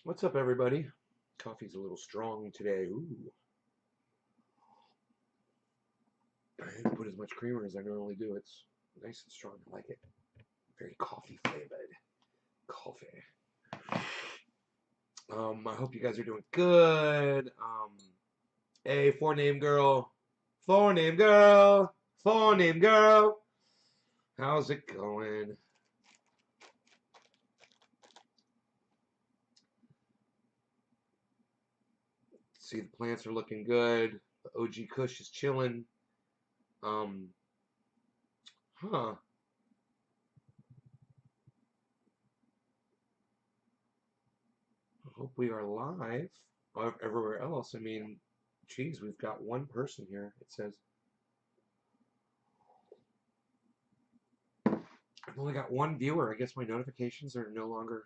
What's up, everybody? Coffee's a little strong today. Ooh. I didn't put as much creamer as I normally do. It's nice and strong. I like it. Very coffee flavored. Coffee. I hope you guys are doing good. Hey, four name girl. Four name girl. Four name girl. How's it going? See, the plants are looking good. The OG Kush is chilling. Um, huh. I hope we are live. Everywhere else, I mean, geez, we've got one person here. It says I've only got one viewer. I guess my notifications are no longer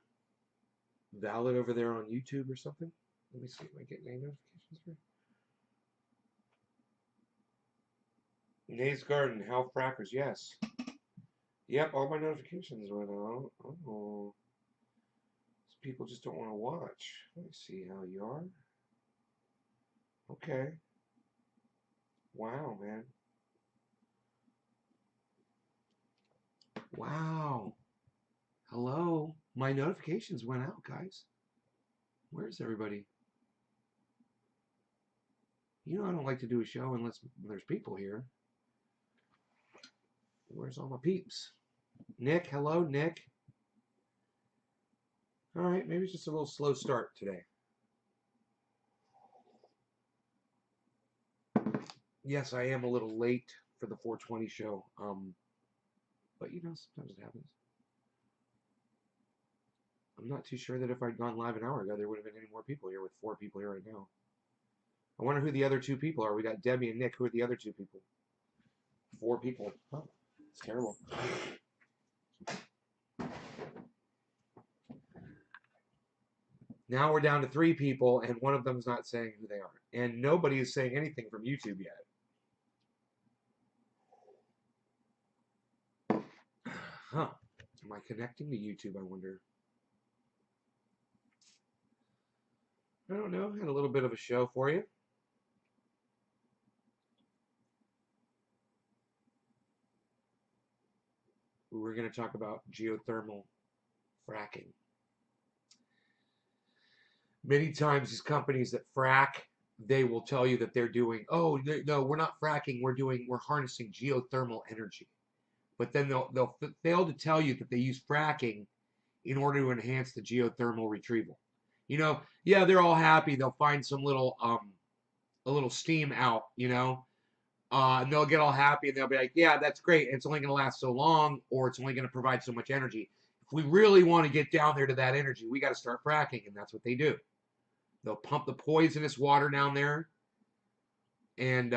valid over there on YouTube or something. Let me see if I get any notifications here. Nays Garden, Hal Frackers, yes. Yep, all my notifications went out. Oh, people just don't want to watch. Let me see how you are. Okay. Wow, man. Wow. Hello. My notifications went out, guys. Where's everybody? You know I don't like to do a show unless there's people here. Where's all my peeps? Nick, hello, Nick. All right, maybe it's just a little slow start today. Yes, I am a little late for the 420 show. But you know, sometimes it happens. I'm not too sure that if I'd gone live an hour ago, there would have been any more people here with 4 people here right now. I wonder who the other 2 people are. We got Debbie and Nick. Who are the other 2 people? 4 people. Oh, it's terrible. Now we're down to 3 people, and one of them's not saying who they are. And nobody is saying anything from YouTube yet. Huh. Am I connecting to YouTube, I wonder? I don't know. Had a little bit of a show for you. We're going to talk about geothermal fracking. Many times these companies that frack, they will tell you that they're doing, oh, no, we're not fracking, we're harnessing geothermal energy. But then they'll fail to tell you that they use fracking in order to enhance the geothermal retrieval. You know, yeah, they're all happy. They'll find some little a little steam out, you know, and they'll get all happy and they'll be like, yeah, that's great. It's only going to last so long, or it's only going to provide so much energy. If we really want to get down there to that energy, we got to start fracking, and that's what they do. They'll pump the poisonous water down there, and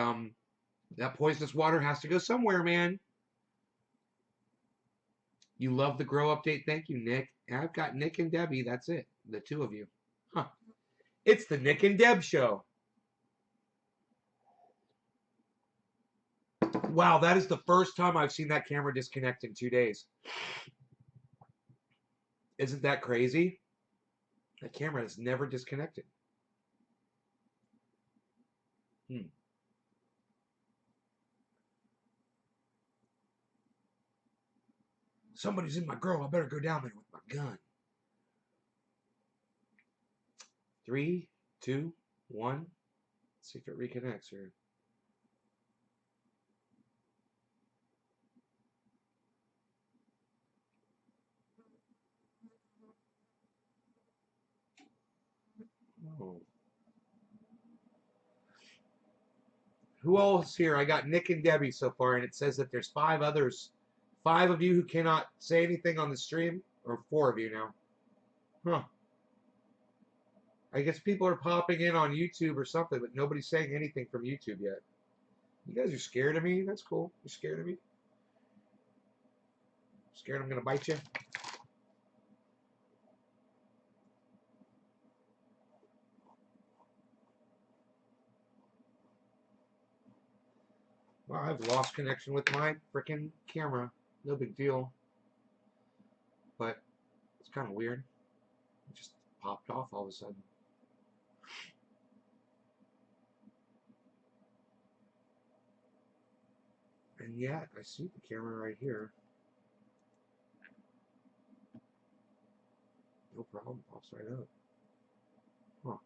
that poisonous water has to go somewhere, man. You love the grow update. Thank you, Nick. I've got Nick and Debbie. That's it. The 2 of you. Huh. It's the Nick and Deb show. Wow, that is the first time I've seen that camera disconnect in 2 days. Isn't that crazy? That camera has never disconnected. Hmm. Somebody's in my grill. I better go down there with my gun. 3, 2, 1. Let's see if it reconnects here. Oh. Who else here? I got Nick and Debbie so far, and it says that there's 5 others. 5 of you who cannot say anything on the stream, or 4 of you now. Huh. I guess people are popping in on YouTube or something, but nobody's saying anything from YouTube yet. You guys are scared of me? That's cool. You're scared of me? Scared I'm going to bite you? Well, I've lost connection with my freaking camera. No big deal. But it's kind of weird. It just popped off all of a sudden. And yet, I see the camera right here. No problem, pops right up. Huh.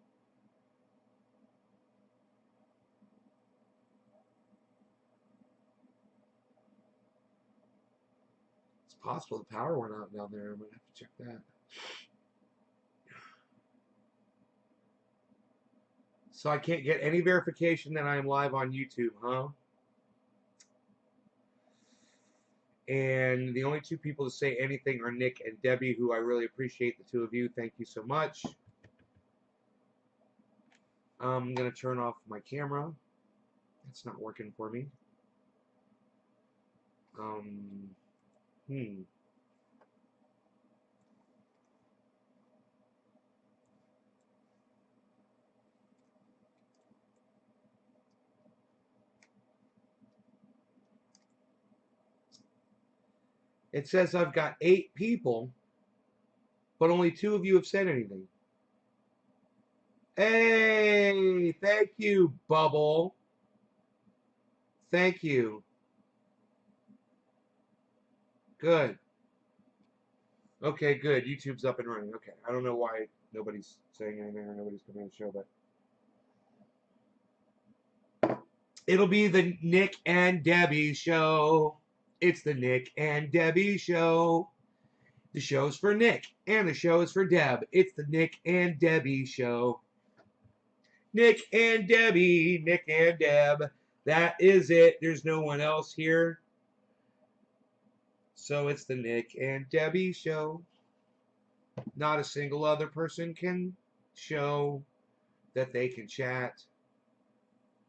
It's possible the power went out down there. I'm going to have to check that. So I can't get any verification that I am live on YouTube, huh? And the only two people to say anything are Nick and Debbie, who I really appreciate, the two of you. Thank you so much. I'm going to turn off my camera. It's not working for me. It says I've got 8 people, but only 2 of you have said anything. Hey, thank you, Bubble. Thank you. Good. Okay, good. YouTube's up and running. Okay. I don't know why nobody's saying anything or nobody's coming on the show, but it'll be the Nick and Debbie show. It's the Nick and Debbie show. The show's for Nick, and the show is for Deb. It's the Nick and Debbie show. Nick and Debbie, Nick and Deb. That is it. There's no one else here. So it's the Nick and Debbie show. Not a single other person can show that they can chat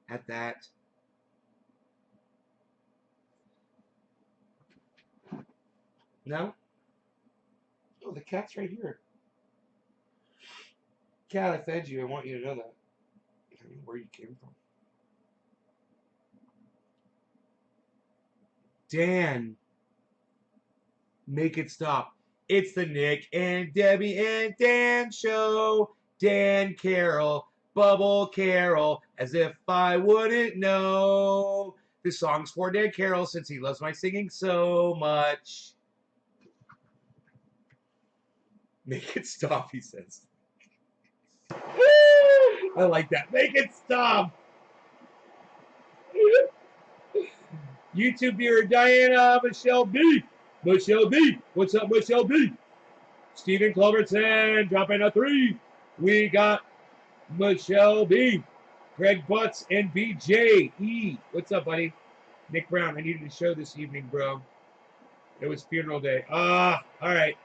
at that. No? Oh, the cat's right here. Cat, I fed you. I want you to know that. I don't know where you came from. Dan, make it stop. It's the Nick and Debbie and Dan show. Dan Carroll, Bubble Carroll, as if I wouldn't know. This song's for Dan Carroll since he loves my singing so much. Make it stop, he says. I like that. Make it stop. YouTube viewer Diana Michelle B. Michelle B. What's up, Michelle B? Stephen Culbertson dropping a 3. We got Michelle B. Greg Butts and BJ E. What's up, buddy? Nick Brown, I needed a show this evening, bro. It was funeral day. All right.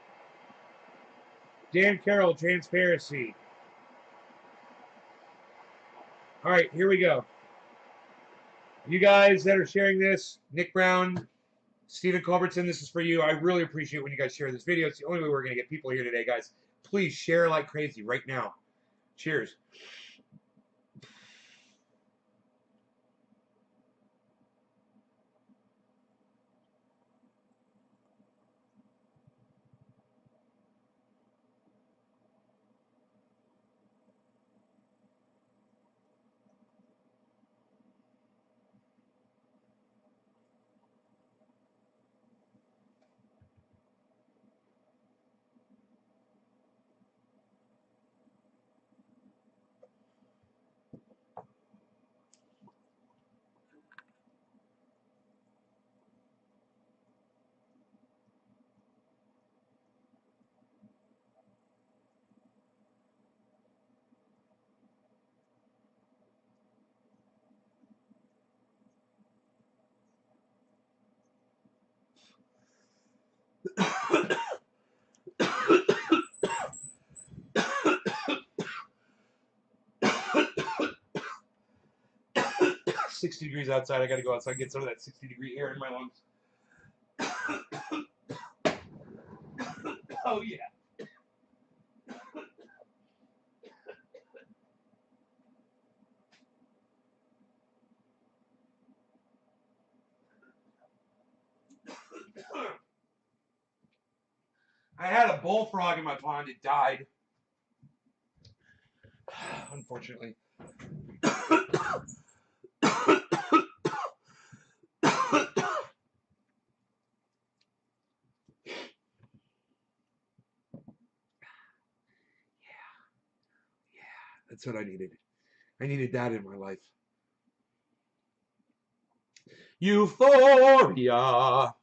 Dan Carroll, Transparency. All right, here we go. You guys that are sharing this, Nick Brown, Stephen Culbertson, this is for you. I really appreciate when you guys share this video. It's the only way we're going to get people here today, guys. Please share like crazy right now. Cheers. $60 outside. I got to go outside and get some of that 60-degree air in my lungs. Oh, yeah. I had a bullfrog in my pond. It died. unfortunately. That's what I needed. I needed that in my life. Euphoria.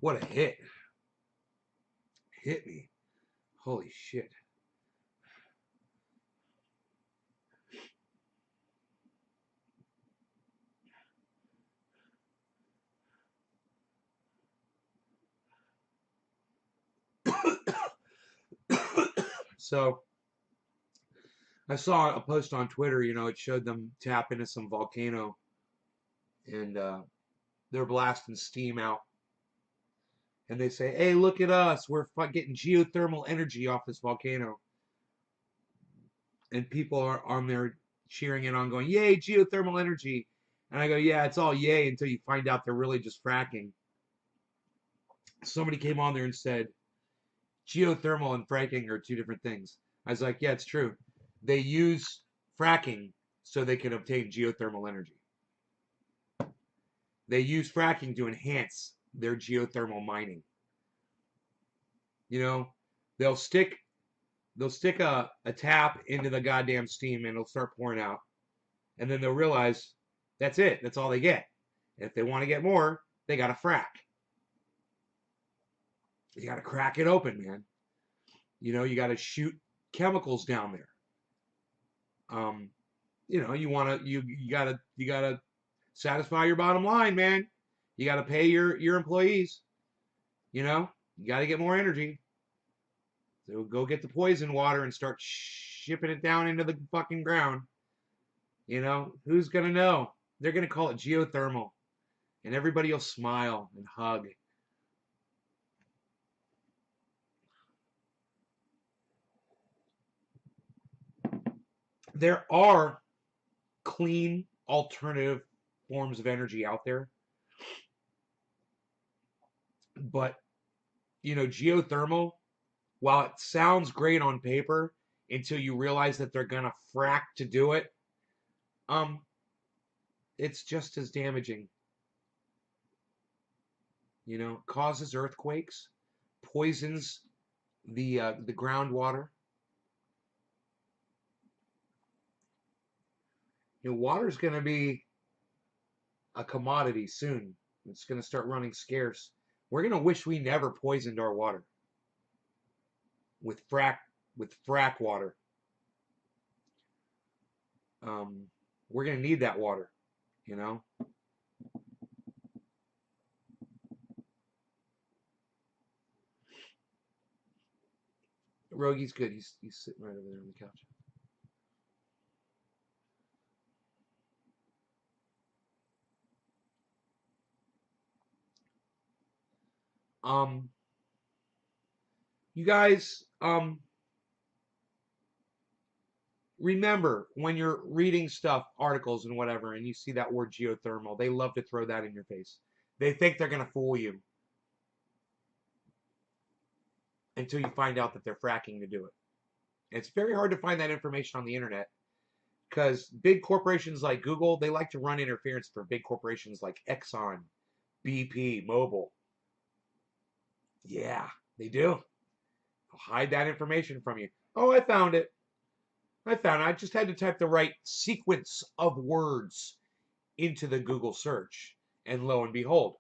What a hit. Hit me. Holy shit. So I saw a post on Twitter, it showed them tap into some volcano and they're blasting steam out. And they say, hey, look at us. We're getting geothermal energy off this volcano. And people are on there cheering it on, going, yay, geothermal energy. And I go, yeah, it's all yay until you find out they're really just fracking. Somebody came on there and said, geothermal and fracking are two different things. I was like, yeah, it's true. They use fracking so they can obtain geothermal energy. They use fracking to enhance their geothermal mining. They'll stick a tap into the goddamn steam and it'll start pouring out. And then they'll realize that's it. That's all they get. And if they want to get more, they got to frack. You got to crack it open, man. You got to shoot chemicals down there. You gotta satisfy your bottom line, man. You gotta pay your employees. You gotta get more energy. So go get the poison water and start shipping it down into the fucking ground. Who's gonna know? They're gonna call it geothermal, and everybody will smile and hug. There are clean alternative forms of energy out there, but geothermal, while it sounds great on paper until you realize that they're gonna frack to do it, it's just as damaging. Causes earthquakes, poisons the groundwater. Water's gonna be a commodity soon. It's gonna start running scarce. We're gonna wish we never poisoned our water with frack water. We're gonna need that water. Rogi's good. He's sitting right over there on the couch. You guys, remember when you're reading stuff, articles and whatever, and you see that word geothermal, they love to throw that in your face. They think they're gonna fool you until you find out that they're fracking to do it. It's very hard to find that information on the internet because big corporations like Google, they like to run interference for big corporations like Exxon, BP, Mobil. Yeah, they do. They'll hide that information from you. Oh, I found it. I just had to type the right sequence of words into the Google search. And lo and behold.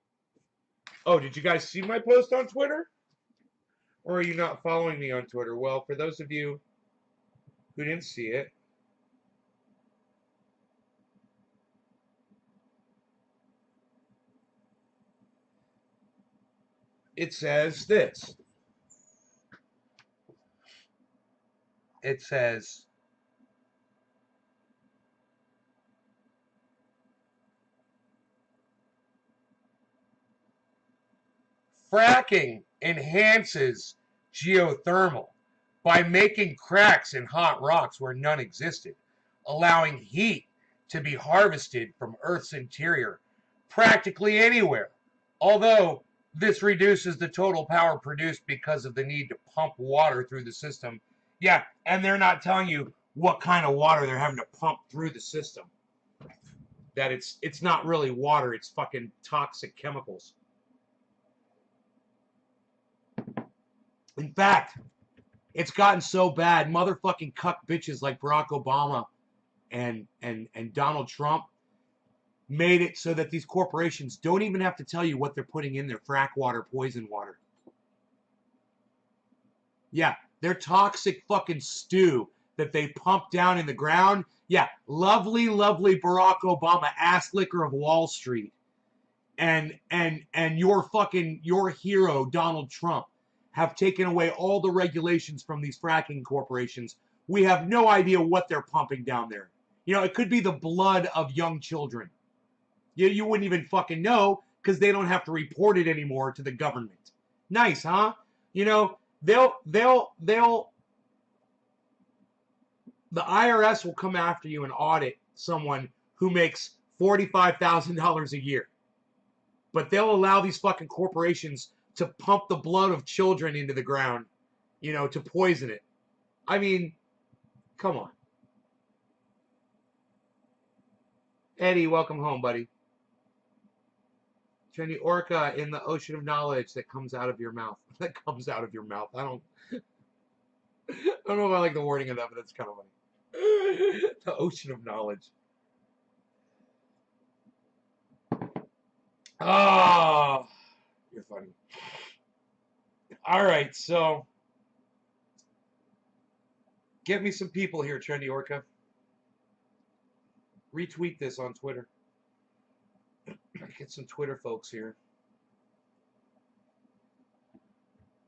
Oh, did you guys see my post on Twitter? Or are you not following me on Twitter? Well, for those of you who didn't see it, it says this. It says, fracking enhances geothermal by making cracks in hot rocks where none existed, allowing heat to be harvested from Earth's interior practically anywhere. Although this reduces the total power produced because of the need to pump water through the system. Yeah, and they're not telling you what kind of water they're having to pump through the system. That it's not really water, it's fucking toxic chemicals. In fact, it's gotten so bad, motherfucking cuck bitches like Barack Obama and Donald Trump made it so that these corporations don't even have to tell you what they're putting in their frack water, poison water. Yeah, their toxic fucking stew that they pump down in the ground. Yeah, lovely, lovely Barack Obama, ass licker of Wall Street, and your hero Donald Trump have taken away all the regulations from these fracking corporations. We have no idea what they're pumping down there. You know, it could be the blood of young children. You wouldn't even fucking know because they don't have to report it anymore to the government. Nice, huh? You know, the IRS will come after you and audit someone who makes $45,000 a year. But they'll allow these fucking corporations to pump the blood of children into the ground, you know, to poison it. I mean, come on. Eddie, welcome home, buddy. Trendy orca in the ocean of knowledge that comes out of your mouth. That comes out of your mouth. I don't know if I like the wording of that, but that's kind of funny. The ocean of knowledge. Oh, you're funny. All right, so get me some people here, Trendy Orca. Retweet this on Twitter. Get some Twitter folks here.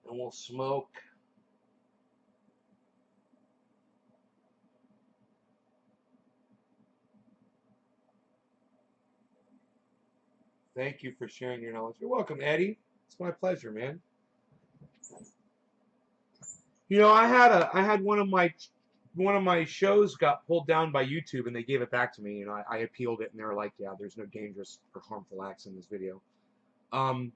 And we'll smoke. Thank you for sharing your knowledge. You're welcome, Eddie. It's my pleasure, man. You know, I had one of my shows got pulled down by YouTube and they gave it back to me. You know, I appealed it and they were like, yeah, there's no dangerous or harmful acts in this video. I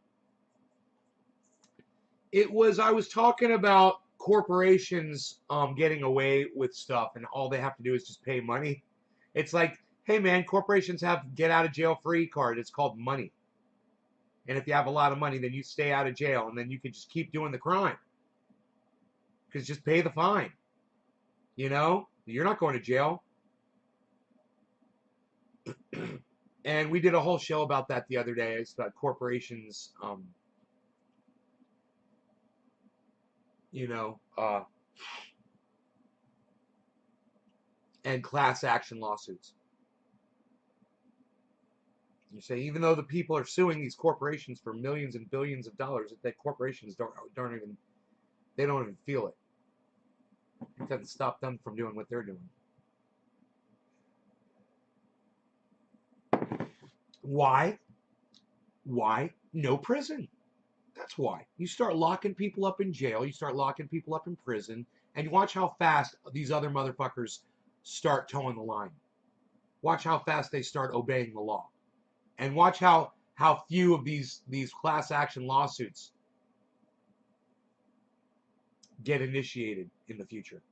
was talking about corporations getting away with stuff and all they have to do is just pay money. It's like, hey man, corporations have get out of jail free card. It's called money. And if you have a lot of money, then you stay out of jail and then you can just keep doing the crime. Because just pay the fine. You know, you're not going to jail. And we did a whole show about that the other day. It's about corporations, you know, and class action lawsuits. You say even though the people are suing these corporations for millions and billions of dollars, that corporations don't even feel it. It doesn't stop them from doing what they're doing. Why? Why? No prison. That's why. You start locking people up in jail, you start locking people up in prison, and you watch how fast these other motherfuckers start towing the line. Watch how fast they start obeying the law. And watch how few of these class action lawsuits get initiated in the future.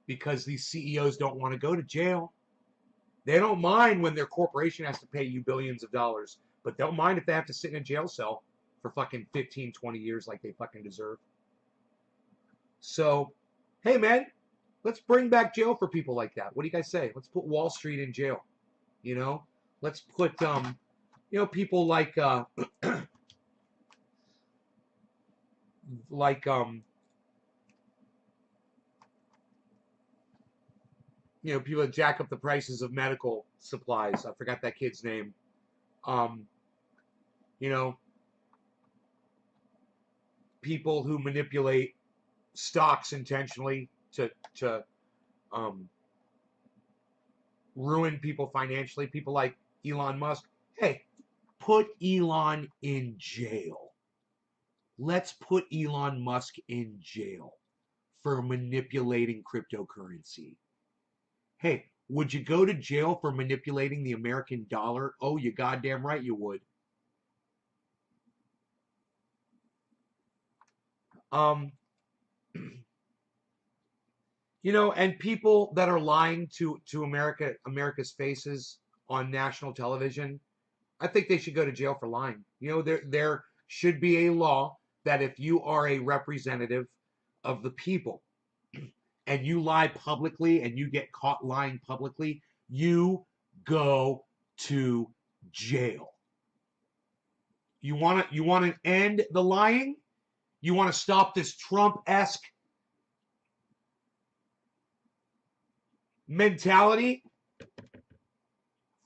Because these CEOs don't want to go to jail. They don't mind when their corporation has to pay you billions of dollars, but they'll mind if they have to sit in a jail cell for fucking 15, 20 years like they fucking deserve. So, hey man, let's bring back jail for people like that. What do you guys say? Let's put Wall Street in jail. You know? Let's put you know, people like you know, people that jack up the prices of medical supplies. I forgot that kid's name. You know, people who manipulate stocks intentionally to ruin people financially. People like Elon Musk. Hey, put Elon in jail. Let's put Elon Musk in jail for manipulating cryptocurrency. Hey, would you go to jail for manipulating the American dollar? Oh, you goddamn right you would. Um, and people that are lying to America's faces on national television, I think they should go to jail for lying. There should be a law that if you are a representative of the people and you lie publicly and you get caught lying publicly, you go to jail. You want to end the lying? You want to stop this Trump-esque mentality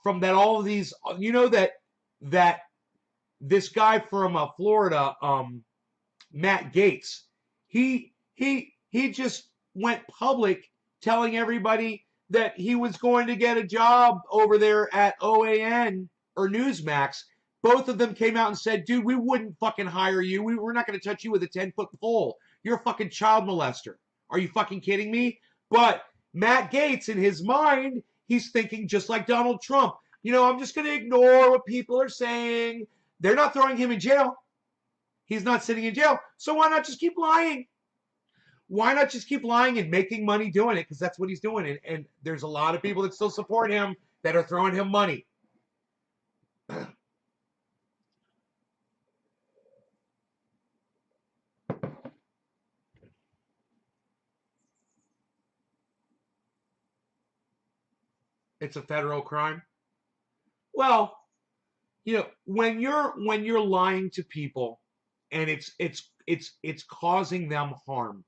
from that all of these, that this guy from Florida, Matt Gaetz, he just went public telling everybody that he was going to get a job over there at OAN or Newsmax. Both of them came out and said, dude, we wouldn't fucking hire you. We're not going to touch you with a 10-foot pole. You're a fucking child molester. Are you fucking kidding me? But Matt Gaetz, in his mind, he's thinking just like Donald Trump. I'm just going to ignore what people are saying. They're not throwing him in jail. He's not sitting in jail. So why not just keep lying? Why not just keep lying and making money doing it? Because that's what he's doing. And there's a lot of people that still support him that are throwing him money. It's a federal crime. Well, when you're lying to people and it's causing them harm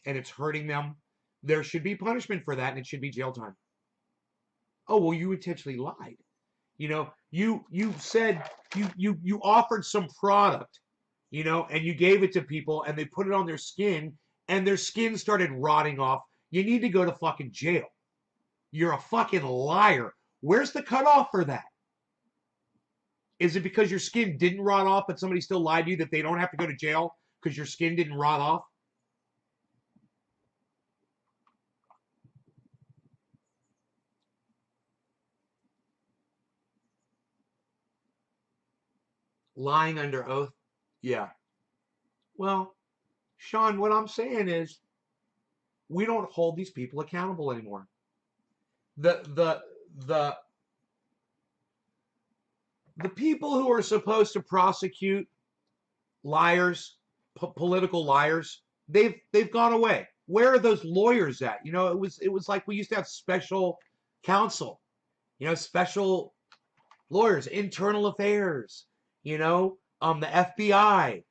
and it's hurting them, there should be punishment for that and it should be jail time. Oh, well, you intentionally lied. You said you offered some product, and you gave it to people and they put it on their skin and their skin started rotting off. You need to go to fucking jail. You're a fucking liar. Where's the cutoff for that? Is it because your skin didn't rot off, but somebody still lied to you that they don't have to go to jail because your skin didn't rot off? Lying under oath? Yeah. Well, Sean, what I'm saying is we don't hold these people accountable anymore. The the people who are supposed to prosecute liars, political liars, they've gone away. Where are those lawyers at? It was like we used to have special counsel, special lawyers, internal affairs, the FBI.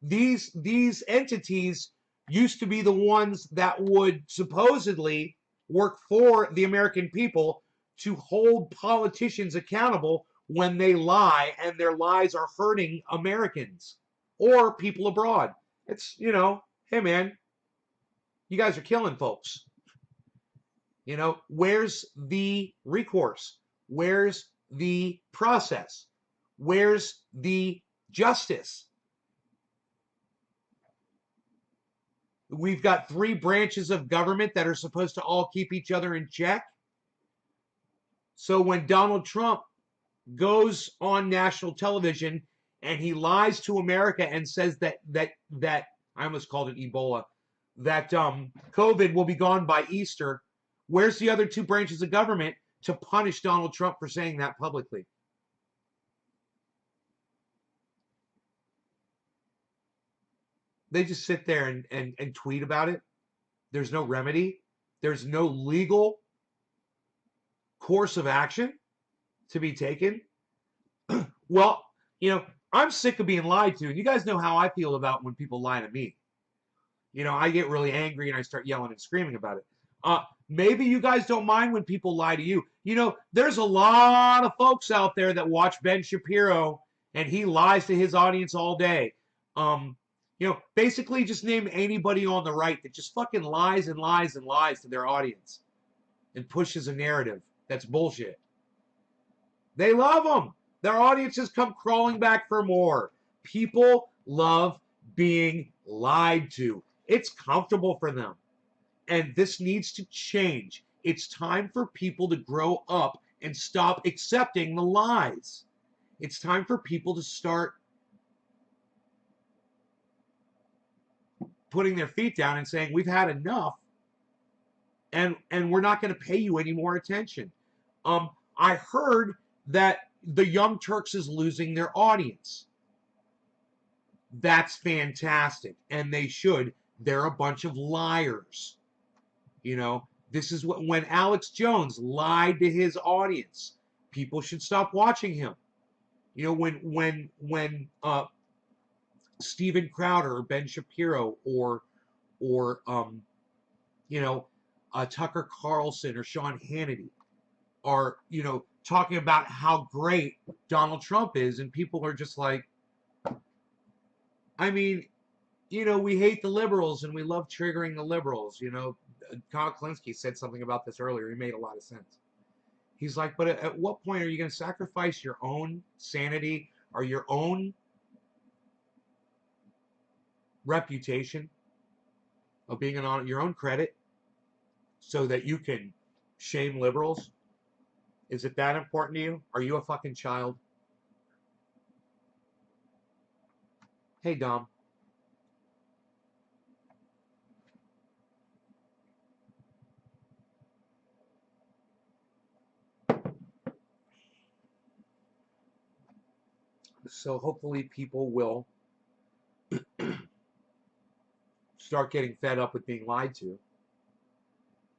These entities used to be the ones that would supposedly work for the American people to hold politicians accountable when they lie and their lies are hurting Americans or people abroad. It's, hey man, you guys are killing folks. Where's the recourse? Where's the process? Where's the justice? We've got 3 branches of government that are supposed to all keep each other in check. So when Donald Trump goes on national television and he lies to America and says that I almost called it Ebola, that COVID will be gone by Easter, where's the other 2 branches of government to punish Donald Trump for saying that publicly? They just sit there and tweet about it. There's no remedy. There's no legal course of action to be taken. Well, I'm sick of being lied to. And you guys know how I feel about when people lie to me. I get really angry and I start yelling and screaming about it. Maybe you guys don't mind when people lie to you. There's a lot of folks out there that watch Ben Shapiro and he lies to his audience all day. Basically just name anybody on the right that just fucking lies and lies and lies to their audience and pushes a narrative that's bullshit. They love them. Their audiences come crawling back for more. People love being lied to. It's comfortable for them. And this needs to change. It's time for people to grow up and stop accepting the lies. It's time for people to start putting their feet down and saying, we've had enough, and we're not going to pay you any more attention. I heard that the Young Turks is losing their audience. That's fantastic, and they should. They're a bunch of liars. You know, this is what, when Alex Jones lied to his audience, people should stop watching him. You know, when Steven Crowder or Ben Shapiro or you know, Tucker Carlson or Sean Hannity are, you know, talking about how great Donald Trump is, and people are just like, I mean, you know, we hate the liberals and we love triggering the liberals. You know, Kyle Klinsky said something about this earlier. He made a lot of sense. He's like, but at what point are you going to sacrifice your own sanity or your own reputation of being on your own credit so that you can shame liberals? Is it that important to you? Are you a fucking child? Hey, Dom. So hopefully people will start getting fed up with being lied to.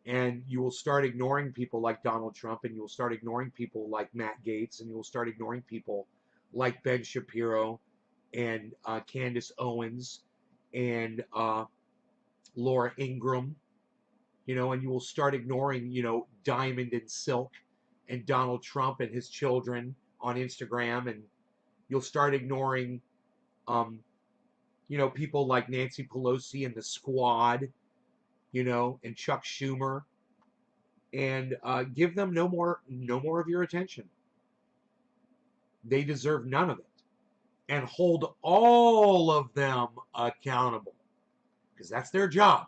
And you will start ignoring people like Donald Trump, and you will start ignoring people like Matt Gaetz, and you will start ignoring people like Ben Shapiro and Candace Owens and Laura Ingraham, you know, and you will start ignoring, you know, Diamond and Silk and Donald Trump and his children on Instagram, and you'll start ignoring, you know, people like Nancy Pelosi and the Squad, you know, and Chuck Schumer, and give them no more of your attention. They deserve none of it, and hold all of them accountable, because that's their job.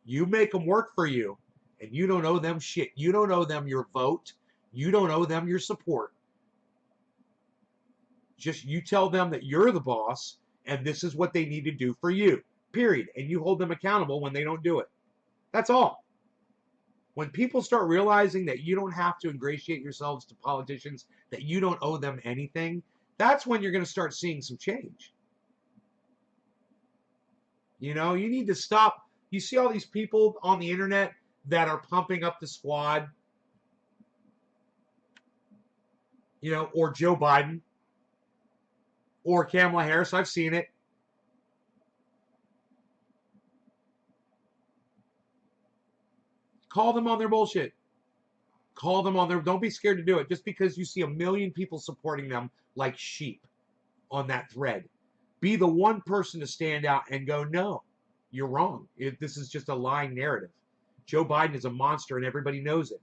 You make them work for you, and you don't owe them shit. You don't owe them your vote. You don't owe them your support. Just you tell them that you're the boss, and this is what they need to do for you, period. And you hold them accountable when they don't do it. That's all. When people start realizing that you don't have to ingratiate yourselves to politicians, that you don't owe them anything, that's when you're going to start seeing some change. You know, you need to stop. You see all these people on the internet that are pumping up the Squad, you know, or Joe Biden, or Kamala Harris. I've seen it. Call them on their bullshit. Call them on their. Don't be scared to do it. Just because you see a million people supporting them like sheep on that thread, be the one person to stand out and go, no, you're wrong. This is just a lying narrative. Joe Biden is a monster and everybody knows it.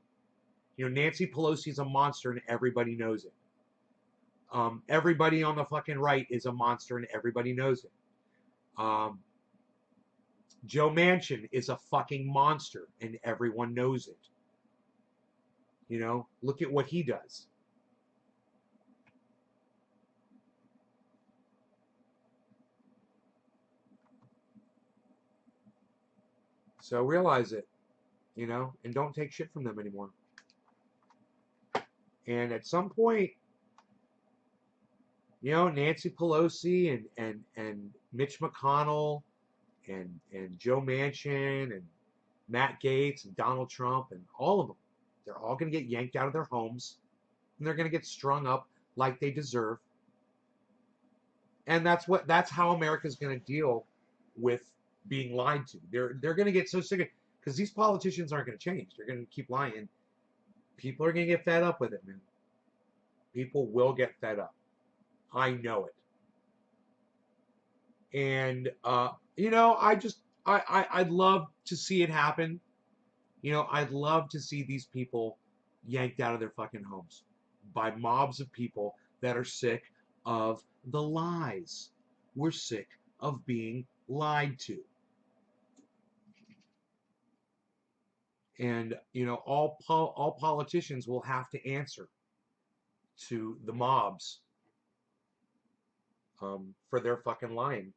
You know, Nancy Pelosi is a monster and everybody knows it. Everybody on the fucking right is a monster and everybody knows it. Joe Manchin is a fucking monster and everyone knows it. You know, look at what he does. So realize it, you know, and don't take shit from them anymore. And at some point, you know, Nancy Pelosi and Mitch McConnell and Joe Manchin and Matt Gaetz and Donald Trump and all of them, they're all going to get yanked out of their homes, and they're going to get strung up like they deserve. And that's how America's going to deal with being lied to. They're going to get so sick of, because these politicians aren't going to change. They're going to keep lying. People are going to get fed up with it, man. People will get fed up. I know it. And you know, I'd love to see it happen. You know, I'd love to see these people yanked out of their fucking homes by mobs of people that are sick of the lies. We're sick of being lied to. And, you know, all politicians will have to answer to the mobs for their fucking lying.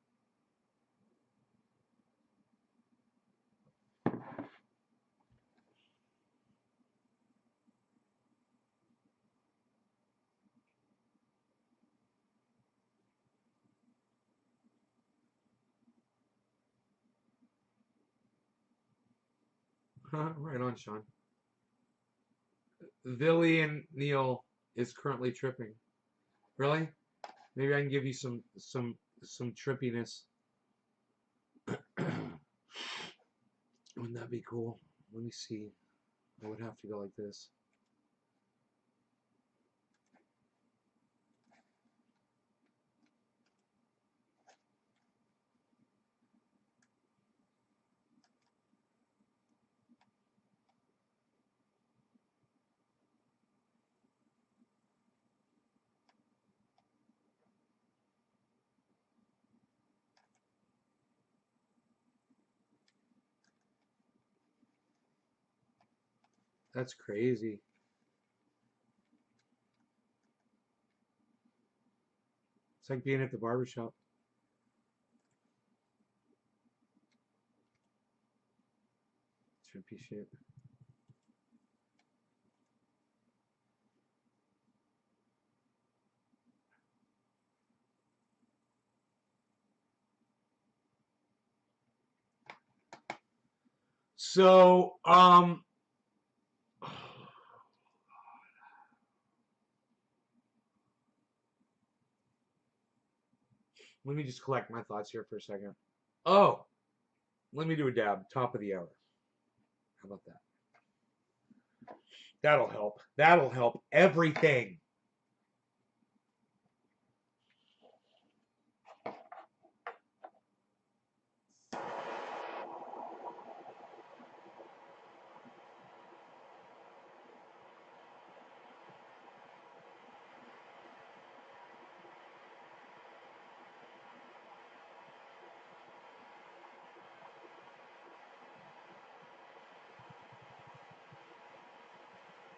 Right on, Sean. Villy and Neil is currently tripping. Really? Maybe I can give you some trippiness. Wouldn't that be cool? Let me see. I would have to go like this. That's crazy. It's like being at the barbershop. Trippy shit. So, let me just collect my thoughts here for a second. Oh, let me do a dab. Top of the hour. How about that? That'll help. That'll help everything.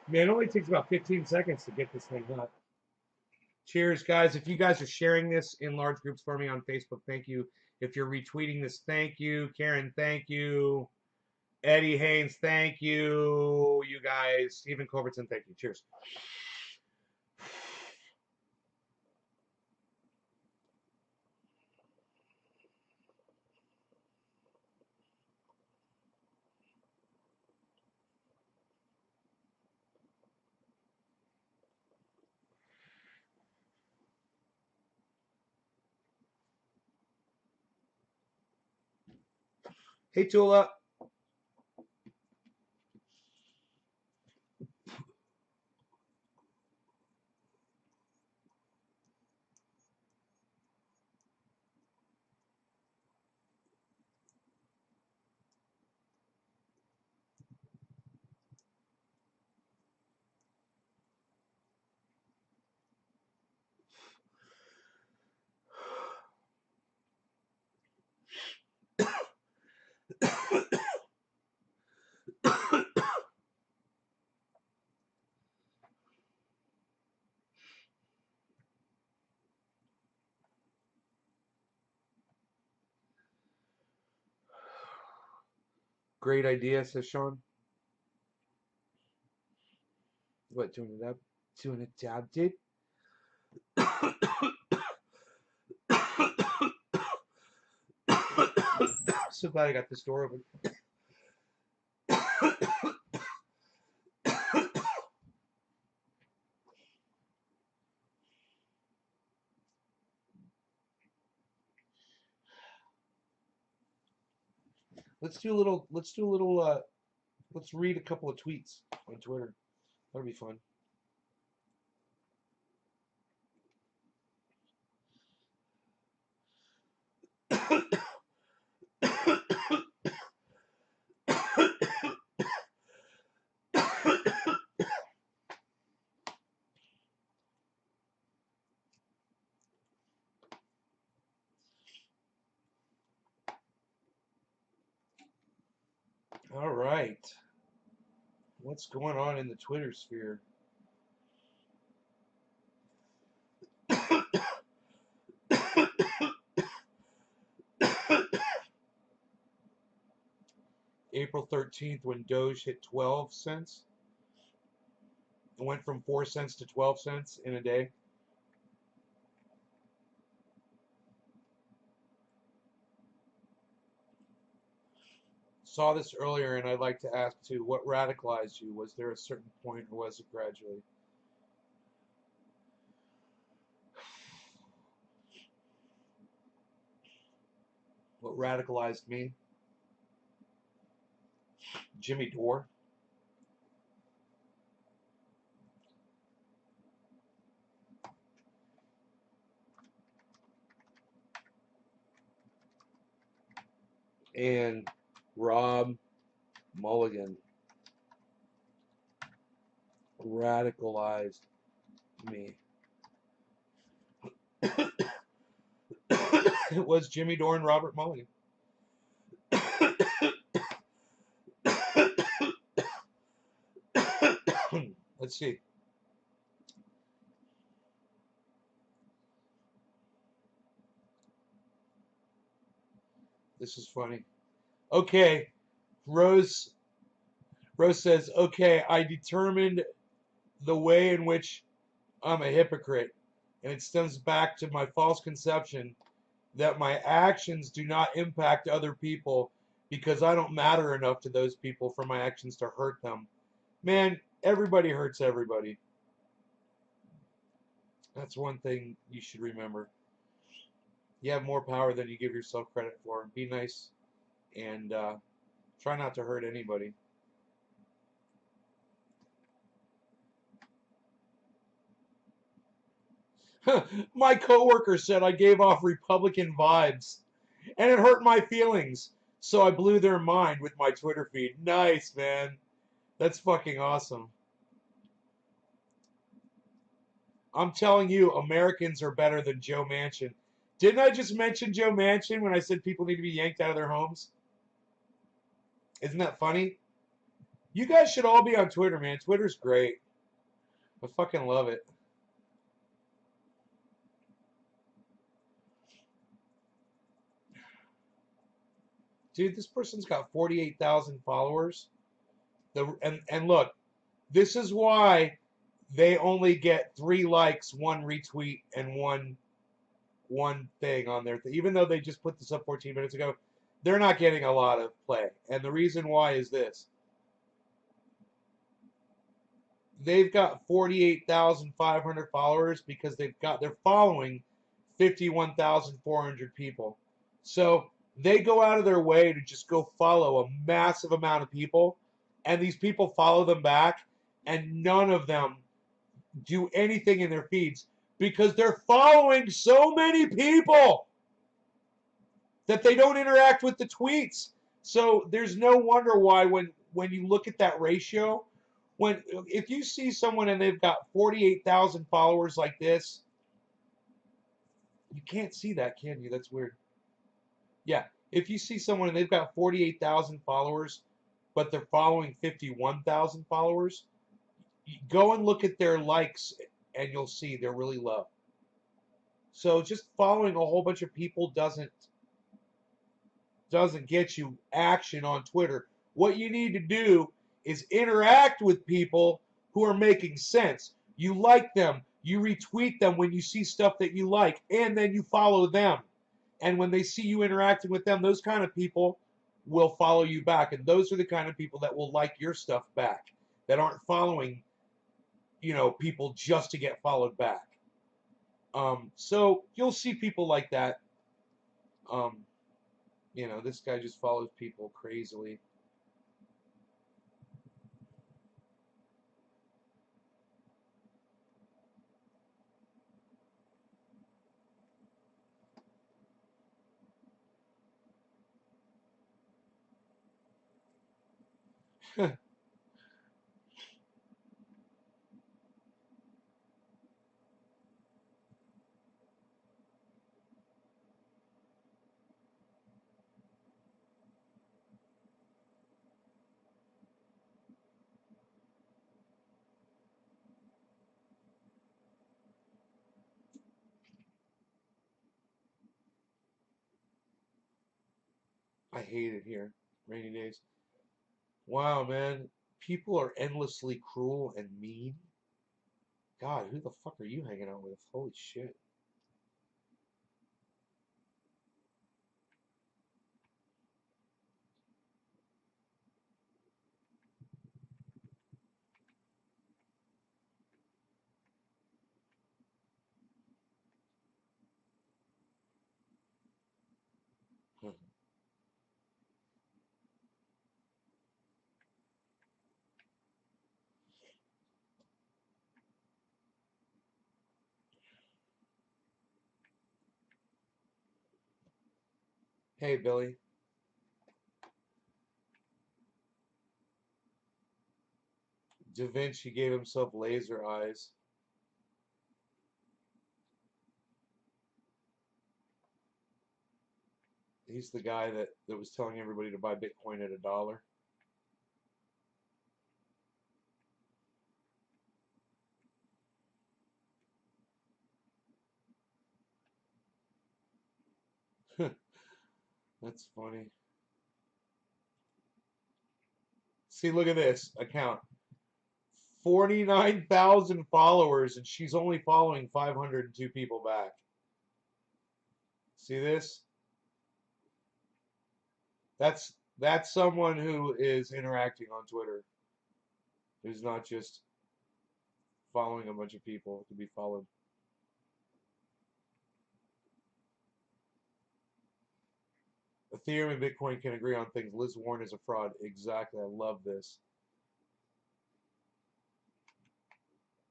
Man, it only takes about 15 seconds to get this thing up. Cheers, guys. If you guys are sharing this in large groups for me on Facebook, thank you. If you're retweeting this, thank you. Karen, thank you. Eddie Haynes, thank you. You guys. Stephen Culbertson, thank you. Cheers. Hey, Tula. Great idea, says Sean. What, doing it up? Doing a dab, dude? So glad I got this door open. Let's do a little, let's read a couple of tweets on Twitter. That'll be fun. right. What's going on in the Twitter sphere? April 13th, when Doge hit 12 cents. It went from 4 cents to 12 cents in a day. Saw this earlier, and I'd like to ask too, what radicalized you? Was there a certain point, or was it gradually? What radicalized me? Jimmy Dore. And Rob Mulligan radicalized me. It was Jimmy Dore and Robert Mulligan. Let's see. This is funny. Okay, Rose says, okay, I determined the way in which I'm a hypocrite, and it stems back to my false conception that my actions do not impact other people because I don't matter enough to those people for my actions to hurt them. Man, everybody hurts everybody. That's one thing you should remember. You have more power than you give yourself credit for. Be nice and try not to hurt anybody. My coworker said I gave off Republican vibes, and it hurt my feelings. So I blew their mind with my Twitter feed. Nice, man. That's fucking awesome. I'm telling you, Americans are better than Joe Manchin. Didn't I just mention Joe Manchin when I said people need to be yanked out of their homes? Isn't that funny? You guys should all be on Twitter, man. Twitter's great. I fucking love it. Dude, this person's got 48,000 followers. And look, this is why they only get 3 likes, 1 retweet, and one thing on there. Even though they just put this up 14 minutes ago, they're not getting a lot of play. And the reason why is this. They've got 48,500 followers because they're following 51,400 people. So they go out of their way to just go follow a massive amount of people, and these people follow them back, and none of them do anything in their feeds because they're following so many people that they don't interact with the tweets. So there's no wonder why when you look at that ratio, if you see someone and they've got 48,000 followers like this, you can't see that, can you? That's weird. Yeah, if you see someone and they've got 48,000 followers, but they're following 51,000 followers, go and look at their likes and you'll see they're really low. So just following a whole bunch of people doesn't get you action on Twitter. What you need to do is interact with people who are making sense. You like them, you retweet them when you see stuff that you like, and then you follow them. And when they see you interacting with them, those kind of people will follow you back. And those are the kind of people that will like your stuff back, that aren't following, people just to get followed back. So you'll see people like that. This guy just follows people crazily. I hate it here. Rainy days. Wow, man. People are endlessly cruel and mean. God, who the fuck are you hanging out with? Holy shit. Hey, Billy. Da Vinci gave himself laser eyes. He's the guy that was telling everybody to buy Bitcoin at $1. That's funny. See, look at this account. 49,000 followers, and she's only following 502 people back. See this? That's someone who is interacting on Twitter, who's not just following a bunch of people to be followed. Ethereum and Bitcoin can agree on things. Liz Warren is a fraud. Exactly. I love this.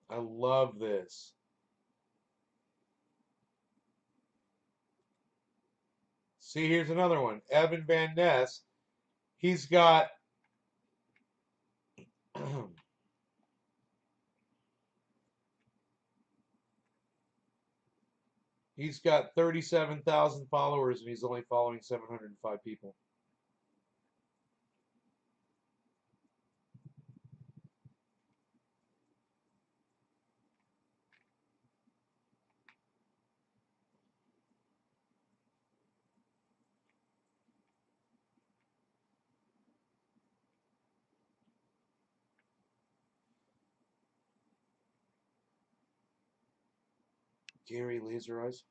I love this. See, here's another one. Evan Van Ness. He's got he's got 37,000 followers and he's only following 705 people. Gary Laser Eyes.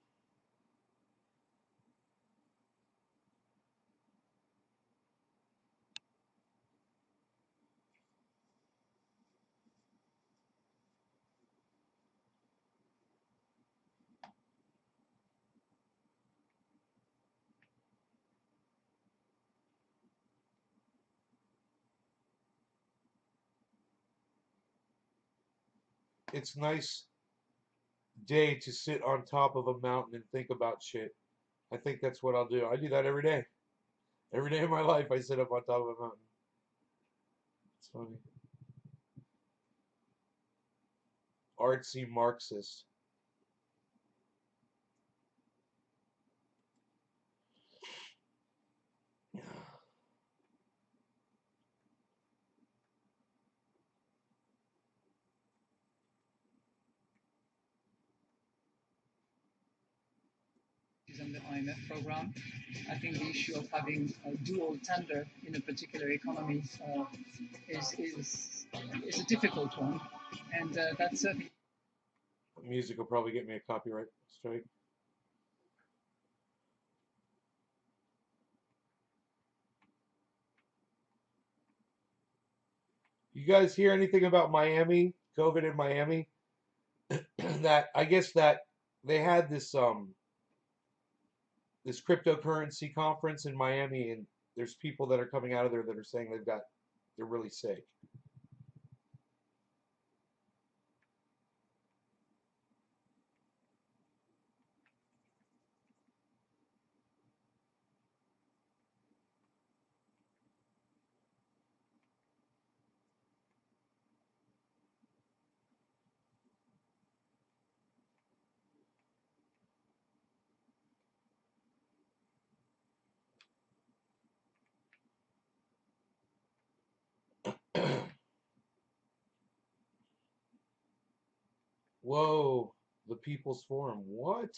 It's nice day to sit on top of a mountain and think about shit. I think that's what I'll do. I do that every day. Every day of my life, I sit up on top of a mountain. It's funny. Artsy Marxist. And the IMF program. I think the issue of having a dual tender in a particular economy is a difficult one, and that's certainly. Music will probably get me a copyright strike. You guys hear anything about Miami? COVID in Miami? That I guess that they had this cryptocurrency conference in Miami, and there's people that are coming out of there that are saying they're really sick. Whoa, the People's Forum. What?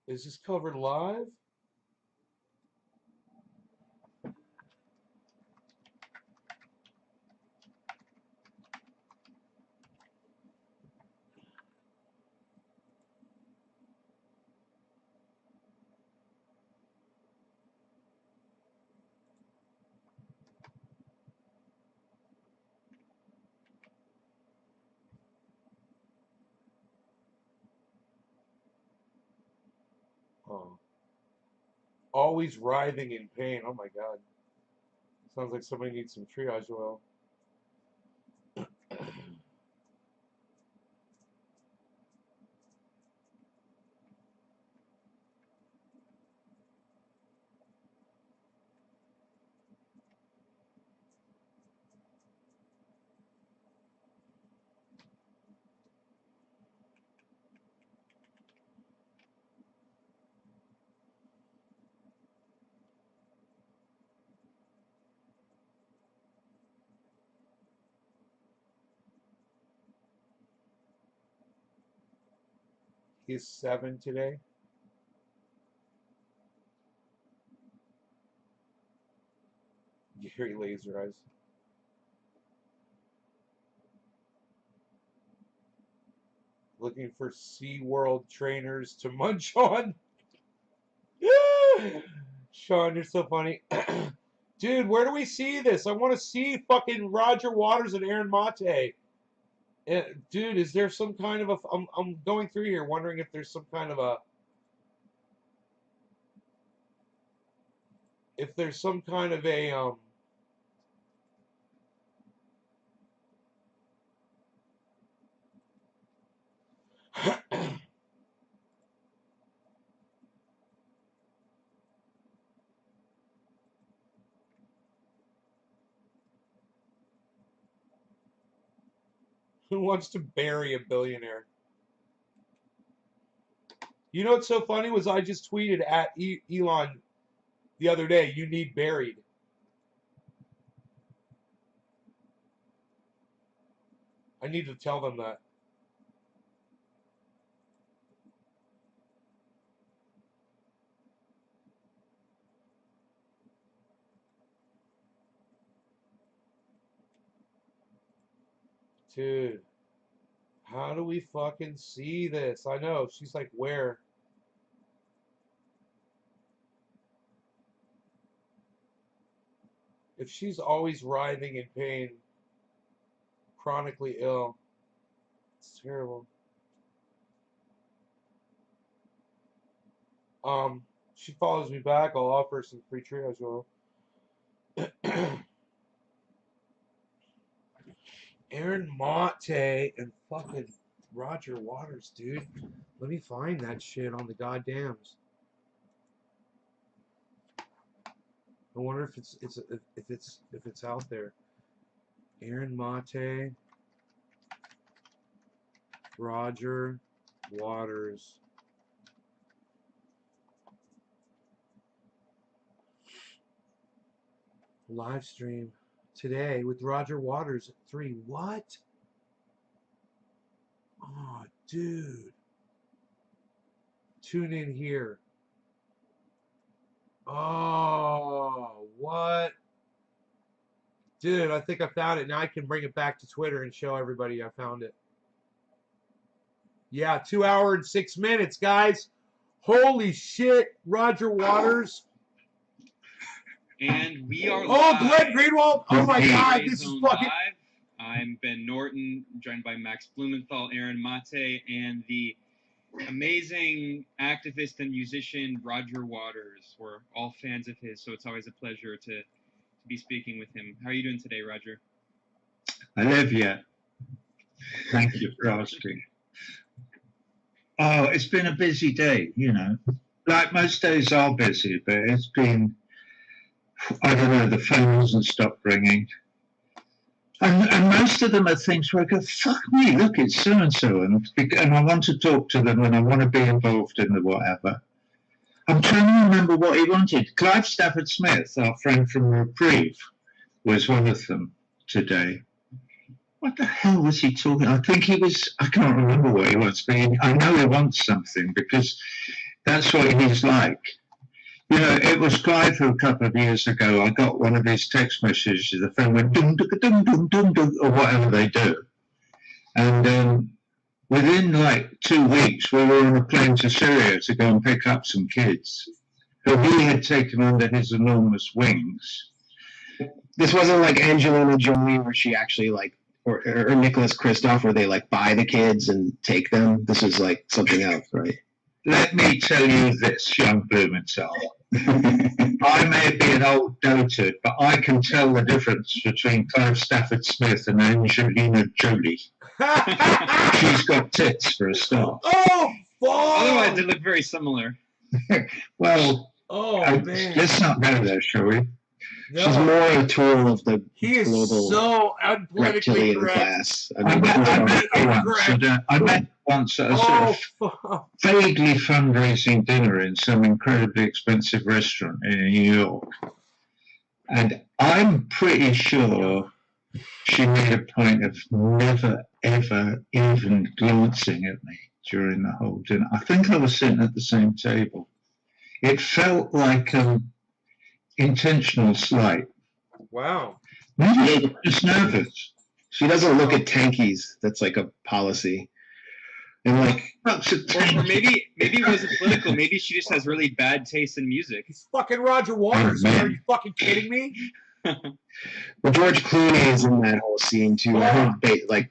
Is this covered live? Always writhing in pain. Oh my God. Sounds like somebody needs some triage oil. He's 7 today. Gary Laser Eyes. Looking for SeaWorld trainers to munch on. Sean, you're so funny. Dude, where do we see this? I want to see fucking Roger Waters and Aaron Mate. Dude, is there some kind of a... I'm going through here wondering if there's some kind of a... If there's some kind of a... Who wants to bury a billionaire? You know what's so funny was I just tweeted at Elon the other day, you need buried. I need to tell them that. Dude, how do we fucking see this? I know. She's like, where? If she's always writhing in pain, chronically ill, it's terrible. She follows me back, I'll offer her some free triage oil. Aaron Mate and fucking Roger Waters, dude. Let me find that shit on the goddams. I wonder if it's out there. Aaron Mate, Roger Waters. Live stream today with Roger Waters at 3. What? Oh, dude. Tune in here. Oh, what? Dude, I think I found it. Now I can bring it back to Twitter and show everybody I found it. Yeah, 2 hours and 6 minutes, guys. Holy shit, Roger Waters. And we are live. Glenn Greenwald. Oh my God, this is fucking... Live. I'm Ben Norton, joined by Max Blumenthal, Aaron Mate, and the amazing activist and musician Roger Waters. We're all fans of his, so it's always a pleasure to be speaking with him. How are you doing today, Roger? I live here. Thank you for asking. Oh, it's been a busy day, you know. Like most days are busy, but it's been, I don't know, the phone hasn't stopped ringing. And most of them are things where I go, fuck me, look, it's so-and-so. And I want to talk to them and I want to be involved in the whatever. I'm trying to remember what he wanted. Clive Stafford Smith, our friend from Reprieve, was one of them today. What the hell was he talking? I think he was, I can't remember what he was, but I know he wants something because that's what he's like. You know, it was Clive who a couple of years ago, I got one of his text messages, the phone went dum dum dum dum dum dum, or whatever they do. And within like 2 weeks, we were on a plane to Syria to go and pick up some kids who he had taken under his enormous wings. This wasn't like Angelina Jolie where she actually like, or Nicholas Kristoff where they like buy the kids and take them. This is like something else, right? Let me tell you this, young Blumenthal. I may be an old dotard, but I can tell the difference between Clive Stafford Smith and Angelina Jolie. She's got tits for a start. Oh, fuck! Otherwise, they look very similar. Well, man. let's not go there, shall we? No. She's more a tool of the He is global so unpolitically reptilian correct. class. I met once at a sort of vaguely fundraising dinner in some incredibly expensive restaurant in New York. And I'm pretty sure she made a point of never, ever even glancing at me during the whole dinner. I think I was sitting at the same table. It felt like intentional slight. Wow. Maybe she was just nervous. She doesn't look at tankies. That's like a policy. And like, Or maybe it wasn't political. Maybe she just has really bad taste in music. He's fucking Roger Waters. Oh, man. Are you fucking kidding me? well, George Clooney is in that whole scene too. I heard like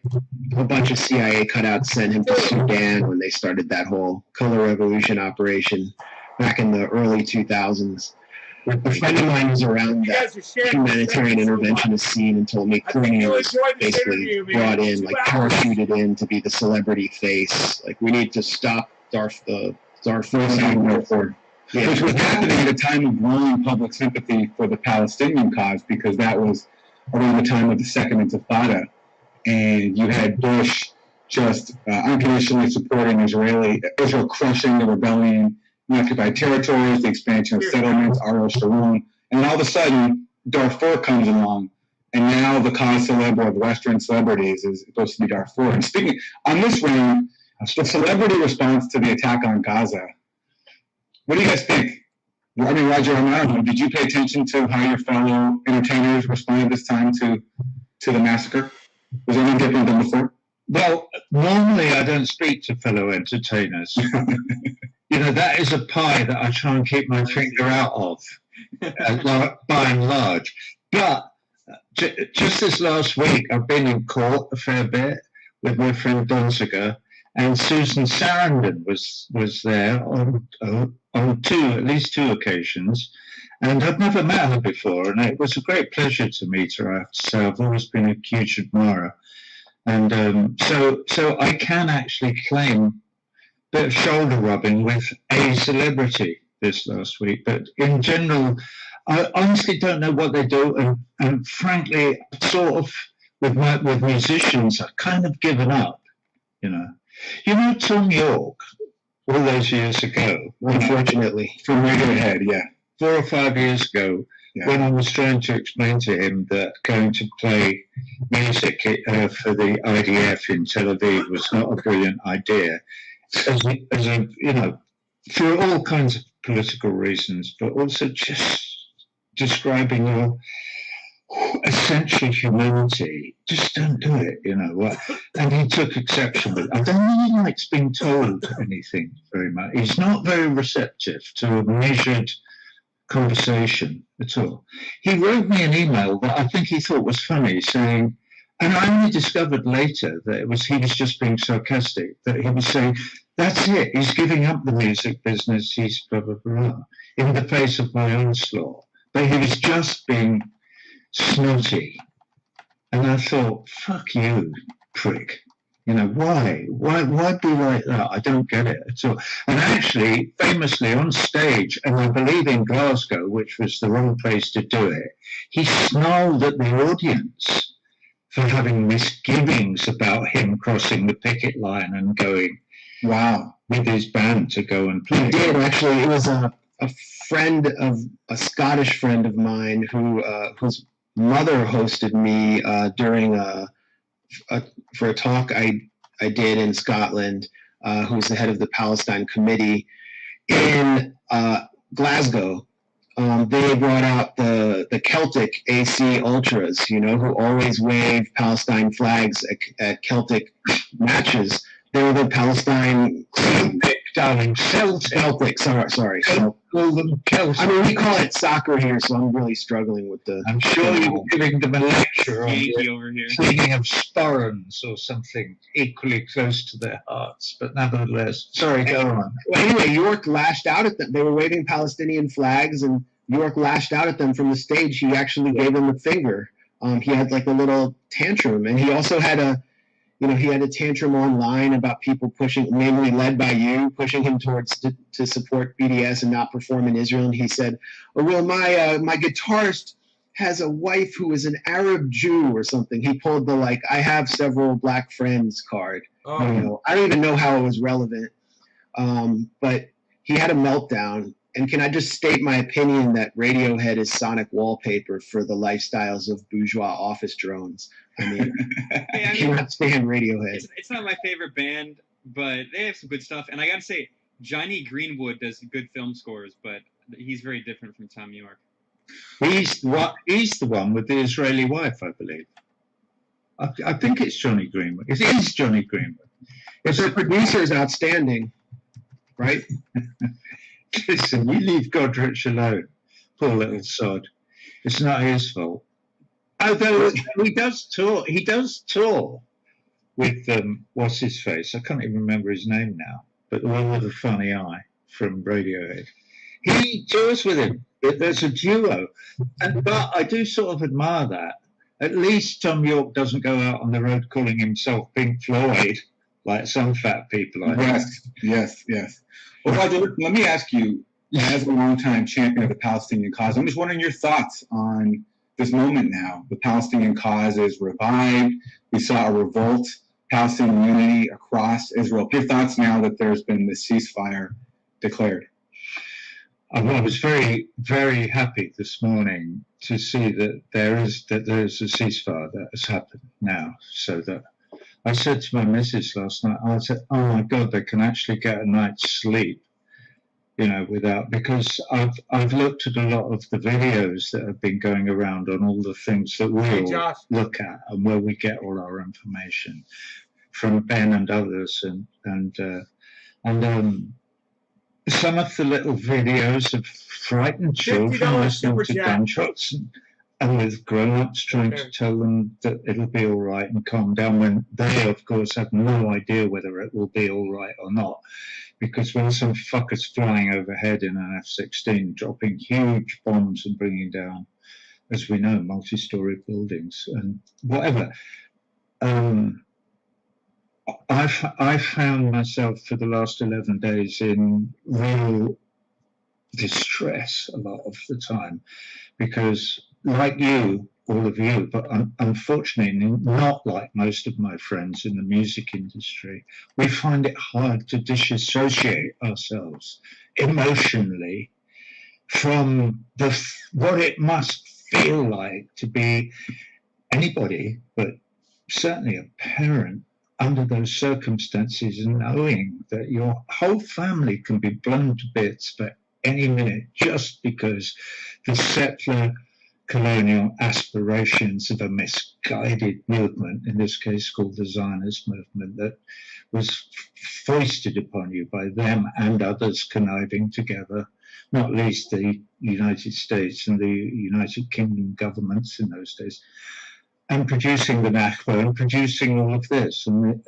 a bunch of CIA cutouts sent him to Sudan when they started that whole color revolution operation back in the early 2000s. A friend of mine was around that humanitarian interventionist scene and told me Clooney was basically brought in, like parachuted in to be the celebrity face. Like, we need to stop Darfur. Yeah. Which was happening at a time of growing public sympathy for the Palestinian cause, because that was around the time of the Second Intifada. And you had Bush just unconditionally supporting Israel crushing the rebellion in occupied territories, the expansion of settlements, Ariel Sharon. And all of a sudden, Darfur comes along. And now the cause célèbre of Western celebrities is supposed to be Darfur. And speaking on this round, the celebrity response to the attack on Gaza. What do you guys think? I mean, Roger, I don't know. Did you pay attention to how your fellow entertainers responded this time to the massacre? Was it any different than before? Well, normally I don't speak to fellow entertainers. You know, that is a pie that I try and keep my finger out of, by and large. But just this last week, I've been in court a fair bit with my friend Donziger, and Susan Sarandon was there on at least two occasions, and I've never met her before, and it was a great pleasure to meet her. I have to say, I've always been a huge admirer, and so I can actually claim a bit of shoulder rubbing with a celebrity this last week. But in general, I honestly don't know what they do, and frankly, sort of with musicians, I've kind of given up, you know. You know Tom York, all those years ago, unfortunately, from Radiohead, yeah. 4 or 5 years ago, when I was trying to explain to him that going to play music for the IDF in Tel Aviv was not a brilliant idea, as a you know, for all kinds of political reasons, but also just describing your essential humanity. Just don't do it, you know. And he took exception with it. I don't think he likes being told anything very much. He's not very receptive to a measured conversation at all. He wrote me an email that I think he thought was funny, saying, and I only discovered later that he was just being sarcastic, that he was saying, that's it, he's giving up the music business, he's blah, blah, blah, in the face of my onslaught. But he was just being snotty. And I thought, fuck you, prick. You know, why? Why be like that? I don't get it at all. And actually, famously on stage, and I believe in Glasgow, which was the wrong place to do it, he snarled at the audience for having misgivings about him crossing the picket line and going, wow, with his band to go and play. He did, actually. It was a Scottish friend of mine whose mother hosted me during for a talk I did in Scotland, who's the head of the Palestine Committee in Glasgow. They brought out the Celtic AC Ultras, you know, who always wave Palestine flags at Celtic matches. They were the Palestine darling, Celtic. Celtic. Sorry. Call them Celtic. I mean, we call it soccer here, so I'm really struggling with the. I'm sure you were giving them a lecture on Yankee the over here. cleaning of sporrans or something equally close to their hearts, but nevertheless, sorry, go on. Well, anyway, York lashed out at them. They were waving Palestinian flags, and York lashed out at them from the stage. He actually gave them a finger. He had like a little tantrum, and he also had a tantrum online about people pushing, mainly led by you, pushing him towards to support BDS and not perform in Israel. And he said, "Oh well, my guitarist has a wife who is an Arab Jew or something." He pulled the like, "I have several black friends" card. Oh. I don't even know how it was relevant, but he had a meltdown. And can I just state my opinion that Radiohead is sonic wallpaper for the lifestyles of bourgeois office drones? I mean, Hey, I cannot stand Radiohead. It's not my favorite band, but they have some good stuff. And I gotta say, Johnny Greenwood does good film scores, but he's very different from Tom York. He's the one with the Israeli wife, I believe. I think it's Johnny Greenwood. It is Johnny Greenwood. If their producer is outstanding, right? Listen, you leave Godrich alone, poor little sod. It's not his fault. Although he does tour with what's his face? I can't even remember his name now, but the one with the funny eye from Radiohead. He tours with him. There's a duo, but I do sort of admire that. At least Tom York doesn't go out on the road calling himself Pink Floyd like some fat people. Yes. Well, Roger, let me ask you, as a longtime champion of the Palestinian cause, I'm just wondering your thoughts on this moment now. The Palestinian cause is revived. We saw a revolt, Palestinian unity across Israel. Your thoughts now that there's been this ceasefire declared? I was very, very happy this morning to see that there is a ceasefire that has happened now, so that I said to my missus last night, I said, "Oh my God, they can actually get a night's sleep, because I've looked at a lot of the videos that have been going around on all the things that we all look at and where we get all our information from Ben and others, and some of the little videos of frightened children listening to gunshots and with grown-ups trying to tell them that it'll be all right and calm down, when they, of course, have no idea whether it will be all right or not. Because when some fucker's flying overhead in an F-16, dropping huge bombs and bringing down, as we know, multi-story buildings and whatever, I found myself for the last 11 days in real distress a lot of the time, because like you, all of you, but unfortunately not like most of my friends in the music industry, we find it hard to disassociate ourselves emotionally from what it must feel like to be anybody, but certainly a parent, under those circumstances, and knowing that your whole family can be blown to bits for any minute just because the settler colonial aspirations of a misguided movement, in this case called the Zionist movement, that was foisted upon you by them and others conniving together, not least the United States and the United Kingdom governments in those days, and producing the Nakba and producing all of this. And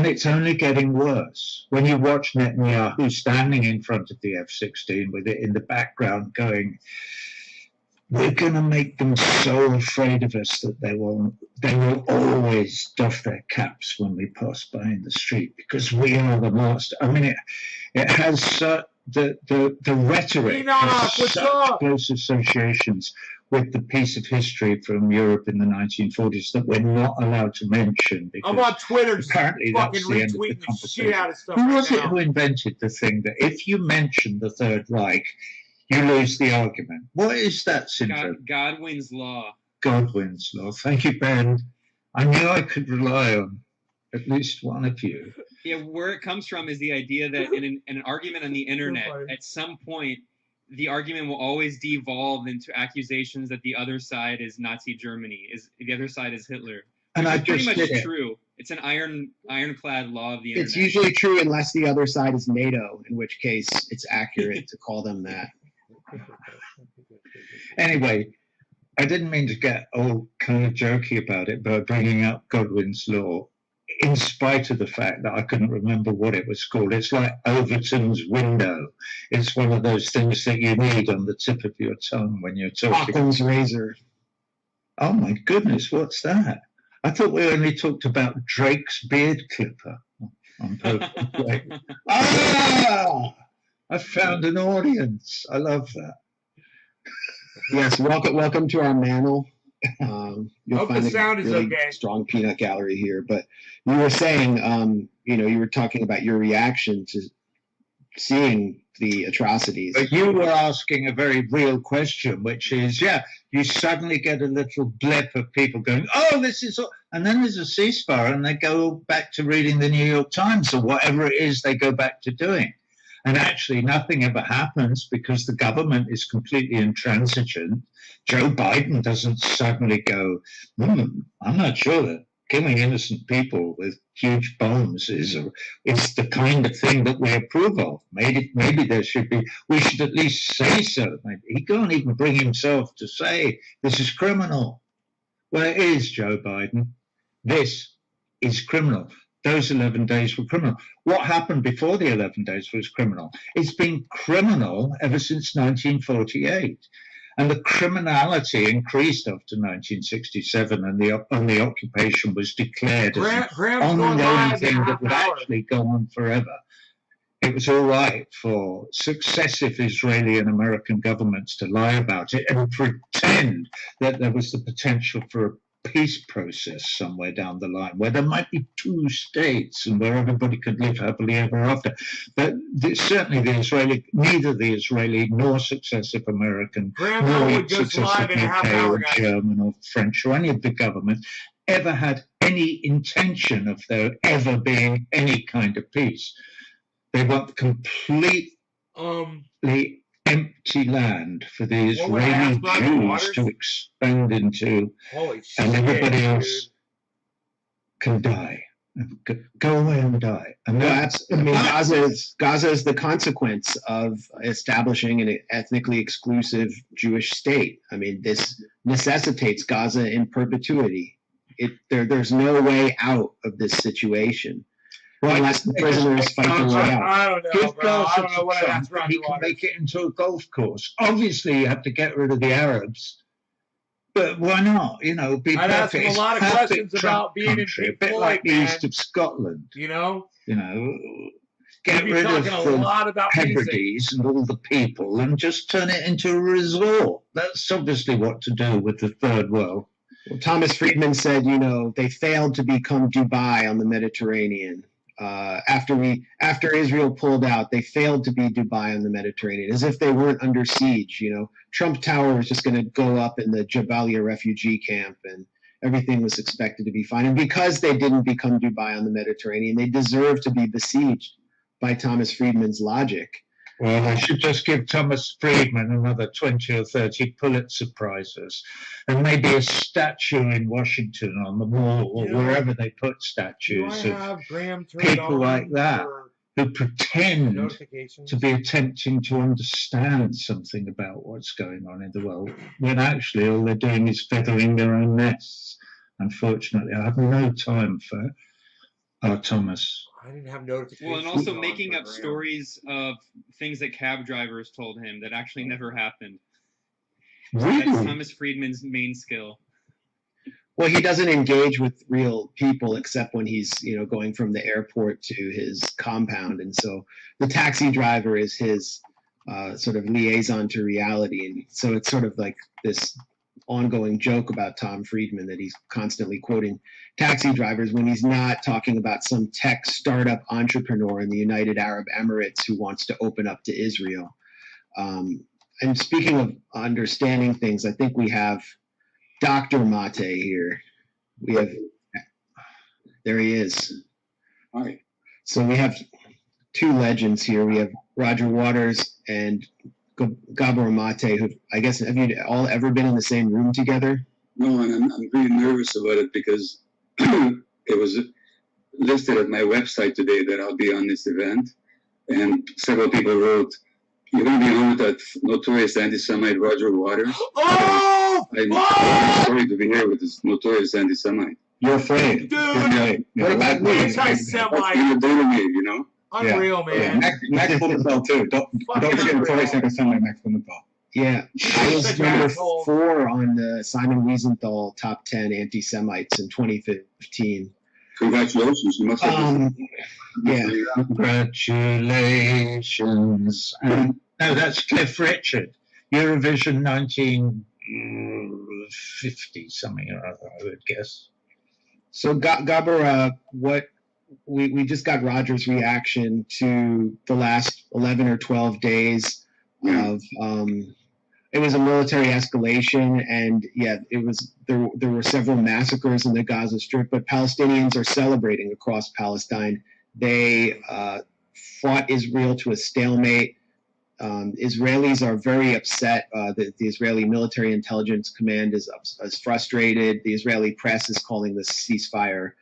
it's only getting worse. When you watch Netanyahu standing in front of the F-16 with it in the background going, we're going to make them so afraid of us that they will always doff their caps when we pass by in the street because we are the master. I mean, it has the rhetoric has such close associations with the piece of history from Europe in the 1940s that we're not allowed to mention. Because I'm on Twitter apparently that's the end of the conversation. Who was it who invented the thing that if you mention the Third Reich, you lose the argument? What is that syndrome? Godwin's Law. Godwin's Law. Thank you, Ben. I knew I could rely on at least one of you. Yeah, where it comes from is the idea that in an argument on the internet, at some point, the argument will always devolve into accusations that the other side is Nazi Germany, the other side is Hitler. And I pretty just much true. It's an ironclad law of the internet. It's usually true unless the other side is NATO, in which case it's accurate to call them that. Anyway, I didn't mean to get all kind of jokey about it by bringing up Godwin's law, in spite of the fact that I couldn't remember what it was called. It's like Overton's window. It's one of those things that you need on the tip of your tongue when you're talking. Occam's razor. Oh my goodness, what's that? I thought we only talked about Drake's beard clipper on purpose. Ah! I found an audience. I love that. Yes, welcome to our manel. You'll Hope find the a sound is really okay. strong peanut gallery here. But you were saying, you were talking about your reaction to seeing the atrocities. But you were asking a very real question, which is, you suddenly get a little blip of people going, oh, this is, and then there's a ceasefire, and they go back to reading the New York Times or whatever it is they go back to doing. And actually, nothing ever happens because the government is completely intransigent. Joe Biden doesn't suddenly go, I'm not sure that killing innocent people with huge bombs is the kind of thing that we approve of. Maybe there should be, we should at least say so. He can't even bring himself to say this is criminal. Well, it is, Joe Biden. This is criminal. Those 11 days were criminal. What happened before the 11 days was criminal. It's been criminal ever since 1948. And the criminality increased after 1967, and the occupation was declared as an ongoing thing that would actually go on forever. It was all right for successive Israeli and American governments to lie about it and pretend that there was the potential for a peace process somewhere down the line where there might be two states and where everybody could live happily ever after. But certainly neither the Israeli nor successive American nor successive UK or German or French or any of the governments ever had any intention of there ever being any kind of peace. They want completely empty land for the Israeli Jews to expand into, and everybody else can die. Go away and die. And Gaza is the consequence of establishing an ethnically exclusive Jewish state. I mean, this necessitates Gaza in perpetuity. There's no way out of this situation. Well, unless the prisoners fight their way out. I don't know, bro. I don't know what that's he can make it into a golf course. Obviously, you have to get rid of the Arabs, but why not? Be I'd ask him a lot of questions about being in Pink a bit like the east of Scotland. Get rid of the Hebrides and all the people, and just turn it into a resort. That's obviously what to do with the third world. Well, Thomas Friedman said, they failed to become Dubai on the Mediterranean. After Israel pulled out, they failed to be Dubai on the Mediterranean, as if they weren't under siege. Trump Tower was just going to go up in the Jabalia refugee camp, and everything was expected to be fine. And because they didn't become Dubai on the Mediterranean, they deserve to be besieged by Thomas Friedman's logic. Well, I should just give Thomas Friedman another 20 or 30 Pulitzer Prizes, and maybe a statue in Washington on the Mall or wherever they put statues of people like that who pretend to be attempting to understand something about what's going on in the world, when actually all they're doing is feathering their own nests. Unfortunately, I have no time for Thomas. I didn't have notifications. Well, and also making up stories of things that cab drivers told him that actually never happened. Really? That's Thomas Friedman's main skill. Well, he doesn't engage with real people except when he's, going from the airport to his compound. And so the taxi driver is his sort of liaison to reality. And so it's sort of like this ongoing joke about Tom Friedman that he's constantly quoting taxi drivers when he's not talking about some tech startup entrepreneur in the United Arab Emirates who wants to open up to Israel. And speaking of understanding things, I think we have Dr. Mate here. There he is. All right. So we have two legends here. We have Roger Waters and Gabor Mate, who I guess, have you all ever been in the same room together? No, and I'm pretty nervous about it because it was listed at my website today that I'll be on this event, and several people wrote, "You're going to be on with that notorious anti-Semite Roger Waters." Oh! I'm sorry to be here with this notorious anti-Semite. You're afraid. Dude! You're afraid. What about me? Anti-Semite. What's going to do to me, you know? Unreal, Yeah, man. Max Blumenthal too. Don't forget notorious anti-Semite Max Blumenthal. Yeah, I was Such number asshole. 4 on the Simon Wiesenthal top 10 anti-Semites in 2015. Congratulations. You must have Yeah. Congratulations. No, that's Cliff Richard. Eurovision 1950 something or other, I would guess. So, Gabor, what we just got Roger's reaction to the last 11 or 12 days of it was a military escalation, and yeah, it was there were several massacres in the Gaza Strip, but Palestinians are celebrating across Palestine. They fought Israel to a stalemate. Israelis are very upset. The Israeli Military Intelligence Command is frustrated. The Israeli press is calling this ceasefire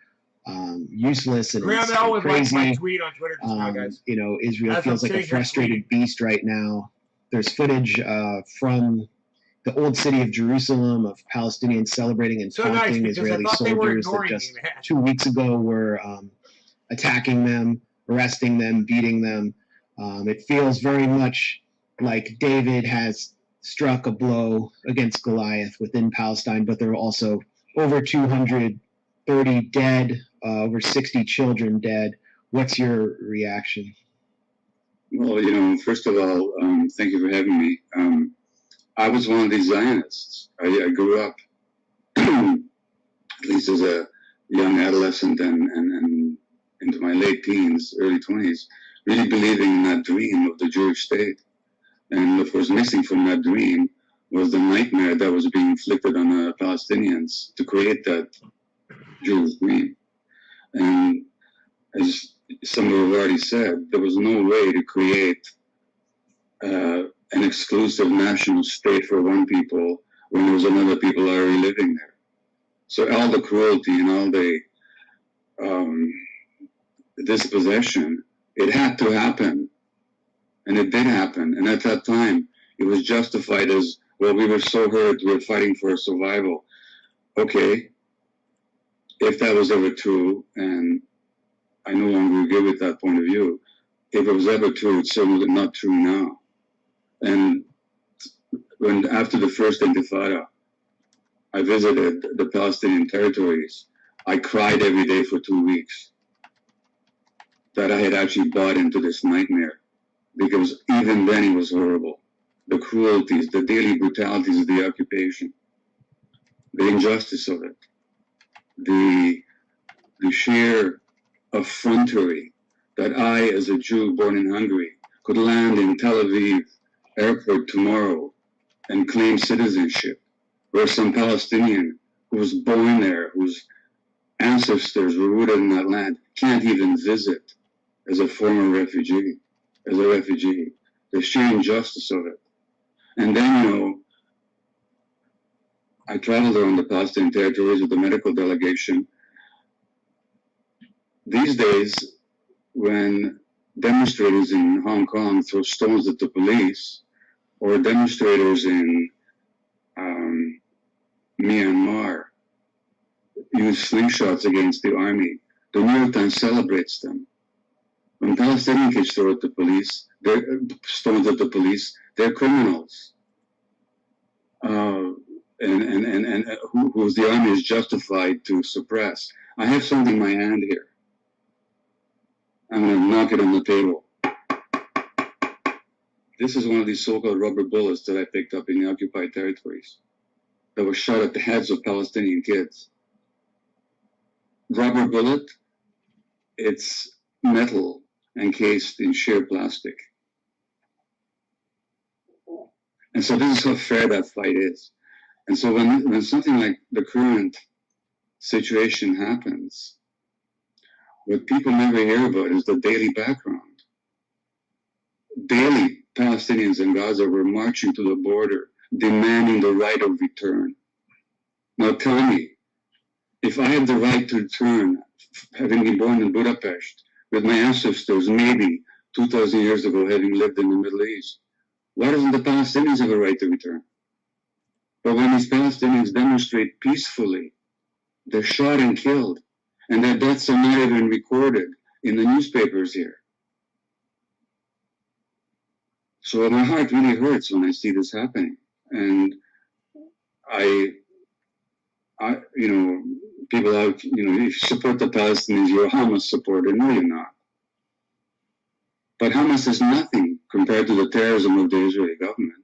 useless and Graham L would like crazy. my tweet on Twitter just now, guys. You know, Israel As feels I'm like a sitting here frustrated tweeting. beast right now. There's footage from the old city of Jerusalem of Palestinians celebrating and So nice, taunting because I Israeli thought they were soldiers that ignoring just me, man. 2 weeks ago were attacking them, arresting them, beating them. It feels very much like David has struck a blow against Goliath within Palestine, but there are also over 230 dead, over 60 children dead. What's your reaction? Well, you know, first of all, thank you for having me. I was one of these Zionists. I grew up, at least as a young adolescent and into my late teens, early 20s, really believing in that dream of the Jewish state. And of course, missing from that dream was the nightmare that was being inflicted on the Palestinians to create that Jewish dream. And as some have already said, there was no way to create an exclusive national state for one people when there was another people already living there. So all the cruelty and all the dispossession, it had to happen. And it did happen. And at that time, it was justified as, well, we were so hurt, we were fighting for survival. Okay, if that was ever true, and I no longer agree with that point of view, if it was ever true, it's certainly not true now. And when after the first Intifada, I visited the Palestinian territories, I cried every day for 2 weeks that I had actually bought into this nightmare, because even then it was horrible. The cruelties, the daily brutalities of the occupation, the injustice of it, the sheer effrontery that I, as a Jew born in Hungary, could land in Tel Aviv airport tomorrow and claim citizenship, where some Palestinian who was born there, whose ancestors were rooted in that land, can't even visit as a former refugee, as a refugee. The sheer injustice of it. And then, you know, I traveled around the Palestinian territories with the medical delegation. These days, when demonstrators in Hong Kong throw stones at the police, or demonstrators in Myanmar use slingshots against the army, the New York Times celebrates them. When Palestinian kids throw at the police, stones at the police, they're criminals. And who the army is justified to suppress. I have something in my hand here. I'm going to knock it on the table. This is one of these so-called rubber bullets that I picked up in the occupied territories that were shot at the heads of Palestinian kids. Rubber bullet, it's metal encased in sheer plastic. And so this is how fair that fight is. And so when something like the current situation happens, what people never hear about is the daily background. Daily, Palestinians in Gaza were marching to the border, demanding the right of return. Now tell me, if I have the right to return having been born in Budapest, with my ancestors maybe 2,000 years ago having lived in the Middle East. Why doesn't the Palestinians have a right to return? But when these Palestinians demonstrate peacefully, they're shot and killed, and their deaths are not even recorded in the newspapers here. So my heart really hurts when I see this happening. And I people out, if you support the Palestinians, you're a Hamas supporter. No, you're not. But Hamas is nothing compared to the terrorism of the Israeli government.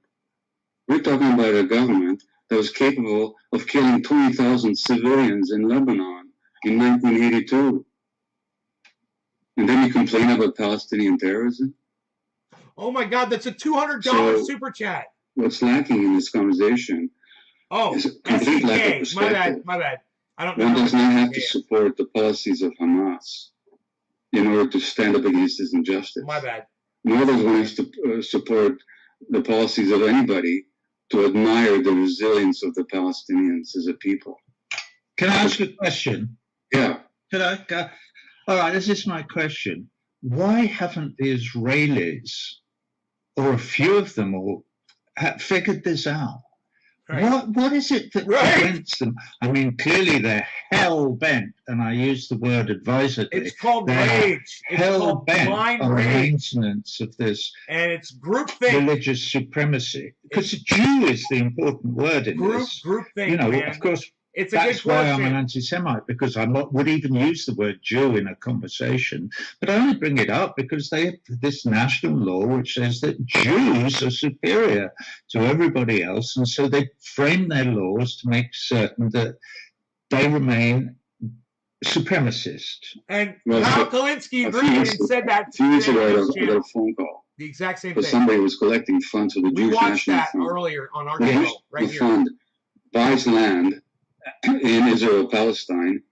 We're talking about a government that was capable of killing 20,000 civilians in Lebanon in 1982. And then you complain about Palestinian terrorism? Oh my God, that's a $200 super chat. What's lacking in this conversation is a complete lack of perspective. My bad. I don't know. One does not have to support the policies of Hamas in order to stand up against this injustice. My bad. Nor does one have to support the policies of anybody to admire the resilience of the Palestinians as a people. Can I ask a question? Yeah. Could I go? All right, this is my question. Why haven't the Israelis, or a few of them all, figured this out? Right. What is it that prevents them? I mean, clearly they're hell-bent, and I use the word advisedly. It's called rage. It's hell-bent blind on the rage. maintenance of this and it's groupthink. Religious supremacy. Because the Jew is the important word in this. Groupthink, man. Of course, it's that's why I'm an anti-Semite, because I would even use the word Jew in a conversation. But I only bring it up because they have this national law which says that Jews are superior to everybody else, and so they frame their laws to make certain that they remain supremacist. And Kyle Kalinske agreed and said that. 2 weeks ago, I got a phone call. The exact same thing. Somebody was collecting funds for the Jewish National Fund. We watched that earlier on our show, right here. The fund buys land in Israel, Palestine,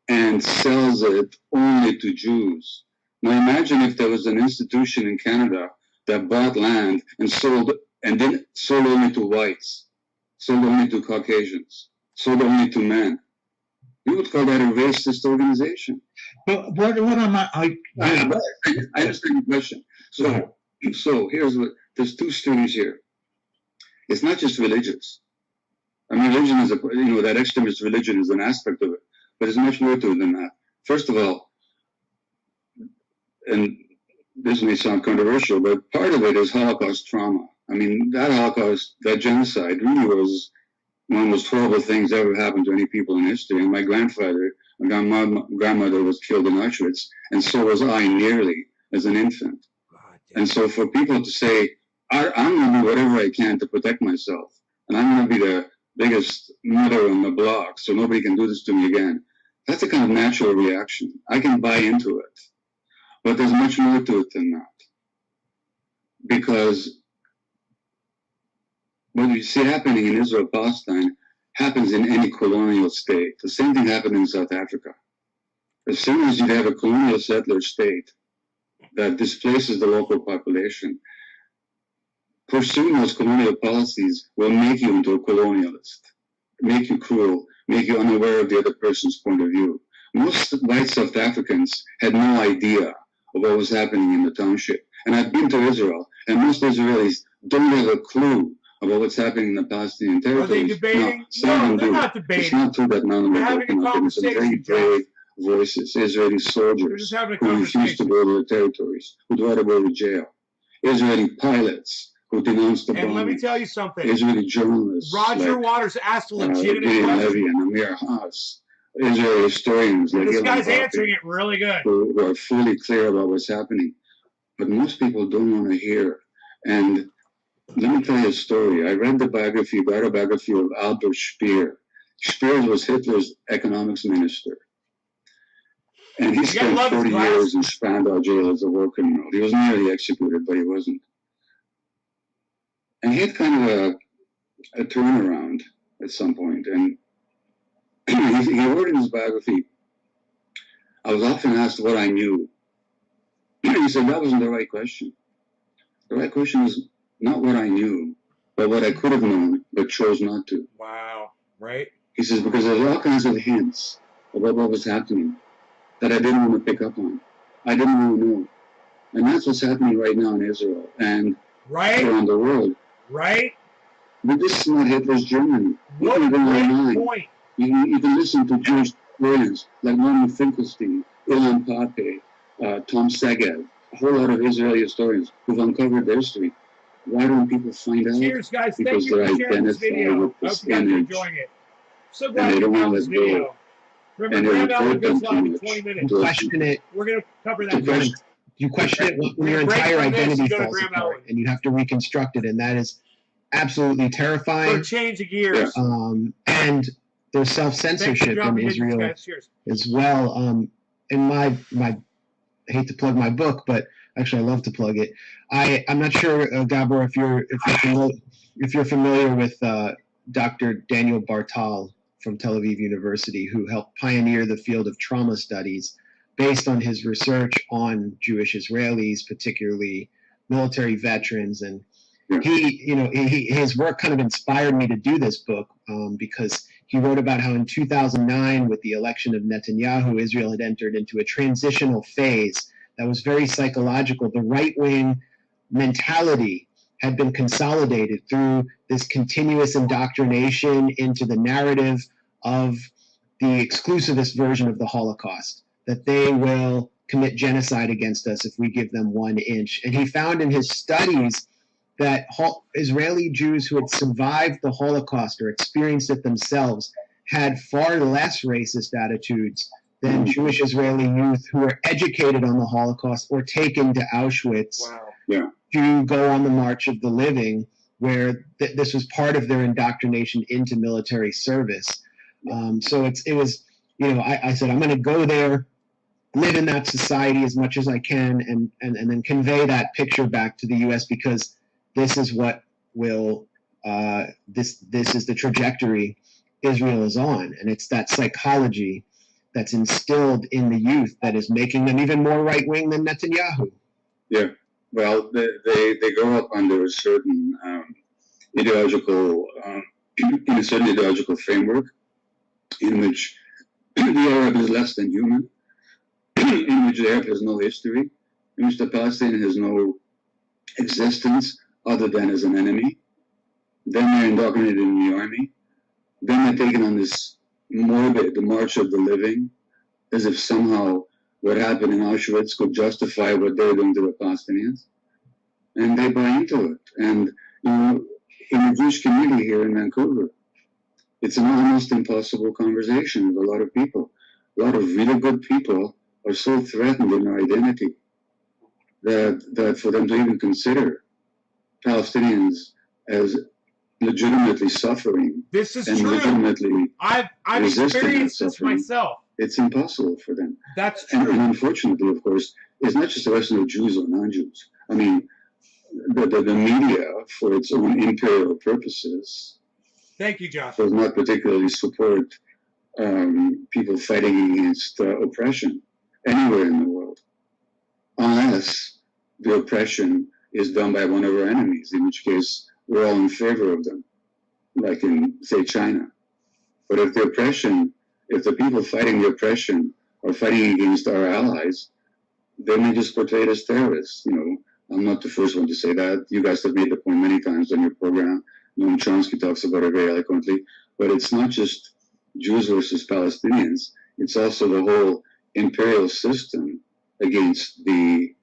and sells it only to Jews. Now imagine if there was an institution in Canada that bought land and sold, and then sold only to whites, sold only to Caucasians, sold only to men. We would call that a racist organization. But what am I understand your question. So here's what, there's two streams here. It's not just religious. I mean, religion is that extremist religion is an aspect of it, but there's much more to it than that. First of all, and this may sound controversial, but part of it is Holocaust trauma. I mean, that Holocaust, that genocide really was one of the most horrible things that ever happened to any people in history. And my grandfather, my grandmother was killed in Auschwitz, and so was I nearly as an infant. And so for people to say, I'm going to do whatever I can to protect myself, and I'm going to be the biggest mother on the block, so nobody can do this to me again. That's a kind of natural reaction. I can buy into it. But there's much more to it than that. Because what you see happening in Israel, Palestine, happens in any colonial state. The same thing happened in South Africa. As soon as you have a colonial settler state that displaces the local population, pursuing those colonial policies will make you into a colonialist, make you cruel, make you unaware of the other person's point of view. Most white South Africans had no idea of what was happening in the township. And I've been to Israel, and most Israelis don't have a clue about what's happening in the Palestinian territories. Are they debating? No, they're not debating. It's not true that none of them are having a conversation. Some very brave voices, Israeli soldiers who refused to go to the territories, who'd rather go to jail. Israeli pilots who denounced the bombing. And let me tell you something. Israeli journalists Roger Waters asked a legitimate Gideon question. Levy and Amir Haas, Israeli historians like This Ilan guy's Pappy, answering it really good. who are fully clear about what's happening. But most people don't want to hear. And let me tell you a story. I read the autobiography of Albert Speer. Speer was Hitler's economics minister. And he spent 40 years in Spandau jail as a war criminal. He was nearly executed, but he wasn't. And he had kind of a turnaround at some point. And he wrote in his biography, I was often asked what I knew. He said that wasn't the right question. The right question was not what I knew, but what I could have known, but chose not to. Wow, right? He says, because there's all kinds of hints about what was happening. that I didn't want to pick up on. I didn't want to know. And that's what's happening right now in Israel and around the world. Right? But this is not Hitler's Germany. You can go online. Point. You can listen to Jewish historians like Norman Finkelstein, Ilan Pape, Tom Segev, a whole lot of Israeli historians who've uncovered their history. Why don't people find out? Cheers, guys. Because Thank you they're for sharing this identified video. with I hope this you guys are image, enjoying it. So and glad they you don't found want this to let video. go. Remember, And they Graham Allen report goes them live too in much. 20 minutes. You question it. We're going to cover To that question- next. You question it when your Break entire from this and identity go to falls Graham apart, Allen. and you have to reconstruct it, and that is absolutely For a terrifying. change of gears. And there's Thank you, self-censorship John, in for getting Israel this, guys. Cheers. as well. In my I hate to plug my book, but actually I love to plug it. I'm not sure, Gabor, if you're familiar with Dr. Daniel Bartal from Tel Aviv University, who helped pioneer the field of trauma studies based on his research on Jewish Israelis, particularly military veterans. And his work kind of inspired me to do this book because he wrote about how in 2009, with the election of Netanyahu, Israel had entered into a transitional phase that was very psychological. The right-wing mentality had been consolidated through this continuous indoctrination into the narrative of the exclusivist version of the Holocaust, that they will commit genocide against us if we give them 1 inch. And he found in his studies that Israeli Jews who had survived the Holocaust or experienced it themselves had far less racist attitudes than Jewish Israeli youth who were educated on the Holocaust or taken to Auschwitz to go on the March of the Living, where this was part of their indoctrination into military service. So it was, I said, I'm going to go there, live in that society as much as I can, and then convey that picture back to the U.S. because this is what will this is the trajectory Israel is on, and it's that psychology that's instilled in the youth that is making them even more right wing than Netanyahu. Yeah, well, they grow up under a certain ideological in a certain ideological framework in which the Arab is less than human, in which the Arab has no history, in which the Palestinian has no existence other than as an enemy. Then they're indoctrinated in the army. Then they're taken on this morbid, the March of the Living, as if somehow what happened in Auschwitz could justify what they're doing to the Palestinians. And they buy into it. And, in the Jewish community here in Vancouver, it's an almost impossible conversation with a lot of people. A lot of really good people are so threatened in their identity that for them to even consider Palestinians as legitimately suffering This is and true. legitimately I've resisting experienced that this suffering, myself. it's impossible for them. That's And true. unfortunately, of course, it's not just a question of Jews or non-Jews. I mean, the media, for its own imperial purposes, Thank you, Josh. does not particularly support people fighting against oppression anywhere in the world, unless the oppression is done by one of our enemies, in which case we're all in favor of them, like in, say, China. But if the people fighting the oppression are fighting against our allies, then they just portray it as terrorists. I'm not the first one to say that. You guys have made the point many times on your program. Noam Chomsky talks about it very eloquently. But it's not just Jews versus Palestinians. It's also the whole imperial system against the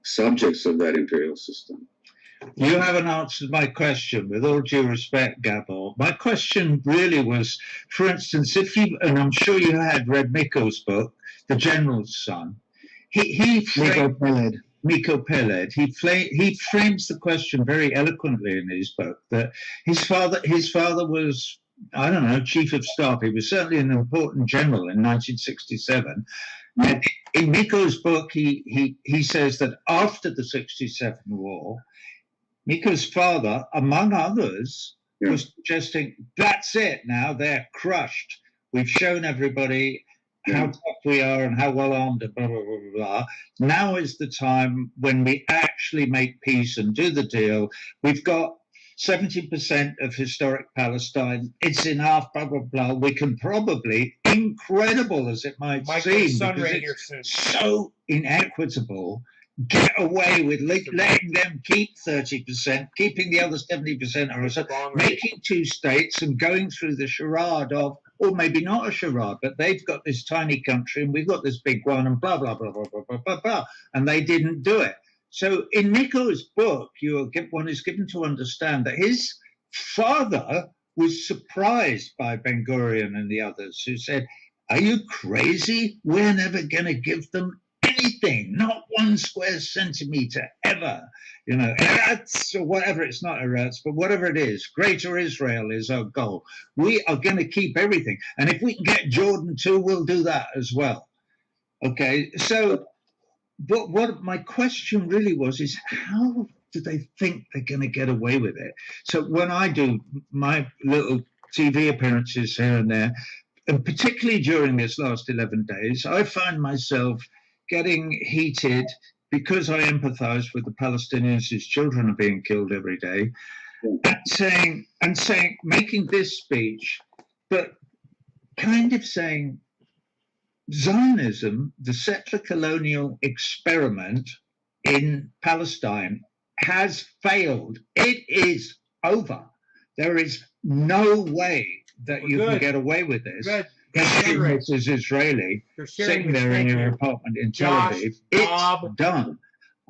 subjects of that imperial system. You haven't answered my question, with all due respect, Gabor. My question really was, for instance, and I'm sure you had read Miko's book, The General's Son. Miko Peled. He frames the question very eloquently in his book that his father was, I don't know, chief of staff. He was certainly an important general in 1967. And in Miko's book, he says that after the 67 war, Miko's father, among others, was suggesting, that's it now, they're crushed. We've shown everybody how tough we are and how well armed and blah, blah, blah, blah, blah. Now is the time when we actually make peace and do the deal. We've got 70% of historic Palestine. It's enough, blah, blah, blah. We can probably, incredible as it might seem, sun because right here it's soon. so inequitable, get away with letting them keep 30%, keeping the other 70% or so, making two states and going through the charade of, or maybe not a charade, but they've got this tiny country and we've got this big one and blah, blah, blah, blah, blah, blah, blah, blah. And they didn't do it. So in Nico's book, one is given to understand that his father was surprised by Ben Gurion and the others who said, are you crazy? We're never going to give them anything, not 1 square centimeter ever. You know, Eretz or whatever, it's not Eretz, but whatever it is, Greater Israel is our goal. We are going to keep everything. And if we can get Jordan too, we'll do that as well. Okay, so but what my question really was is how do they think they're going to get away with it? So when I do my little TV appearances here and there, and particularly during this last 11 days, I find myself getting heated because I empathize with the Palestinians whose children are being killed every day, and saying, making this speech, but kind of saying, Zionism, the settler colonial experiment in Palestine, has failed. It is over. There is no way that you can get away with this. This is Israeli, sitting there in your apartment in Tel Aviv. It's done.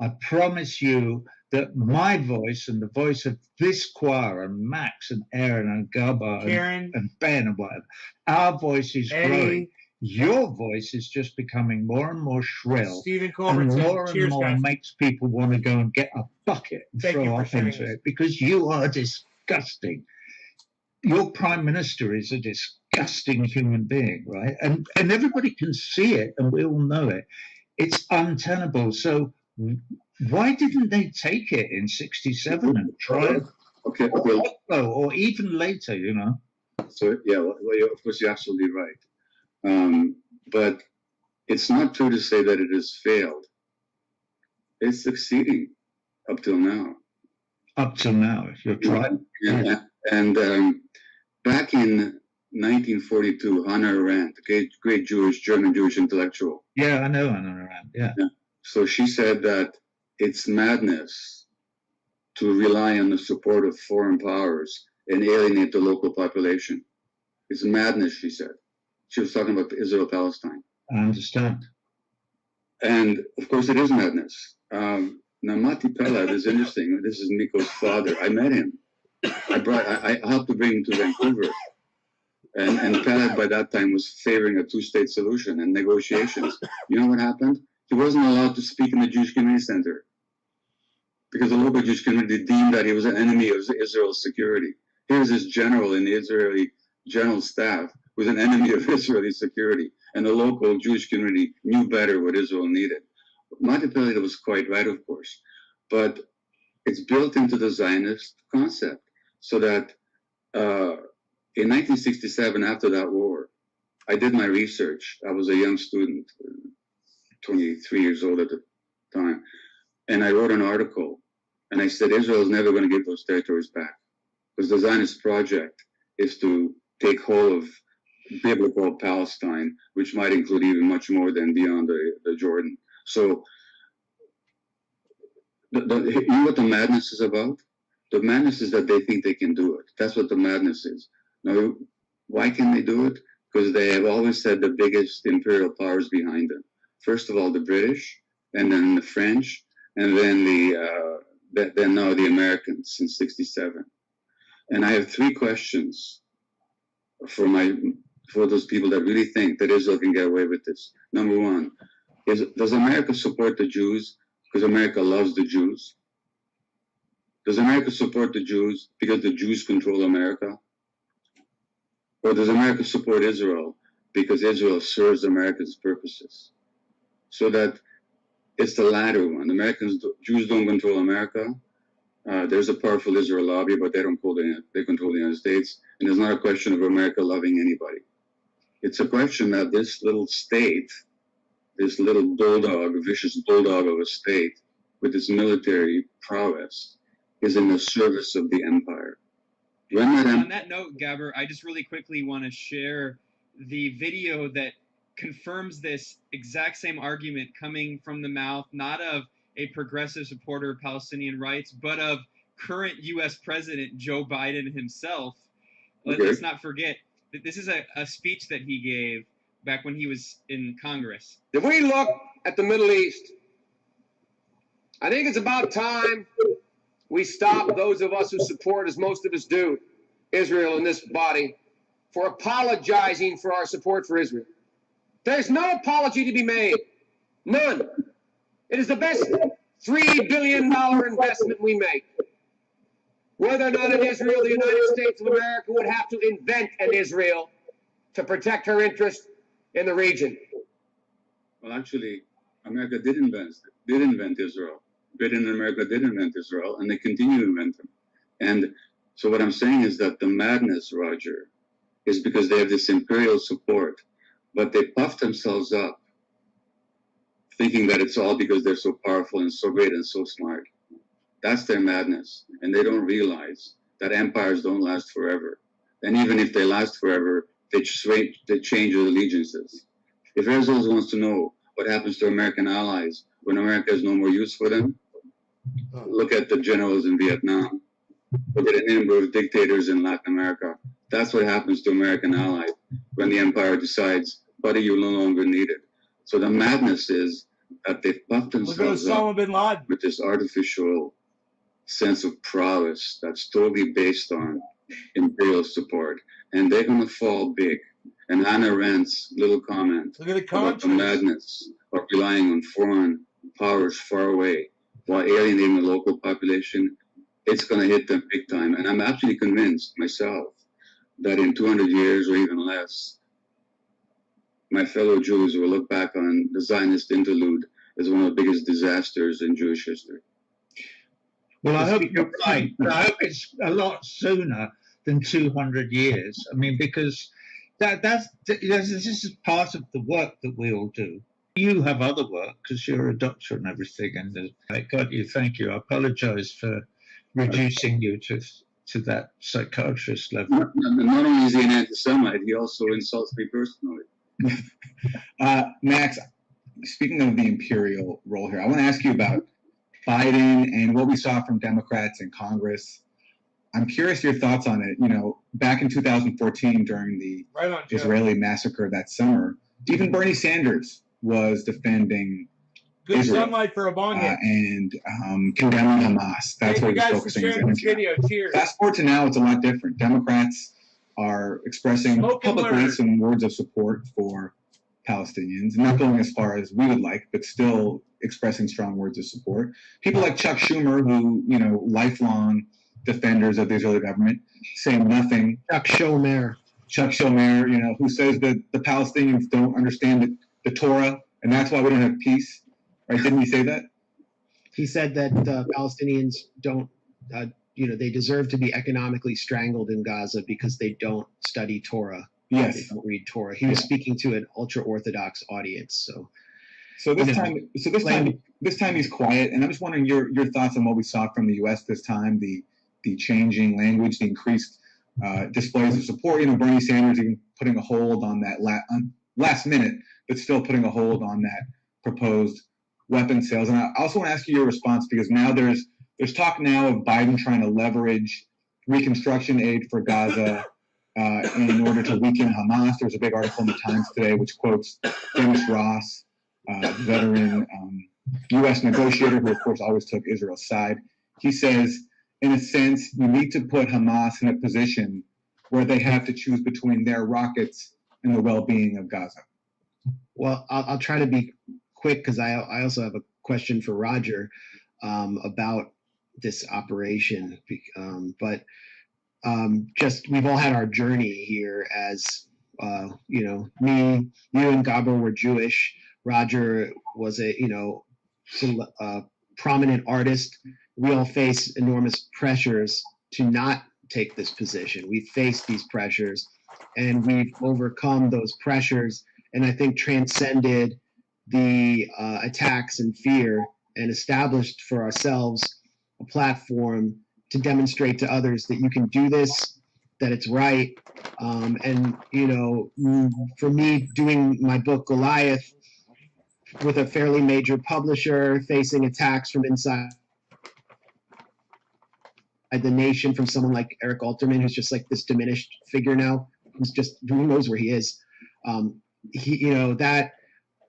I promise you that my voice and the voice of this choir and Max and Aaron and Gaba and Ben and whatever, our voice is growing. Your voice is just becoming more and more shrill, and more makes people want to go and get a bucket and throw up into it because you are disgusting. Your prime minister is a disgusting human being, right? And everybody can see it, and we all know it. It's untenable. So why didn't they take it in '67 and try it? Okay, or even later, you know? So yeah, well, of course you're absolutely right. But it's not true to say that it has failed. It's succeeding up till now. Up till now, if you're trying. And back in 1942, Hannah Arendt, the great German Jewish intellectual. Yeah, I know Hannah Arendt, yeah. So she said that it's madness to rely on the support of foreign powers and alienate the local population. It's madness, she said. She was talking about Israel-Palestine. I understand. And of course, it is madness. Now, Mati Pelad is interesting. This is Nico's father. I met him. I helped to bring him to Vancouver. And Pelad by that time was favoring a two-state solution and negotiations. You know what happened? He wasn't allowed to speak in the Jewish Community Center because the local Jewish community deemed that he was an enemy of Israel's security. Here's this general in the Israeli general staff was an enemy of Israeli security, and the local Jewish community knew better what Israel needed. Mati Peled was quite right, of course, but it's built into the Zionist concept, so that in 1967, after that war, I did my research. I was a young student, 23 years old at the time, and I wrote an article, and I said Israel is never going to give those territories back, because the Zionist project is to take hold of biblical Palestine, which might include even much more than beyond the Jordan. So, you know what the madness is about? The madness is that they think they can do it. That's what the madness is. Now, why can they do it? Because they have always said the biggest imperial powers behind them. First of all, the British, and then the French, and then then now the Americans since '67. And I have three questions for those people that really think that Israel can get away with this. Number one, does America support the Jews because America loves the Jews? Does America support the Jews because the Jews control America? Or does America support Israel because Israel serves America's purposes? So that it's the latter one. Jews don't control America. There's a powerful Israel lobby, but they control the United States. And it's not a question of America loving anybody. It's a question that this little state, this little vicious bulldog of a state with its military prowess, is in the service of the empire. When that On that note, Gabber, I just really quickly want to share the video that confirms this exact same argument coming from the mouth, not of a progressive supporter of Palestinian rights, but of current U.S. President Joe Biden himself. Let's not forget that this is a speech that he gave back when he was in Congress. If we look at the Middle East, I think it's about time we stop, those of us who support, as most of us do, Israel in this body, for apologizing for our support for Israel. There's no apology to be made. None. It is the best $3 billion investment we make. Whether or not in Israel, the United States of America would have to invent an Israel to protect her interest in the region. Well, actually, America did invent Israel. Britain and America did invent Israel, and they continue to invent them. And so what I'm saying is that the madness, Roger, is because they have this imperial support, but they puff themselves up, thinking that it's all because they're so powerful and so great and so smart. That's their madness, and they don't realize that empires don't last forever. And even if they last forever, they change their allegiances. If Israel wants to know what happens to American allies when America has no more use for them, look at the generals in Vietnam. Look at a number of dictators in Latin America. That's what happens to American allies when the empire decides, buddy, you no longer need it. So the madness is that they've puffed themselves up with this artificial sense of prowess that's totally based on imperial support. And they're going to fall big. And Hannah Arendt's little comment about the madness of relying on foreign powers far away while alienating the local population, it's going to hit them big time. And I'm absolutely convinced myself that in 200 years or even less, my fellow Jews will look back on the Zionist interlude as one of the biggest disasters in Jewish history. Well, I hope you're right, but I hope it's a lot sooner than 200 years. I mean, because this is part of the work that we all do. You have other work because you're a doctor and everything, and I got you. Thank you. I apologize for reducing you to that psychiatrist level. Not only is he an anti-Semite, he also insults me personally. Max, speaking of the imperial role here, I want to ask you about Biden and what we saw from Democrats in Congress. I'm curious your thoughts on it. You know, back in 2014 during the Israeli massacre that summer, even Bernie Sanders was defending Israel, sunlight for a bong hit. and condemning Hamas. That's what he's focusing his energy on. Fast forward to now, it's a lot different. Democrats are expressing publicly some words of support for Palestinians, not going as far as we would like, but still expressing strong words of support. People like Chuck Schumer, who, you know, lifelong defenders of the Israeli government, saying nothing. Chuck Schumer, you know, who says that the Palestinians don't understand the Torah, and that's why we don't have peace. Right? Didn't he say that? he said that Palestinians don't, they deserve to be economically strangled in Gaza because they don't study Torah. Yes. They don't read Torah. He was speaking to an ultra-Orthodox audience. So this time he's quiet, and I'm just wondering your thoughts on what we saw from the U.S. this time, the changing language, the increased displays of support. You know, Bernie Sanders even putting a hold on that last minute, but still putting a hold on that proposed weapon sales. And I also want to ask you your response, because now there's talk now of Biden trying to leverage reconstruction aid for Gaza in order to weaken Hamas. There's a big article in the Times today which quotes Dennis Ross, veteran U.S. negotiator who, of course, always took Israel's side. He says, in a sense, you need to put Hamas in a position where they have to choose between their rockets and the well-being of Gaza. Well, I'll try to be quick, because I also have a question for Roger about this operation. Just we've all had our journey here as, me, you and Gabor were Jewish. Roger was a prominent artist. We all face enormous pressures to not take this position. We've faced these pressures, and we've overcome those pressures, and I think transcended the attacks and fear, and established for ourselves a platform to demonstrate to others that you can do this, that it's right. And, you know, for me, doing my book Goliath with a fairly major publisher, facing attacks from inside the nation from someone like Eric Alterman, who's just like this diminished figure now, who's just, who knows where he is. He, you know, that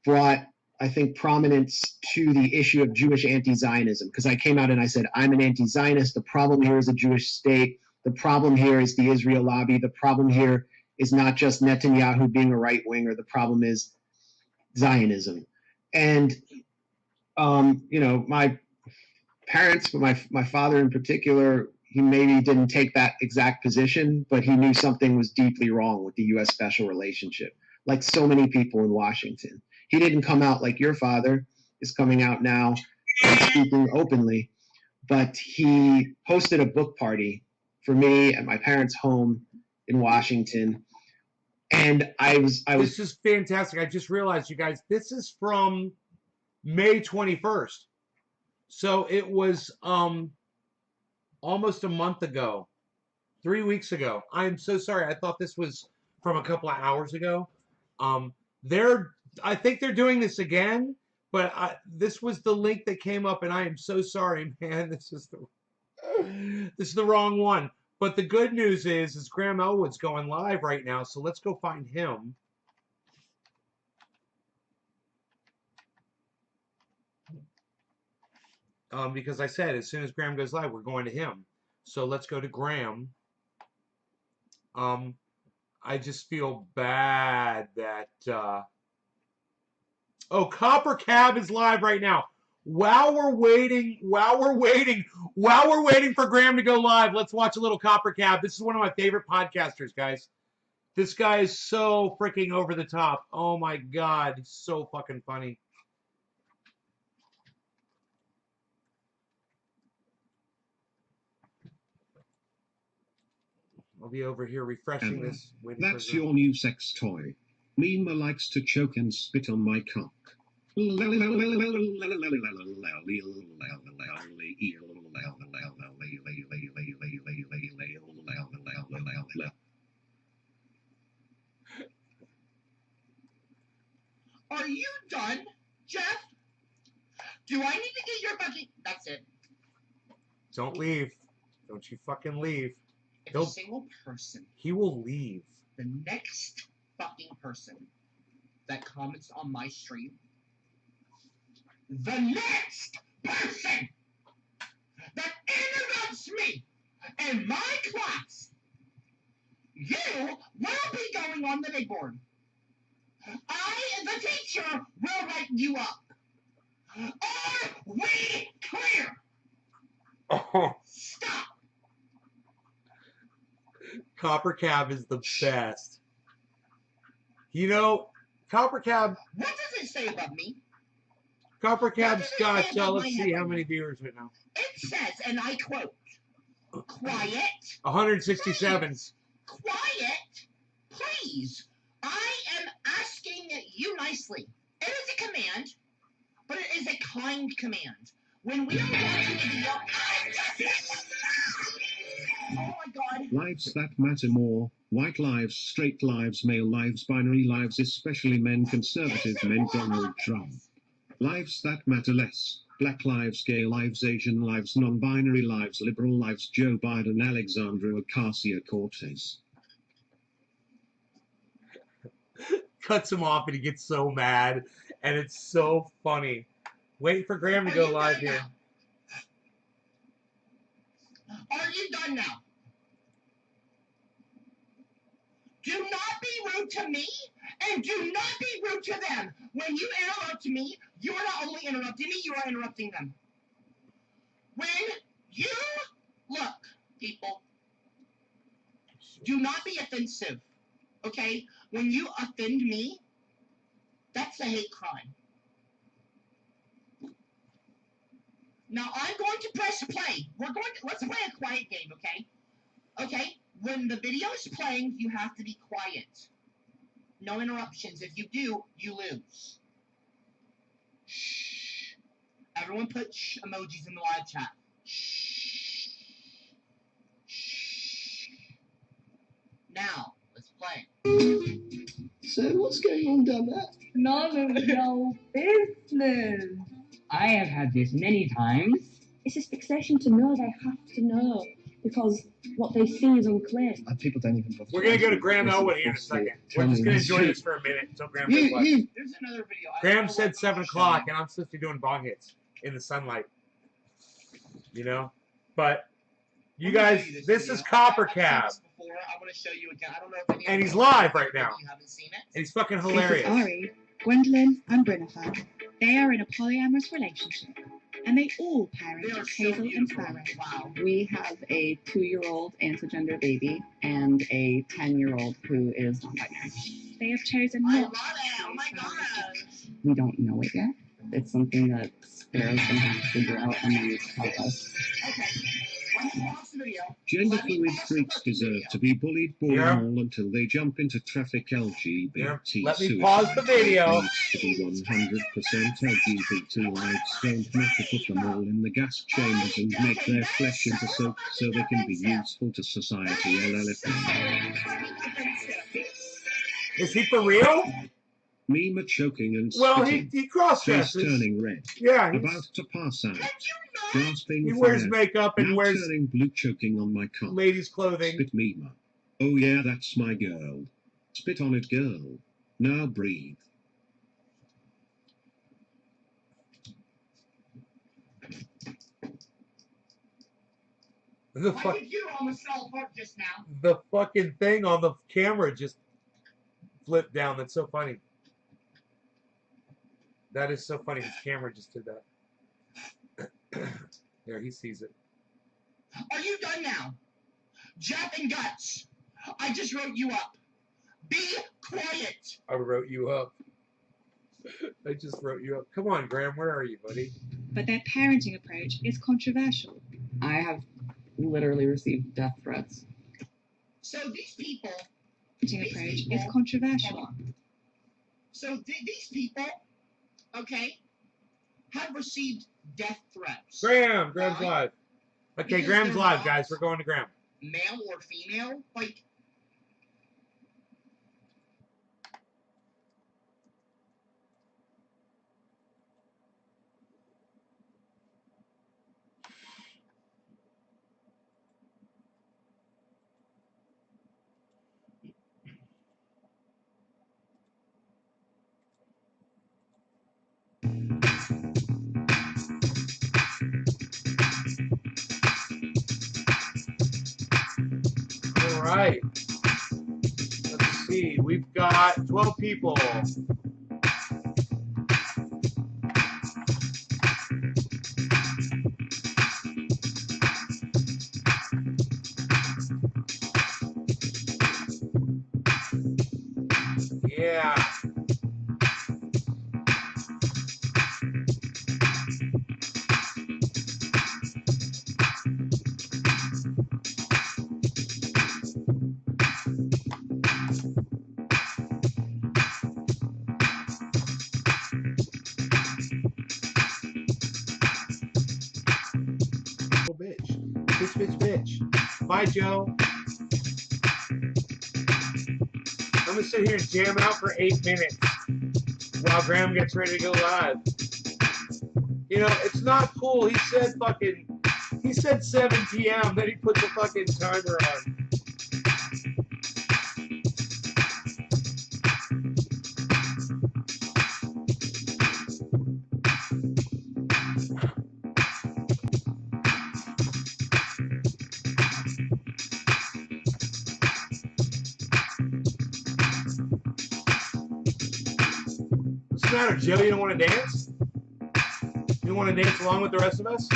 brought, I think, prominence to the issue of Jewish anti-Zionism, because I came out and I said, I'm an anti-Zionist. The problem here is a Jewish state. The problem here is the Israel lobby. The problem here is not just Netanyahu being a right winger. The problem is Zionism. And, you know, my parents, but my father in particular, he maybe didn't take that exact position, but he knew something was deeply wrong with the U.S. special relationship, like so many people in Washington. He didn't come out like your father is coming out now and speaking openly, but he hosted a book party for me at my parents' home in Washington. And I was This is fantastic. I just realized, you guys, this is from May 21st. So it was almost a month ago, 3 weeks ago. I'm so sorry. I thought this was from a couple of hours ago. I think they're doing this again, but this was the link that came up, and I am so sorry, man. This is the wrong one. But the good news is Graham Elwood's going live right now, so let's go find him. Because I said as soon as Graham goes live, we're going to him. So let's go to Graham. I just feel bad that oh, Copper Cab is live right now. While we're waiting for Graham to go live, let's watch a little Copper Cab. This is one of my favorite podcasters, guys. This guy is so freaking over the top. Oh my God, he's so fucking funny. I'll be over here refreshing this. That's your new sex toy. Mima likes to choke and spit on my cock. Are you done, Jeff? Do I need to get your bucket? That's it. Don't leave. Don't you fucking leave. If a single person, he will leave. The next fucking person that comments on my stream, the next person that interrupts me in my class, you will be going on the big board. I, the teacher, will write you up. Are we clear? Stop. Copper Cab is the best. You know, Copper Cab. What does it say about me? Copper Cab's got, let's see how many viewers right now. It says, and I quote, quiet. 167. Please. Quiet, please. I am asking you nicely. It is a command, but it is a kind command. When we are watching a video, oh my God. Lives that matter more. White lives, straight lives, male lives, binary lives, especially men, conservative men, Donald Trump. Lives that matter less. Black lives, gay lives, Asian lives, non-binary lives, liberal lives, Joe Biden, Alexandra Ocasio-Cortez. Cuts him off and he gets so mad, and it's so funny. Wait for Graham to go live here. Are you done now? Do not be rude to me, and do not be rude to them. When you interrupt me, you are not only interrupting me, you are interrupting them. When you look, people, do not be offensive, okay? When you offend me, that's a hate crime. Now I'm going to press play. Let's play a quiet game, okay? Okay? When the video is playing, you have to be quiet. No interruptions. If you do, you lose. Shh. Everyone put shh emojis in the live chat. Shh. Now, let's play. So what's going on down there? None of your business. I have had this many times. It's this fixation to know they have to know because what they see is unclear. People don't even bother. We're going to go to Graham Elwood here in a second. We're just going to enjoy this for a minute until Graham goes live. There's another video. Graham said 7 o'clock, and I'm supposed to be doing bong hits in the sunlight. You know? But, you guys, this is Copper Cab. I want to show you again. I don't know if any And he's live right now. You haven't seen it. And he's fucking This is hilarious. Ari, Gwendolyn, and Brinifer. They are in a polyamorous relationship, and they all parent They are so Hazel and beautiful. Farrow. Wow. We have a 2-year-old anti-gender baby and a 10-year-old who is non-binary. They have chosen I not love it. Oh my gosh. We don't know it yet. It's something that Sparrow's going to have to figure out and then tell us. Okay. Let's watch the video. Gender Let me fluid pause the freaks fucking deserve video. to be bullied, born Yeah. all until they jump into traffic. LGBT Let me suicide pause the video. needs to be 100% LGBT lives. Don't matter, put them all in the gas chambers and make their flesh into soap so they can be useful to society. Is he for real? Mima choking and Well, spitting. he Face cross-dresses. turning red. Yeah, About to pass out. Gasping he for wears air. makeup and Now wears turning blue, choking on my cock. ladies' clothing. Spit Mima. Oh yeah, that's my girl. Spit on it, girl. Now breathe. The My fuck, computer almost fell apart just now. the fucking thing on the camera just flipped down. That's so funny. That is so funny. His camera just did that. There, he sees it. Are you done now? Jeff and Guts, I just wrote you up. Be quiet. I wrote you up. I just wrote you up. Come on, Graham. Where are you, buddy? but their parenting approach is controversial. I have literally received death threats. So these people, Parenting approach is controversial. hold on. So these people, okay, have received death threats. Graham's live. Okay, Because Graham's they're live, not guys. We're going to Graham. Male or female, like. All right. Let's see. We've got 12 people. Yeah. Oh, bitch. Bitch. Bye, Joe. I'm going to sit here and jam out for 8 minutes while Graham gets ready to go live. You know, it's not cool. He said 7 p.m., then he put the fucking timer on. What's the matter, Joe? You don't want to dance? You don't want to dance along with the rest of us?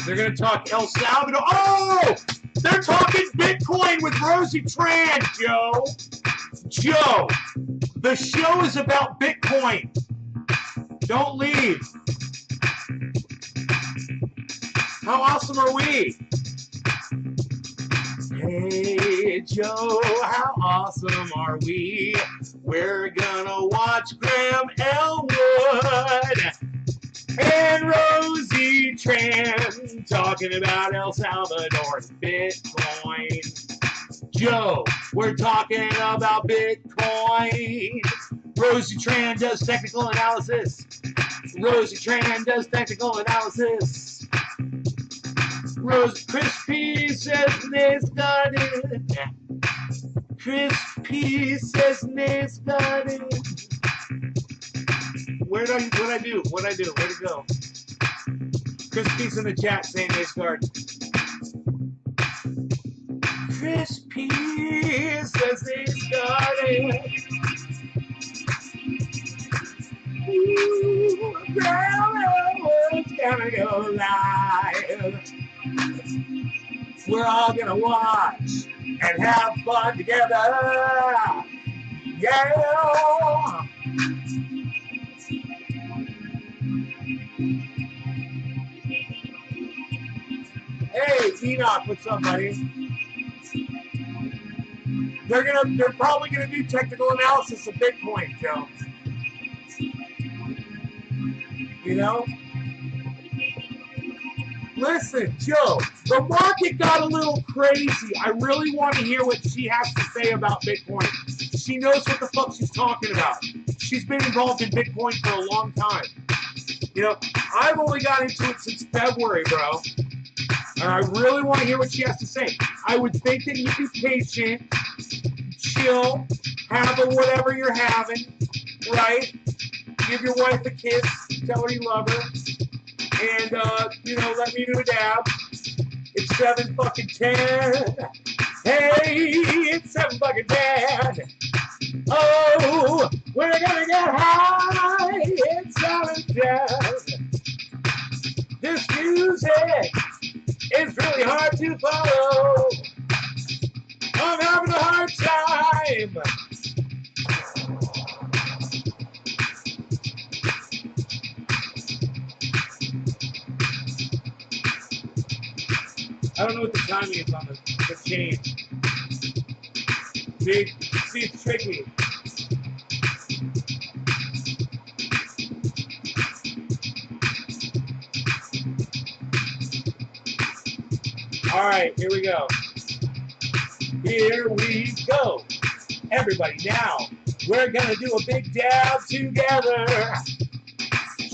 They're going to talk El Salvador. Oh! They're talking Bitcoin with Rosie Tran, Joe. Joe, the show is about Bitcoin. Don't leave. How awesome are we? Hey, Joe, how awesome are we? We're gonna watch Graham Elwood. And Rosie Tran talking about El Salvador and Bitcoin. Joe, we're talking about Bitcoin. Rosie Tran does technical analysis. Rosie Tran does technical analysis. Chris P says this got it. Chris P says this got it. What'd I do? Where'd it go? Chris P's in the chat saying this guard. Chris P says this got it. Ooh, it's gonna go live. We're all gonna watch and have fun together. Yeah. Hey, Enoch, what's up, buddy? They're probably gonna do technical analysis of Bitcoin, Joe. You know? Listen, Joe, the market got a little crazy. I really want to hear what she has to say about Bitcoin. She knows what the fuck she's talking about. She's been involved in Bitcoin for a long time. You know, I've only got into it since February, bro. And I really want to hear what she has to say. I would think that you'd be patient, chill, have a whatever you're having, right? Give your wife a kiss, tell her you love her, and, you know, let me do a dab. It's 7 fucking 10. Hey, it's 7 fucking 10. Oh, we're gonna get high. It's 7 10. This music is really hard to follow. I'm having a hard time. I don't know what the timing is on the chain. See, it's tricky. All right, here we go. Here we go. Everybody, now we're gonna do a big dab together.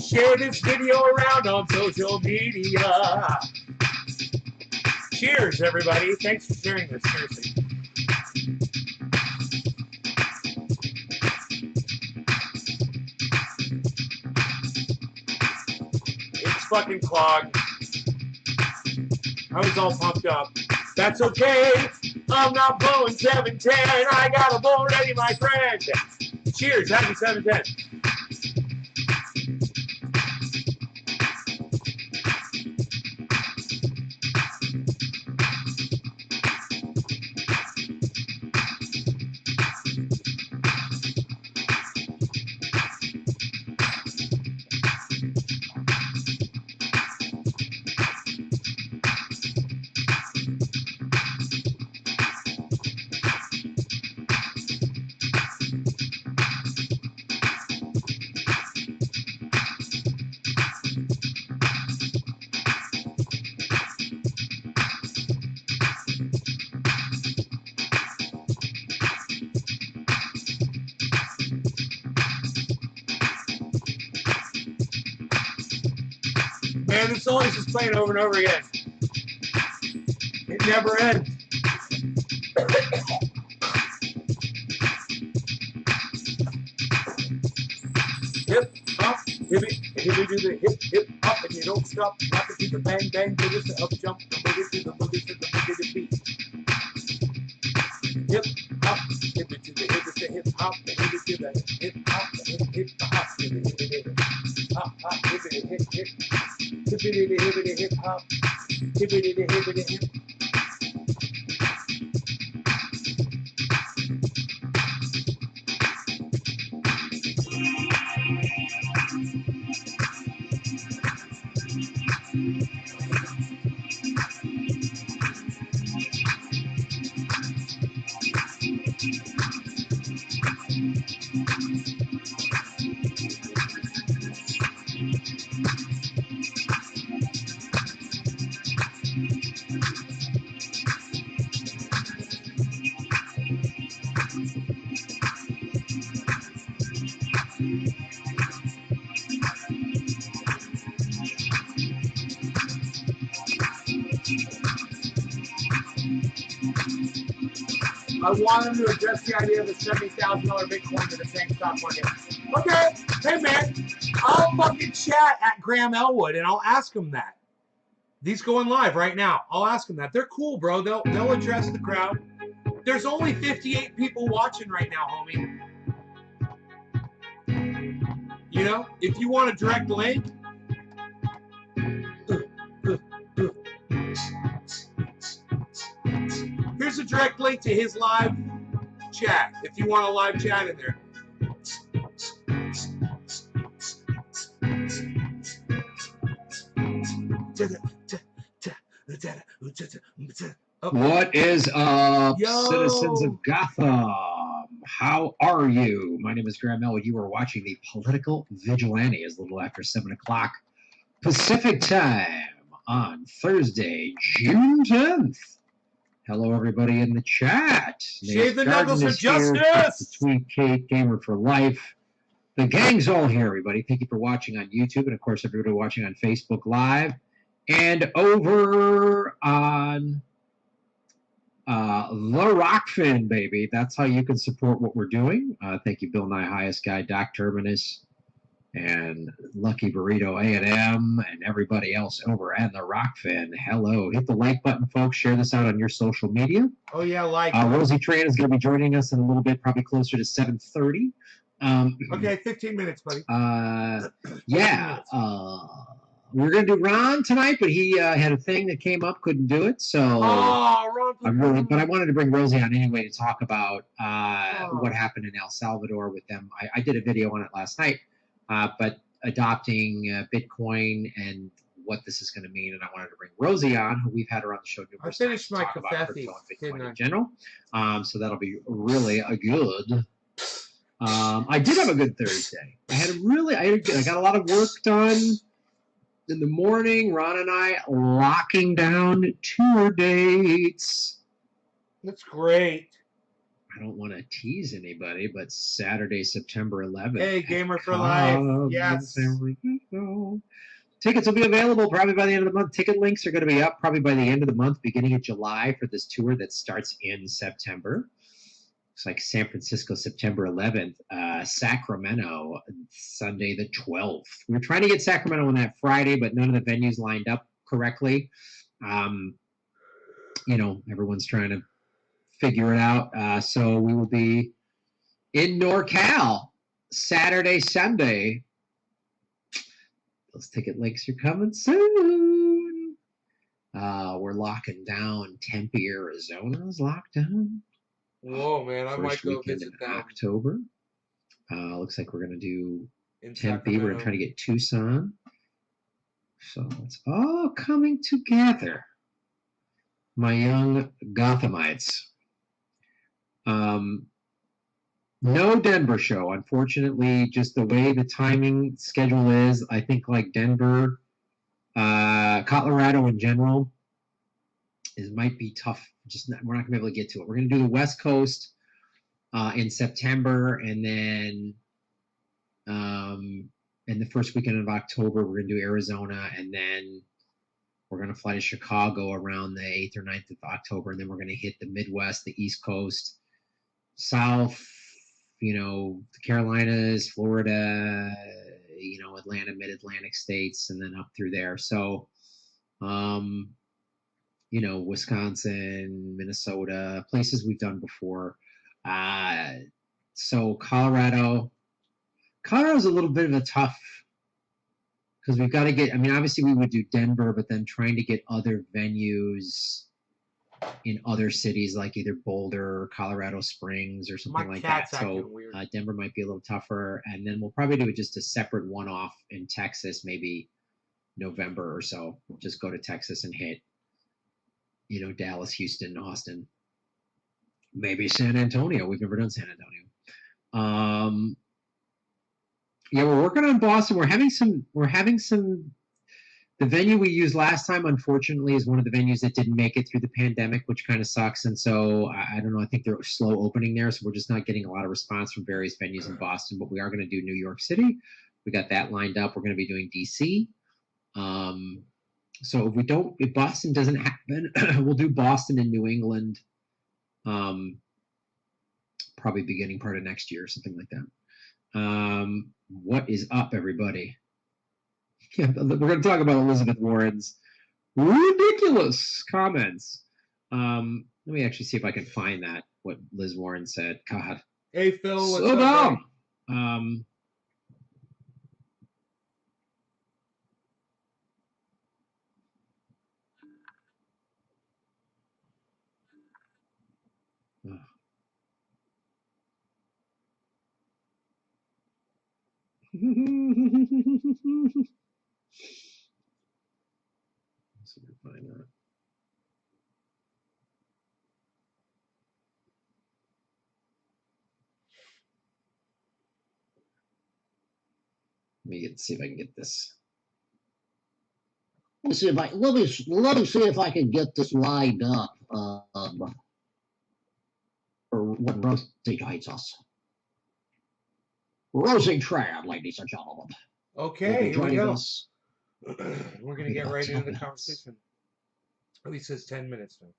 Share this video around on social media. Cheers, everybody. Thanks for sharing this, seriously. It's fucking clogged. I was all pumped up. That's okay. I'm not blowing 710. I got a bowl ready, my friend. Cheers. Happy 710. Man, this song is just playing over and over again. It never ends. Hip hop, hippie, and hippie do the hip hip hop, and you don't stop. Rock it to the bang bang, to the up jump, the boogie to the boogie to the boogie to beat. Hip hop, hippie to the hippie to hip hop, the hippie to the hip hop, the hip hop to the hippie to hip hop, hop hippie to hip hip. Hippity hippity hip hop, hippity hippity hip. I want him to address the idea of a $70,000 Bitcoin to the same stock market. Okay, hey man, I'll fucking chat at Graham Elwood and I'll ask him that. He's going live right now. I'll ask him that. They're cool, bro. They'll address the crowd. There's only 58 people watching right now, homie. You know, if you want a direct link, here's a direct link to his live chat. If you want a live chat in there. What is up, Yo. citizens of Gotham? How are you? My name is Graham Elwood. You are watching the Political Vigilante. It's a little after 7 o'clock Pacific time on Thursday, June 10th. Hello, everybody in the chat. Shave the knuckles for Garden is here. justice. Tweet Kate, Gamer for Life. The gang's all here, everybody. Thank you for watching on YouTube and, of course, everybody watching on Facebook Live and over on the Rockfin, baby. That's how you can support what we're doing. Thank you, Bill Nye Highest Guy, Doc Terminus, and Lucky Burrito A&M, and everybody else over at the Rockfin. Hello. Hit the like button, folks. Share this out on your social media. Oh, yeah, like. Rosie Tran is going to be joining us in a little bit, probably closer to 7:30. Okay, 15 minutes, buddy. Yeah. We were going to do Ron tonight, but he had a thing that came up, couldn't do it. So Ron, but I wanted to bring Rosie on anyway to talk about what happened in El Salvador with them. I did a video on it last night, but adopting Bitcoin and what this is going to mean, and I wanted to bring Rosie on, who we've had her on the show numerous times to talk about crypto and Bitcoin in general. So that'll be really a good. I did have a good Thursday. I got a lot of work done in the morning. Ron and I locking down tour dates. That's great. I don't want to tease anybody, but Saturday, September 11th. Hey, Gamer for Life. Yes. Tickets will be available probably by the end of the month. Ticket links are going to be up probably by the end of the month, beginning of July, for this tour that starts in September. Looks like San Francisco, September 11th. Sacramento, Sunday the 12th. We were trying to get Sacramento on that Friday, but none of the venues lined up correctly. Everyone's trying to figure it out. So we will be in NorCal Saturday, Sunday. Those ticket links are coming soon. We're looking down Tempe, Arizona is locked down. Whoa, man, I might go weekend visit in them. October. Looks like we're going to do In Tempe. We're going Sacramento. to try to get Tucson. So it's all coming together. My young Gothamites. No Denver show, unfortunately. Just the way the timing schedule is, I think like Denver, Colorado in general, might be tough. We're not gonna be able to get to it. We're gonna do the West Coast in September, and then in the first weekend of October, we're gonna do Arizona, and then we're gonna fly to Chicago around the 8th or 9th of October, and then we're gonna hit the Midwest, the East Coast, South, the Carolinas, Florida, Atlanta, Mid-Atlantic states, and then up through there. So, Wisconsin, Minnesota, places we've done before. So Colorado's a little bit of a tough, because we've got to get, obviously we would do Denver, but then trying to get other venues in other cities like either Boulder or Colorado Springs or something like that. So Denver might be a little tougher. And then we'll probably do just a separate one-off in Texas, maybe November or so. We'll just go to Texas and hit Dallas, Houston, Austin, maybe San Antonio. We've never done San Antonio. We're working on Boston. We're having some. The venue we used last time, unfortunately, is one of the venues that didn't make it through the pandemic, which kind of sucks. And so I don't know. I think they're slow opening there, so we're just not getting a lot of response from various venues in Boston. But we are going to do New York City. We got that lined up. We're going to be doing DC. So if Boston doesn't happen, we'll do Boston and New England probably beginning part of next year or something like that. What is up, everybody? Yeah, we're going to talk about Elizabeth Warren's ridiculous comments. Let me actually see if I can find that, what Liz Warren said. God. Hey, Phil. What's So up, dumb. Let's see if I can find that. See if I can get this. Let me see if I can get this lined up. For when Rosie joins us. Rosie Tran, ladies and gentlemen. Okay, here we go. Us. We're going to get right into the conversation. Oh, he says 10 minutes now.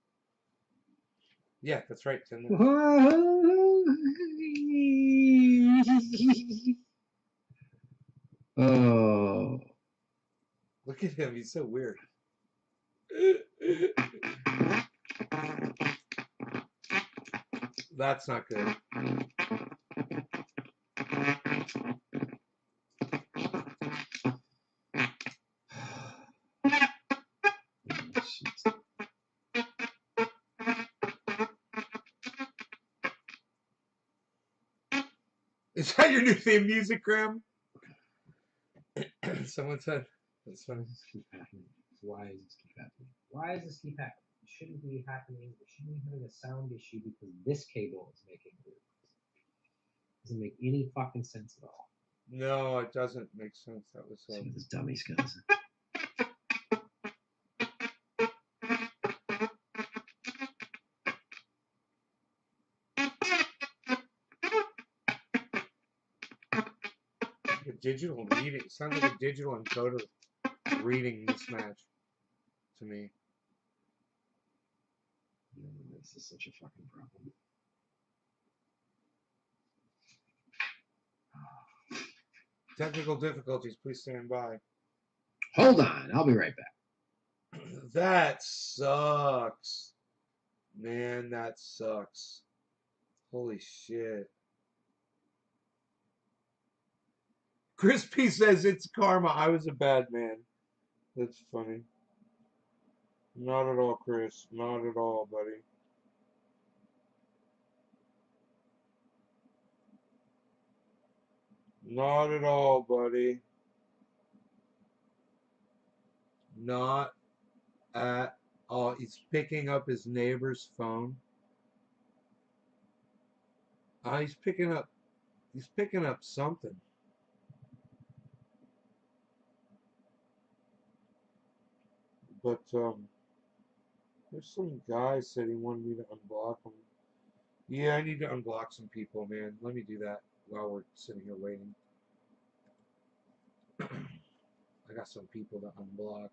Yeah, that's right, 10 minutes. Oh. Look at him, he's so weird. That's not good. Is that your new theme music, Graham? Someone said. That's funny. This keep happening. Why does this keep happening? Why does this keep happening? It shouldn't be happening. We shouldn't be having a sound issue because this cable is making it. Doesn't make any fucking sense at all. No, it doesn't make sense. That was See what this dummy's gonna say. A digital reading. It sounds like a digital encoder reading mismatch to me. This is such a fucking problem. Technical difficulties. Please stand by. Hold on. I'll be right back. That sucks. Man, that sucks. Holy shit. Chris P says it's karma. I was a bad man. That's funny. Not at all, Chris. Not at all, buddy. Not at all, buddy. Not at all. He's picking up his neighbor's phone. He's picking up something. But there's some guy said he wanted me to unblock him. Yeah, I need to unblock some people, man. Let me do that while we're sitting here waiting. I got some people to unblock.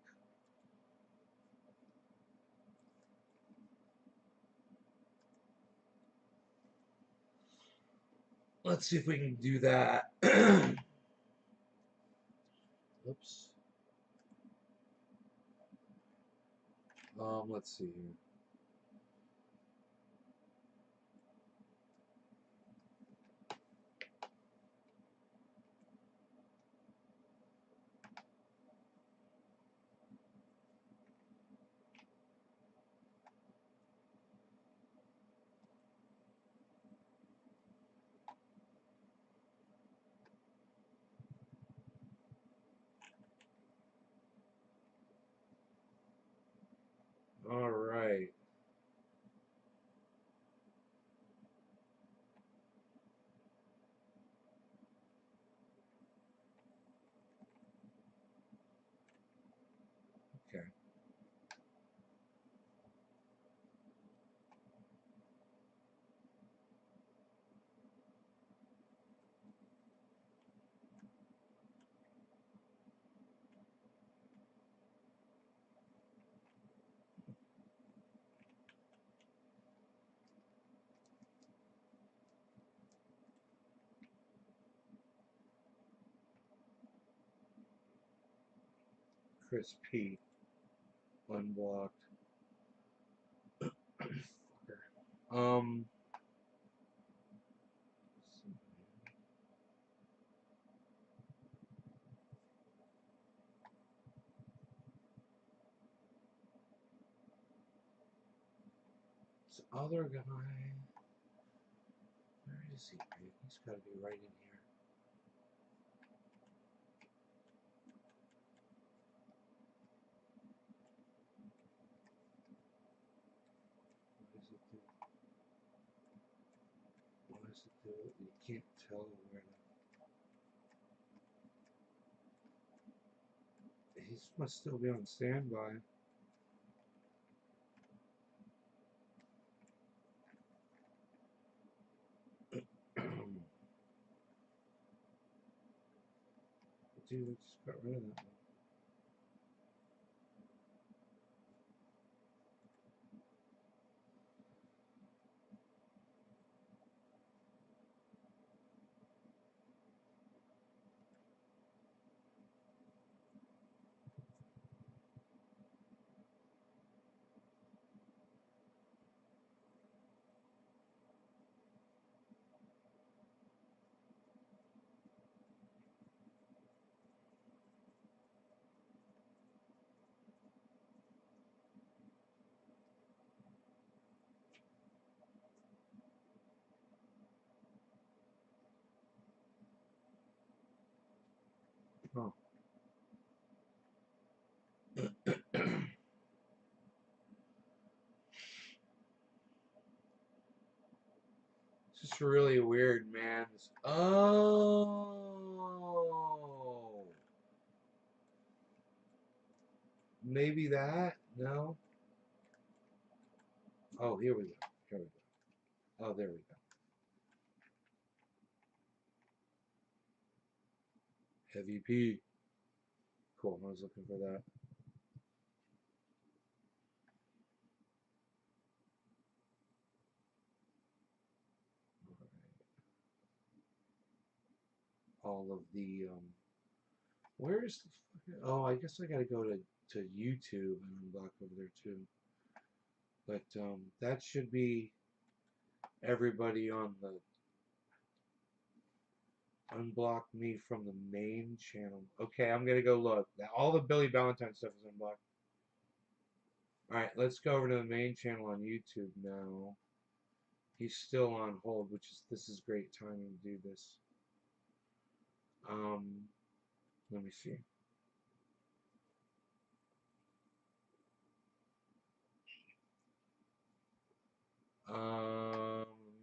Let's see if we can do that. Oops. Let's see here. All right. Okay. Chris P. Unblocked. um. This other guy. Where is he? He's got to be right in here. What does it do? You can't tell where to. He must still be on standby. Dude, I just got rid of that one. Oh. It's just really weird, man. Oh. Maybe that? No? Oh, here we go. Here we go. Oh, there we go. Heavy P. Cool, I was looking for that. All of the, where's the fucking, oh, I guess I gotta go to YouTube and unblock over there too. But, that should be everybody on the, unblock me from the main channel. Okay, I'm gonna go look. Now, all the Billy Valentine stuff is unblocked. Alright, let's go over to the main channel on YouTube now. He's still on hold, this is great timing to do this. Let me see.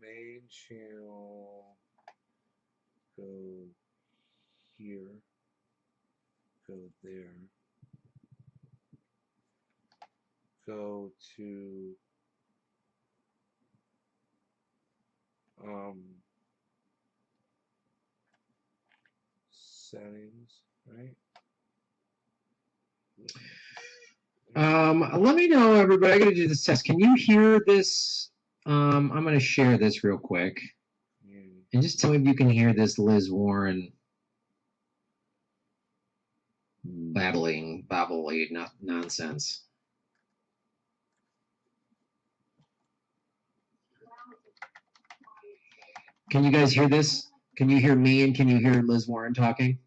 Main channel, go here, go there, go to, settings, right? Let me know, everybody. I gotta do this test. Can you hear this? I'm gonna share this real quick. And just tell me if you can hear this Liz Warren babbling nonsense. Can you guys hear this? Can you hear me and can you hear Liz Warren talking?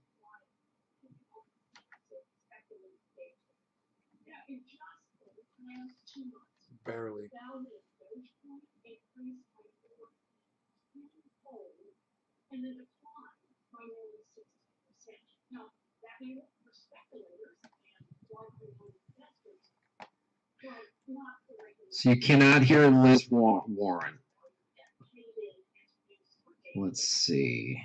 Barely. So you cannot hear Liz Warren. Let's see.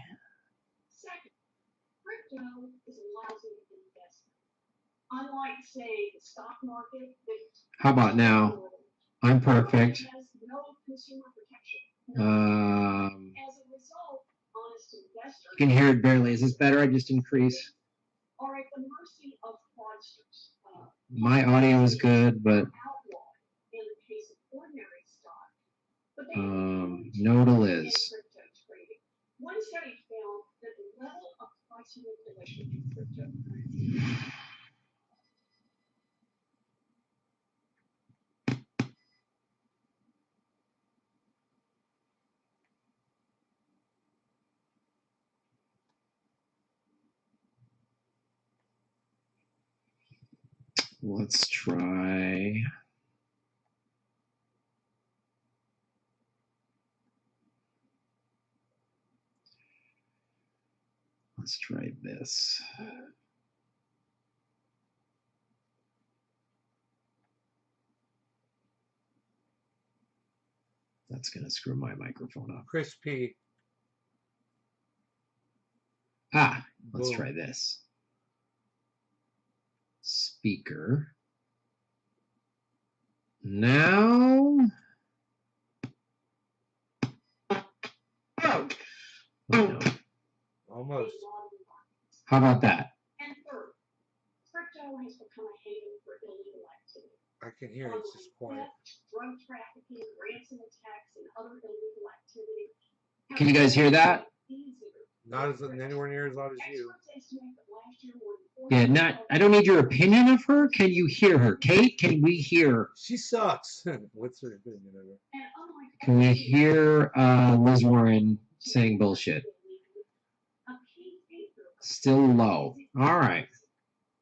How about now? I'm perfect. You can hear it barely. Is this better? I just increase. My audio is good, but no to Liz. Let's try. Let's try this. That's going to screw my microphone up. Chris P. Ah, let's Boom. try this. Speaker. Now. Oh, no. Almost. How about that? And third, crypto has become a haven for illegal activity. I can hear it. It's just quiet. Drug trafficking, ransom attacks, and other illegal activity. Can you guys hear that? Not as anywhere near as loud as you. Yeah, not. I don't need your opinion of her. Can you hear her, Kate? Can we hear? She sucks. What's her opinion of her? Can we hear Liz Warren saying bullshit? Still low. All right.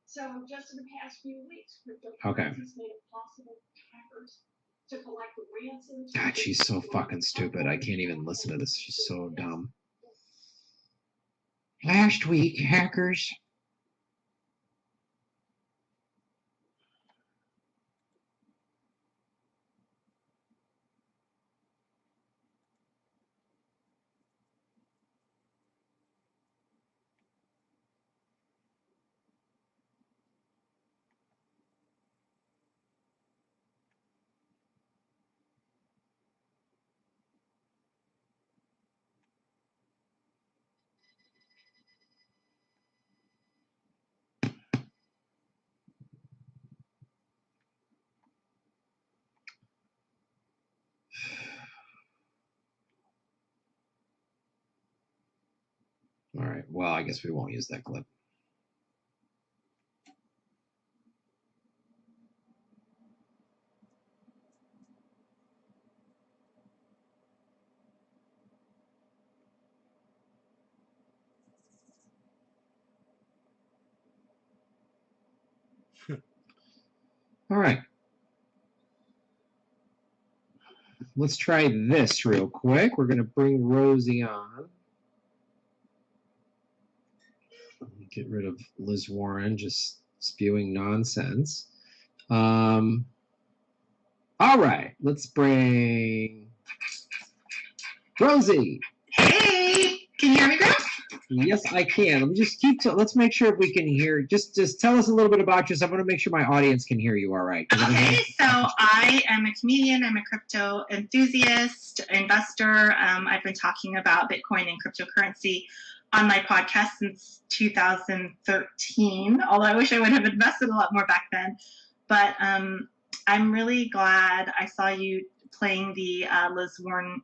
So just in the past few weeks, Okay. cryptocurrencies made it possible for hackers to collect ransoms. God, she's so fucking stupid. I can't even listen to this. She's so dumb. Last week, hackers. All right. Well, I guess we won't use that clip. All right. Let's try this real quick. We're going to bring Rosie on. Get rid of Liz Warren just spewing nonsense. All right. Let's bring Rosie. Hey, can you hear me, girl? Yes, I can. Let me just let's make sure we can hear. Just tell us a little bit about yourself. I want to make sure my audience can hear you all right. Okay, so I am a comedian. I'm a crypto enthusiast, investor. I've been talking about Bitcoin and cryptocurrency on my podcast since 2013, although I wish I would have invested a lot more back then. But I'm really glad I saw you playing the Liz Warren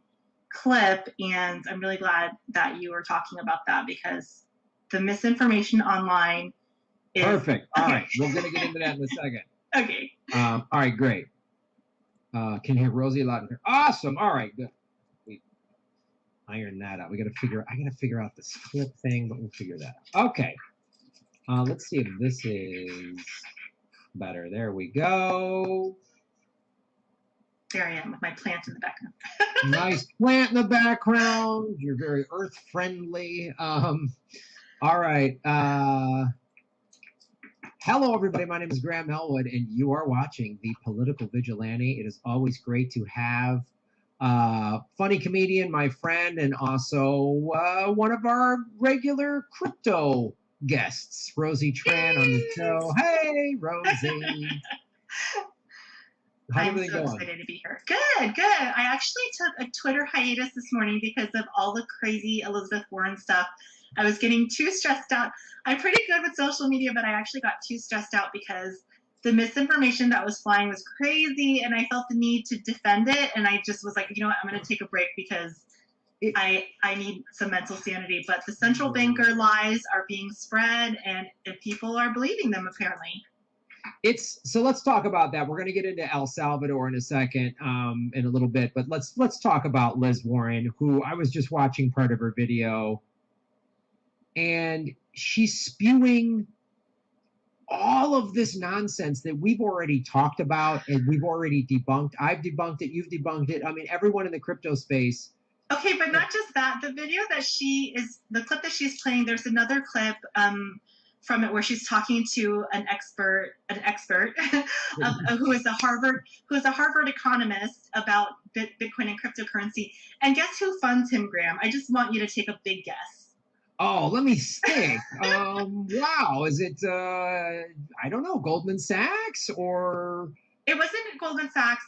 clip, and I'm really glad that you were talking about that because the misinformation online is perfect. All right, we're gonna get into that in a second. Okay. All right, great. Can you hear Rosie a lot? Awesome. All right, good. We iron that out. I gotta figure out this flip thing, but we'll figure that out. Okay. Let's see if this is better. There we go. There I am with my plant in the background. Nice plant in the background. You're very earth friendly. All right. Hello, everybody. My name is Graham Elwood, and you are watching The Political Vigilante. It is always great to have funny comedian, my friend, and also one of our regular crypto guests, Rosie Tran, on the show. Hey, Rosie. How's I'm everything so going? excited to be here. Good, good. I actually took a Twitter hiatus this morning because of all the crazy Elizabeth Warren stuff. I was getting too stressed out. I'm pretty good with social media, but I actually got too stressed out because the misinformation that was flying was crazy, and I felt the need to defend it. And I just was like, you know what, I'm going to take a break because I need some mental sanity. But the central banker lies are being spread, and people are believing them apparently. So let's talk about that. We're going to get into El Salvador in a second, in a little bit, but let's talk about Liz Warren, who I was just watching part of her video, and she's spewing all of this nonsense that we've already talked about and we've already debunked. I've debunked it. You've debunked it. I mean, everyone in the crypto space. Okay, but not just that. The clip that she's playing. There's another clip from it where she's talking to an expert who is a Harvard economist about Bitcoin and cryptocurrency. And guess who funds him, Graham? I just want you to take a big guess. Oh, let me think. Wow, is it? I don't know, Goldman Sachs or? It wasn't Goldman Sachs,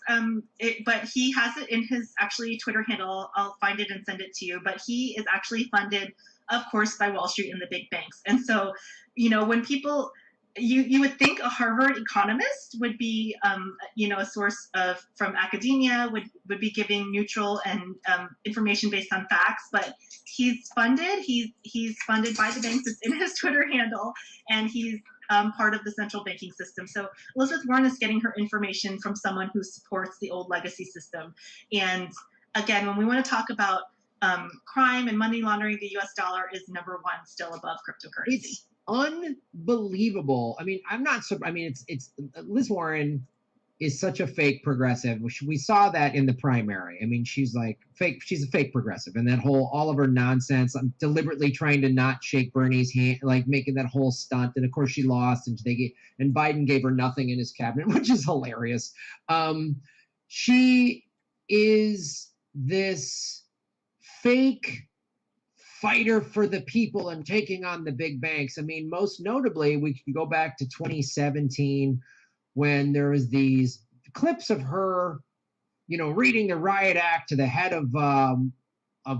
but he has it in his actually Twitter handle. I'll find it and send it to you. But he is actually funded, of course, by Wall Street and the big banks. And so, when people, you would think a Harvard economist would be, a source from academia, would be giving neutral and information based on facts. But he's funded. He's funded by the banks. It's in his Twitter handle, and he's part of the central banking system. So Elizabeth Warren is getting her information from someone who supports the old legacy system. And again, when we want to talk about crime and money laundering, the US dollar is #1 still above cryptocurrency. It's unbelievable. I mean, it's Liz Warren is such a fake progressive. We saw that in the primary. I mean, she's like fake. She's a fake progressive, and that whole all of her nonsense. I'm deliberately trying to not shake Bernie's hand, like making that whole stunt. And of course, she lost, and Biden gave her nothing in his cabinet, which is hilarious. She is this fake fighter for the people and taking on the big banks. I mean, most notably, we can go back to 2017 when there was these clips of her, reading the riot act to the head of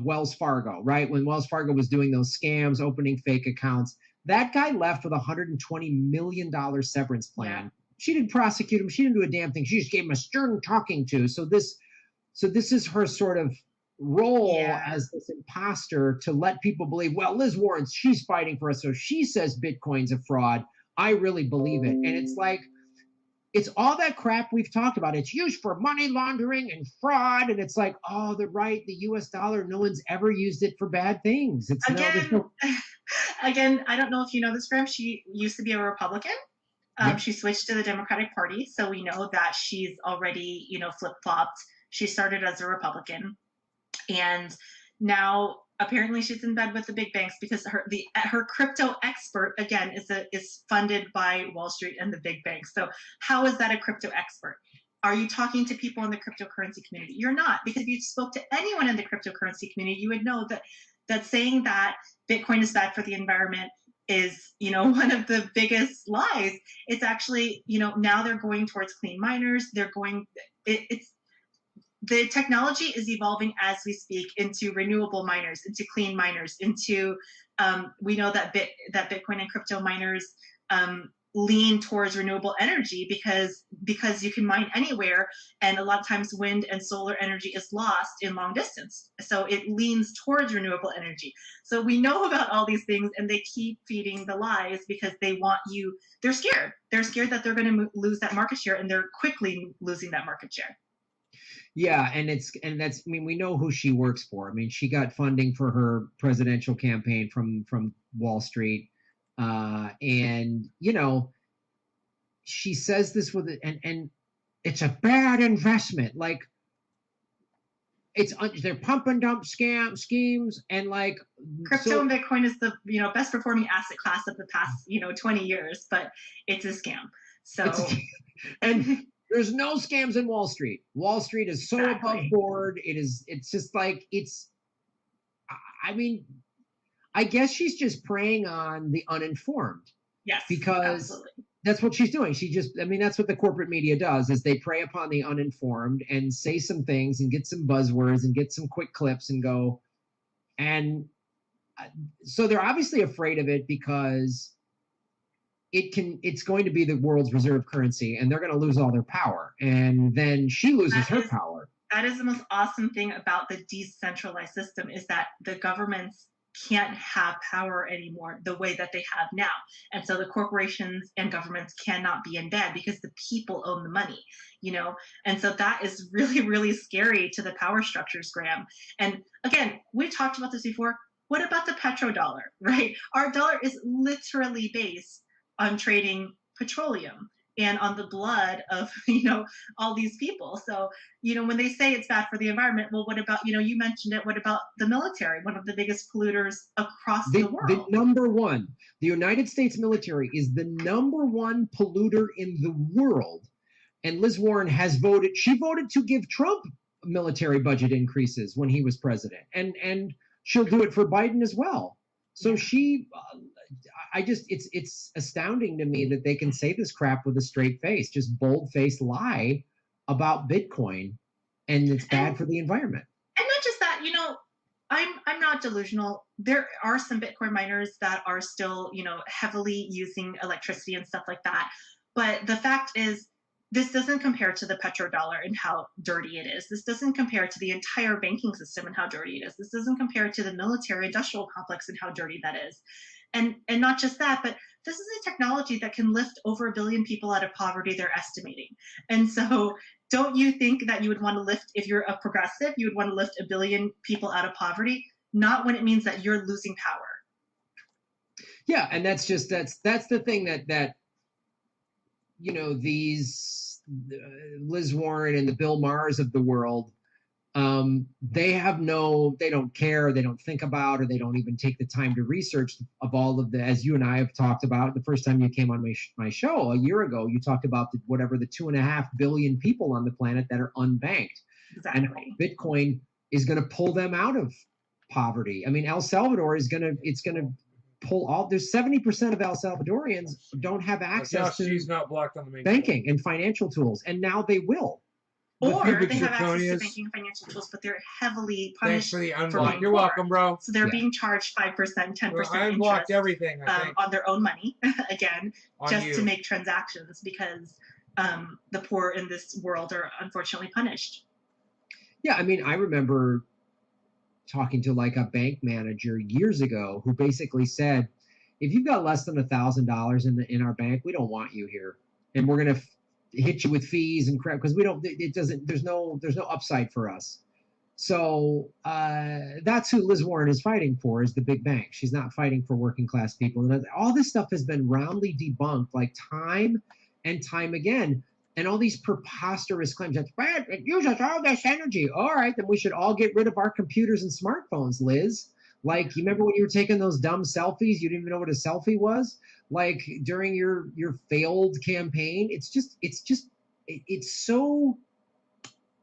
Wells Fargo, right? When Wells Fargo was doing those scams, opening fake accounts, that guy left with a $120 million severance plan. Yeah. She didn't prosecute him. She didn't do a damn thing. She just gave him a stern talking to. So this is her sort of role as this imposter to let people believe, well, Liz Warren, she's fighting for us. So she says Bitcoin's a fraud. I really believe it. And it's like, it's all that crap we've talked about. It's used for money laundering and fraud. And it's like, oh, they're right. The US dollar, no one's ever used it for bad things. It's Again, I don't know if you know this, Graham. She used to be a Republican. She switched to the Democratic Party. So we know that she's already, flip-flopped. She started as a Republican. And now apparently she's in bed with the big banks because her crypto expert, again, is funded by Wall Street and the big banks. So how is that a crypto expert? Are you talking to people in the cryptocurrency community? You're not, because if you spoke to anyone in the cryptocurrency community, you would know that saying that Bitcoin is bad for the environment is, one of the biggest lies. It's actually, now they're going towards clean miners. The technology is evolving as we speak into renewable miners, into clean miners, into we know that Bitcoin and crypto miners lean towards renewable energy because you can mine anywhere, and a lot of times wind and solar energy is lost in long distance. So it leans towards renewable energy. So we know about all these things, and they keep feeding the lies because they want you. They're scared. They're scared that they're going to lose that market share, and they're quickly losing that market share. Yeah, we know who she works for. I mean, she got funding for her presidential campaign from Wall Street, and she says this with it, and it's a bad investment. Like, they're pump and dump schemes, and like crypto and Bitcoin is the best performing asset class of the past 20 years, but it's a scam. So and. There's no scams in Wall Street. Wall Street is so above board. It's just like, I mean, I guess she's just preying on the uninformed. Yes, because absolutely. That's what she's doing. That's what the corporate media does, is they prey upon the uninformed and say some things and get some buzzwords and get some quick clips and go. And so they're obviously afraid of it because it's going to be the world's reserve currency, and they're going to lose all their power, and then she loses her power. That is the most awesome thing about the decentralized system, is that the governments can't have power anymore the way that they have now. And so the corporations and governments cannot be in bed because the people own the money, and so that is really, really scary to the power structures, Graham. And again, we've talked about this before. What about the petrodollar, right? Our dollar is literally based on trading petroleum and on the blood of, all these people. So, when they say it's bad for the environment, well, what about, you mentioned it, what about the military, one of the biggest polluters across the world? The number one, the United States military is the number one polluter in the world. And Liz Warren has voted, she voted to give Trump military budget increases when he was president. And she'll do it for Biden as well. So it's astounding to me that they can say this crap with a straight face, just bold-faced lie about Bitcoin, and it's bad for the environment. And not just that, I'm not delusional. There are some Bitcoin miners that are still, heavily using electricity and stuff like that. But the fact is, this doesn't compare to the petrodollar and how dirty it is. This doesn't compare to the entire banking system and how dirty it is. This doesn't compare to the military industrial complex and how dirty that is. And not just that, but this is a technology that can lift over 1 billion people out of poverty, they're estimating. And so don't you think that you would want to lift, if you're a progressive, you would want to lift 1 billion people out of poverty? Not when it means that you're losing power. Yeah, and that's the thing that these Liz Warren and the Bill Maher's of the world, they don't care, they don't think about, or they don't even take the time to research of all of the, as you and I have talked about the first time you came on my show a year ago, you talked about the 2.5 billion people on the planet that are unbanked. Exactly. And Bitcoin is going to pull them out of poverty. I mean, El Salvador is going to pull all, there's 70% of El Salvadorians don't have access to she's not blocked on the main banking and financial tools, and now they will. Or they have access to banking and financial tools, but they're heavily punished. Thanks for the unblock. For You're welcome, bro. So they're being charged 5%, 10% I unblocked interest everything, on their own money, again, On just you. to make transactions, because the poor in this world are unfortunately punished. Yeah, I mean, I remember talking to like a bank manager years ago who basically said, if you've got less than $1,000 in our bank, we don't want you here, and we're gonna hit you with fees and crap because there's no upside for us. So that's who Liz Warren is fighting for, is the big bank. She's not fighting for working class people. And all this stuff has been roundly debunked, like time and time again. And all these preposterous claims that it uses all this energy. All right, then we should all get rid of our computers and smartphones, Liz. Like, you remember when you were taking those dumb selfies? You didn't even know what a selfie was? Like, during your failed campaign? It's so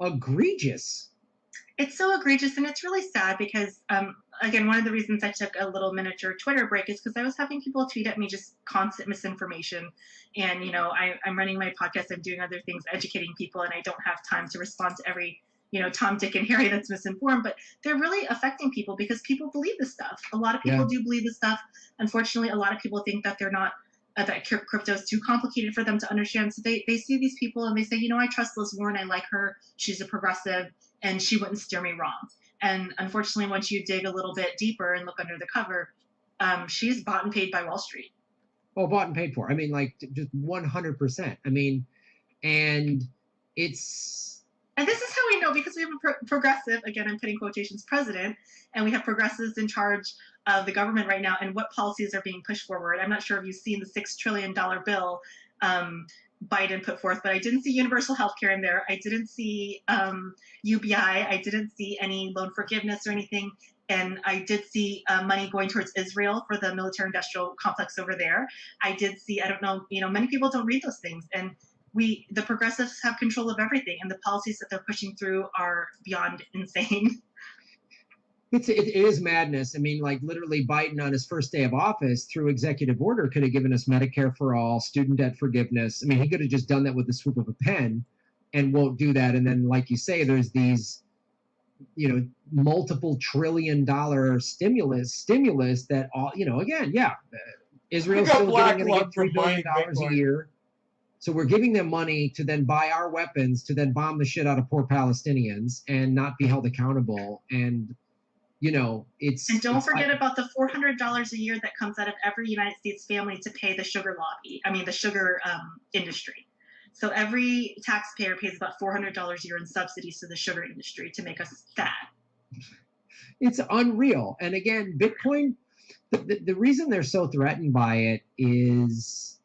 egregious. It's so egregious, and it's really sad because, again, one of the reasons I took a little miniature Twitter break is because I was having people tweet at me just constant misinformation. And, I'm running my podcast, I'm doing other things, educating people, and I don't have time to respond to every, Tom, Dick, and Harry that's misinformed. But they're really affecting people because people believe this stuff. A lot of people do believe this stuff. Unfortunately, a lot of people think that they're not, that crypto is too complicated for them to understand. So they see these people and they say, I trust Liz Warren, I like her, she's a progressive, and she wouldn't steer me wrong. And unfortunately, once you dig a little bit deeper and look under the cover, she's bought and paid by Wall Street. Oh, bought and paid for. I mean, like, just 100%. I mean, and it's... And this is how we know, because we have a progressive, again, I'm putting quotations, president, and we have progressives in charge of the government right now, and what policies are being pushed forward. I'm not sure if you've seen the $6 trillion bill Biden put forth, but I didn't see universal health care in there. I didn't see UBI. I didn't see any loan forgiveness or anything. And I did see money going towards Israel for the military-industrial complex over there. I did see, I don't know, many people don't read those things. And the progressives have control of everything, and the policies that they're pushing through are beyond insane. It is madness. I mean, like, literally Biden on his first day of office, through executive order, could have given us Medicare for all, student debt forgiveness. I mean, he could have just done that with the swoop of a pen, and won't do that. And then, like you say, there's these, multiple $trillion stimulus that all, again, Israel's still going to get $3 billion a year. So we're giving them money to then buy our weapons to then bomb the shit out of poor Palestinians and not be held accountable. And it's... And don't forget about the $400 a year that comes out of every United States family to pay the sugar the sugar industry. So every taxpayer pays about $400 a year in subsidies to the sugar industry to make us fat. It's unreal. And again, Bitcoin, the reason they're so threatened by it is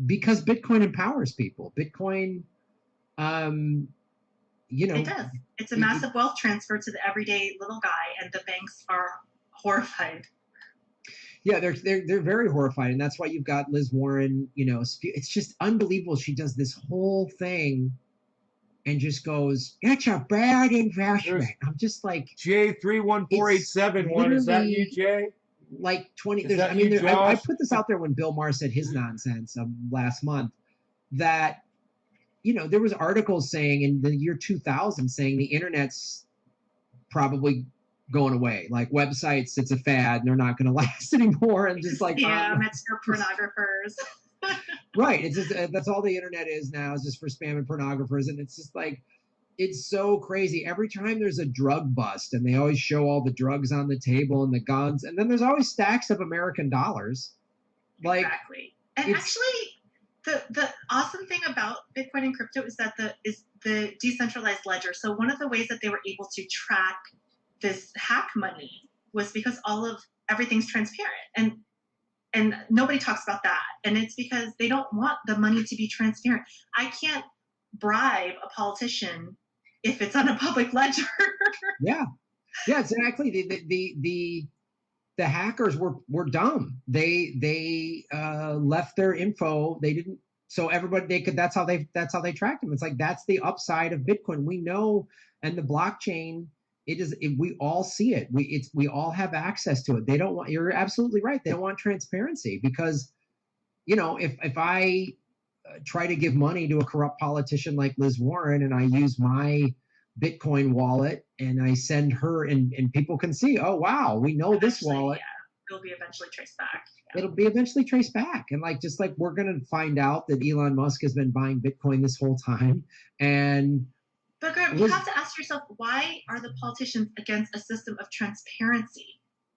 because Bitcoin empowers people. Bitcoin, you know, It does. It's a massive wealth transfer to the everyday little guy, and the banks are horrified. Yeah, they're very horrified, and that's why you've got Liz Warren. You know, it's just unbelievable. She does this whole thing, and just goes, "It's a bad investment." I'm just like, J31487. Is that you, Jay? Like 20. Is that you, I Josh? put this out there when Bill Maher said his nonsense last month. That, you know, there was articles saying in the year 2000 saying the internet's probably going away. Like websites, it's a fad and they're not going to last anymore. And just like, spam, it's for pornographers. Right. It's just that's all the internet is now, is just for spam and pornographers. And it's just like, it's so crazy. Every time there's a drug bust, and they always show all the drugs on the table and the guns, and then there's always stacks of American dollars. Like, exactly. And actually, the awesome thing about Bitcoin and crypto is that the decentralized ledger. So one of the ways that they were able to track this hack money was because everything's transparent, and nobody talks about that. And it's because they don't want the money to be transparent. I can't bribe a politician if it's on a public ledger. Yeah, exactly. The hackers were dumb. They left their info. They didn't. So everybody that's how they tracked them. It's like, that's the upside of Bitcoin. We know, and the blockchain. We all see it. We all have access to it. They don't want. You're absolutely right. They don't want transparency because, you know, if I try to give money to a corrupt politician like Liz Warren, and I use my Bitcoin wallet and I send her, and people can see, oh wow, we know this wallet. Yeah, it'll be eventually traced back. Yeah. It'll be eventually traced back, and like, just like we're gonna find out that Elon Musk has been buying Bitcoin this whole time. And but Graham, you have to ask yourself, why are the politicians against a system of transparency?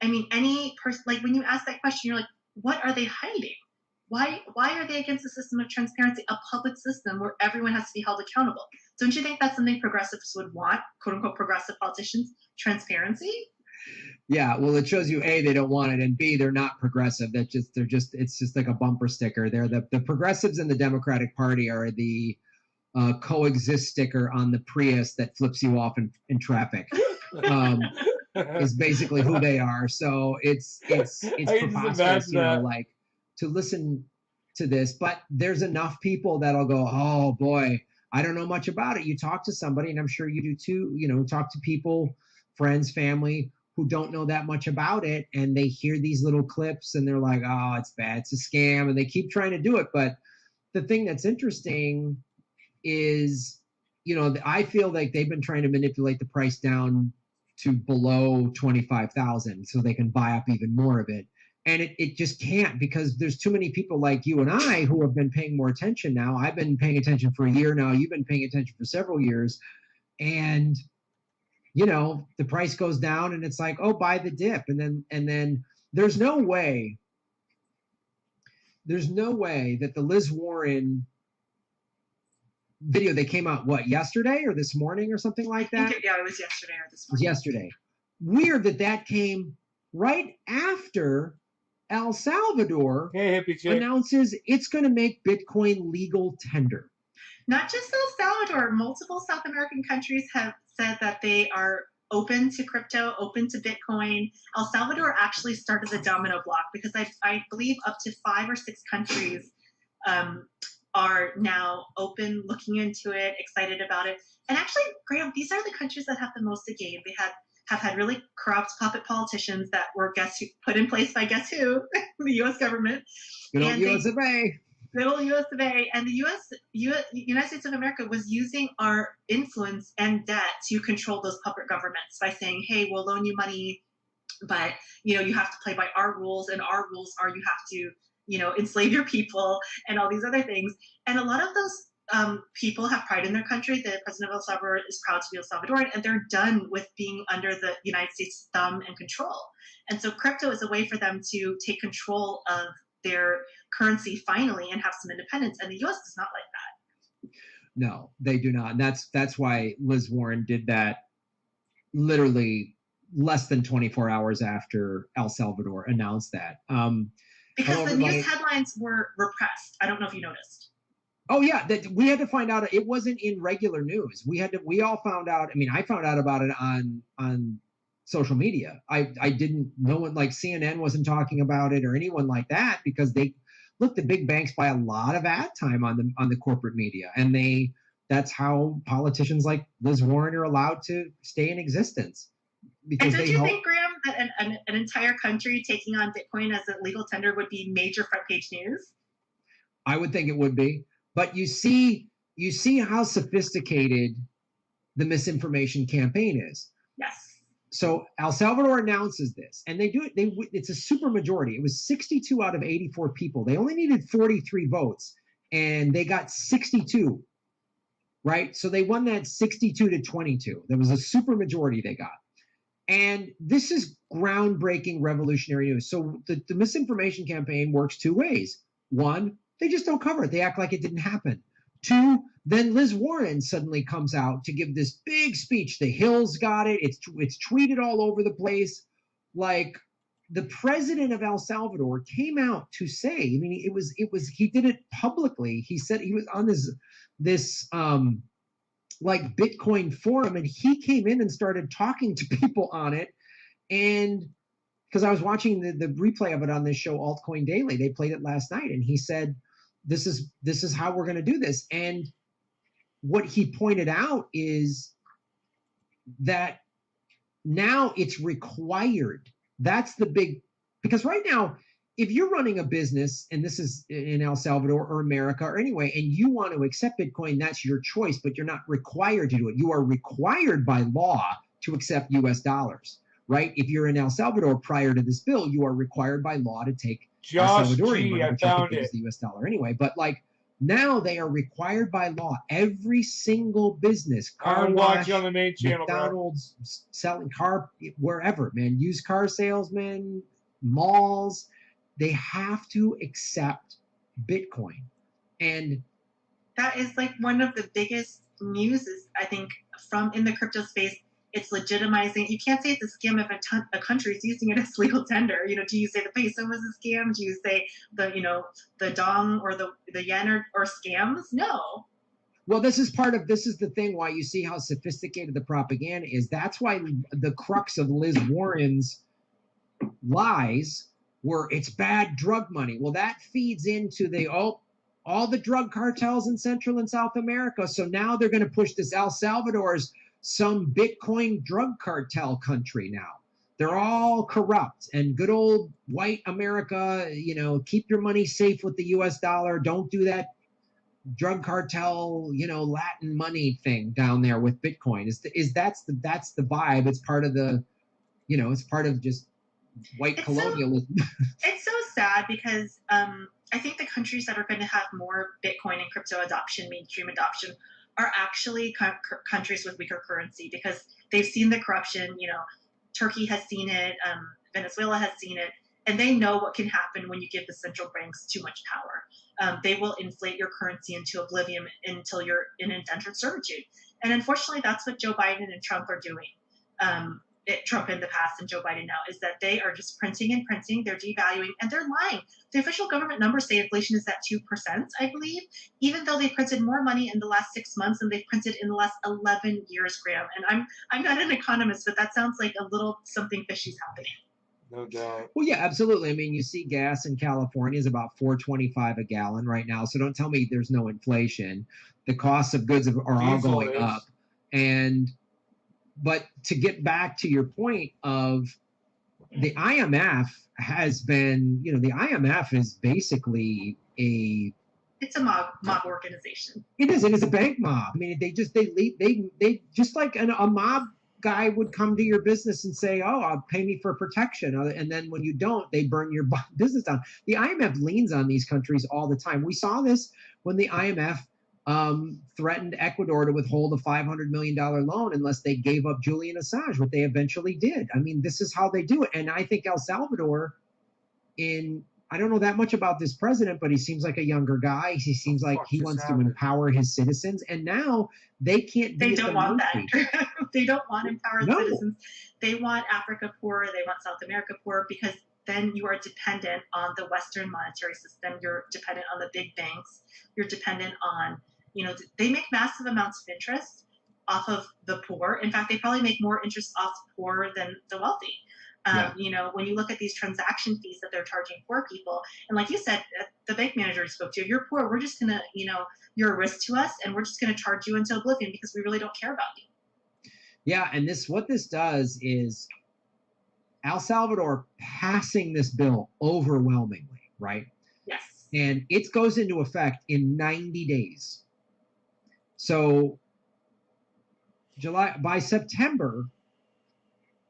I mean, any person, like, when you ask that question, you're like, what are they hiding? Why are they against a system of transparency, a public system where everyone has to be held accountable? Don't you think that's something progressives would want, quote unquote progressive politicians, transparency? Yeah, well, it shows you, A, they don't want it, and B, they're not progressive. It's just like a bumper sticker. They're the progressives in the Democratic Party are the coexist sticker on the Prius that flips you off in traffic. Is basically who they are. So it's preposterous, you know, like, to listen to this. But there's enough people that'll go, oh boy, I don't know much about it. You talk to somebody, and I'm sure you do too, you know, talk to people, friends, family, who don't know that much about it, and they hear these little clips and they're like, oh, it's bad, it's a scam, and they keep trying to do it. But the thing that's interesting is, you know, I feel like they've been trying to manipulate the price down to below 25,000 so they can buy up even more of it. And it just can't, because there's too many people like you and I who have been paying more attention now. I've been paying attention for a year now. You've been paying attention for several years. And, you know, the price goes down and it's like, oh, buy the dip. And then there's no way that the Liz Warren video, they came out, what, yesterday or this morning or something like that? It was yesterday or this morning. It was yesterday. Weird that came right after El Salvador announces it's going to make Bitcoin legal tender. Not just El Salvador, multiple South American countries have said that they are open to crypto, open to Bitcoin. El Salvador actually started the domino block, because I believe up to 5 or 6 countries are now open, looking into it, excited about it. And actually, Graham, these are the countries that have the most to gain. They have had really corrupt puppet politicians that were put in place by guess who? The U.S. government. Good old U.S. of A. Good old U.S. of A. And the United States of America was using our influence and debt to control those puppet governments by saying, hey, we'll loan you money, but, you know, you have to play by our rules, and our rules are you have to, you know, enslave your people and all these other things. And a lot of those people have pride in their country. The president of El Salvador is proud to be El Salvadoran, and they're done with being under the United States' thumb and control. And so crypto is a way for them to take control of their currency finally and have some independence. And the U.S. does not like that. No, they do not. And that's why Liz Warren did that literally less than 24 hours after El Salvador announced that. Because Hello, the everybody. news headlines were repressed. I don't know if you noticed. Oh yeah, that we had to find out. It wasn't in regular news. We all found out. I mean, I found out about it on social media. I didn't. No one like CNN wasn't talking about it or anyone like that because the big banks buy a lot of ad time on the corporate media, and that's how politicians like Liz Warren are allowed to stay in existence. And don't you think, Graham, that an entire country taking on Bitcoin as a legal tender would be major front page news? I would think it would be. But you see how sophisticated the misinformation campaign is. Yes. So El Salvador announces this, and they do it. It's a super majority. It was 62 out of 84 people. They only needed 43 votes, and they got 62. Right? So they won that 62 to 22. There was a super majority they got. And this is groundbreaking, revolutionary news. So the misinformation campaign works two ways. One, they just don't cover it. They act like it didn't happen. Two, then Liz Warren suddenly comes out to give this big speech. The Hill's got it. It's tweeted all over the place. Like the president of El Salvador came out to say, I mean, it was he did it publicly. He said he was on this like Bitcoin forum, and he came in and started talking to people on it. And because I was watching the replay of it on this show, Altcoin Daily, they played it last night, and he said, this is how we're going to do this. And what he pointed out is that now it's required. That's the big, because right now, if you're running a business, and this is in El Salvador or America or anyway, and you want to accept Bitcoin, that's your choice, but you're not required to do it. You are required by law to accept US dollars, right? If you're in El Salvador prior to this bill, you are required by law to take El Salvadorian money, which I think is the US dollar anyway. But like now they are required by law. Every single business, car wash, on the main channel, McDonald's, selling car, wherever, man, used car salesmen, malls, they have to accept Bitcoin. And that is like one of the biggest news is, I think, from in the crypto space. It's legitimizing. You can't say it's a scam if a country is using it as legal tender. You know, do you say the peso was a scam? Do you say the dong or the yen or scams? No. Well, this is the thing why you see how sophisticated the propaganda is. That's why the crux of Liz Warren's lies were it's bad drug money. Well, that feeds into all the drug cartels in Central and South America. So now they're going to push this El Salvador's some Bitcoin drug cartel country now. They're all corrupt, and good old white America, keep your money safe with the US dollar. Don't do that drug cartel, Latin money thing down there with Bitcoin. That's the vibe. It's part of the, it's part of just white colonialism. It's so sad because I think the countries that are going to have more Bitcoin and crypto adoption, mainstream adoption, are actually countries with weaker currency because they've seen the corruption. Turkey has seen it, Venezuela has seen it, and they know what can happen when you give the central banks too much power. They will inflate your currency into oblivion until you're in indentured servitude. And unfortunately, that's what Joe Biden and Trump are doing. Trump in the past and Joe Biden now, is that they are just printing and printing, they're devaluing, and they're lying. The official government numbers say inflation is at 2%, I believe, even though they printed more money in the last 6 months than they've printed in the last 11 years, Graham. And I'm not an economist, but that sounds like a little something fishy is happening. No doubt. Well, yeah, absolutely. I mean, you see gas in California is about $4.25 a gallon right now, so don't tell me there's no inflation. The costs of goods are all going up. But to get back to your point of the IMF has been, the IMF is basically it's a mob organization. It is. It is a bank mob. I mean, they just like a mob guy would come to your business and say, "Oh, I'll pay me for protection," and then when you don't, they burn your business down. The IMF leans on these countries all the time. We saw this when the IMF threatened Ecuador to withhold a $500 million loan unless they gave up Julian Assange, what they eventually did. I mean, this is how they do it. And I think El Salvador, I don't know that much about this president, but he seems like a younger guy. He seems like he wants to empower his citizens. And now they can't They don't want that. They don't want empowered citizens. They want Africa poor. They want South America poor because then you are dependent on the Western monetary system. You're dependent on the big banks. You're dependent on, they make massive amounts of interest off of the poor. In fact, they probably make more interest off the poor than the wealthy. When you look at these transaction fees that they're charging poor people, and like you said, the bank manager spoke to, if you're poor, we're just gonna, you're a risk to us, and we're just gonna charge you into oblivion because we really don't care about you. Yeah, and what this does is El Salvador passing this bill overwhelmingly, right? Yes. And it goes into effect in 90 days. So by September,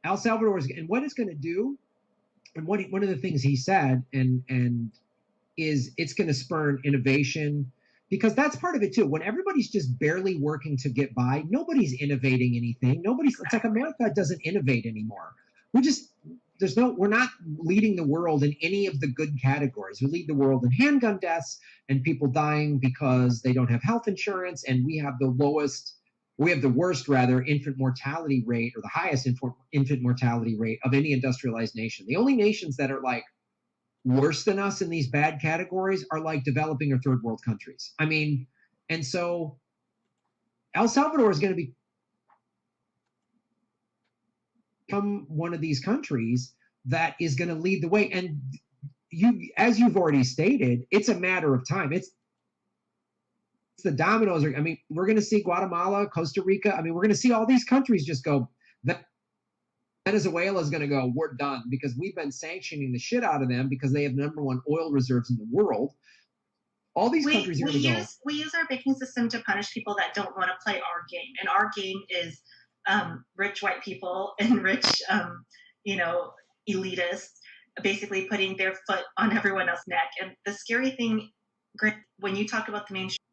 El Salvador and what it's going to do, and one of the things he said, and is it's going to spur innovation, because that's part of it too. When everybody's just barely working to get by, nobody's innovating anything. It's like America doesn't innovate anymore. We're not leading the world in any of the good categories. We lead the world in handgun deaths and people dying because they don't have health insurance, and we have the worst infant mortality rate, or the highest infant mortality rate of any industrialized nation. The only nations that are like worse than us in these bad categories are like developing or third world countries. I mean, and so El Salvador is going to become one of these countries that is going to lead the way. And as you've already stated, it's a matter of time. It's the dominoes. We're going to see Guatemala, Costa Rica. We're going to see all these countries just go, Venezuela is going to go, we're done, because we've been sanctioning the shit out of them because they have #1 oil reserves in the world. All these countries are going to go. We use our banking system to punish people that don't want to play our game. And our game is rich white people and rich, elitists basically putting their foot on everyone else's neck. And the scary thing, when you talk about the mainstream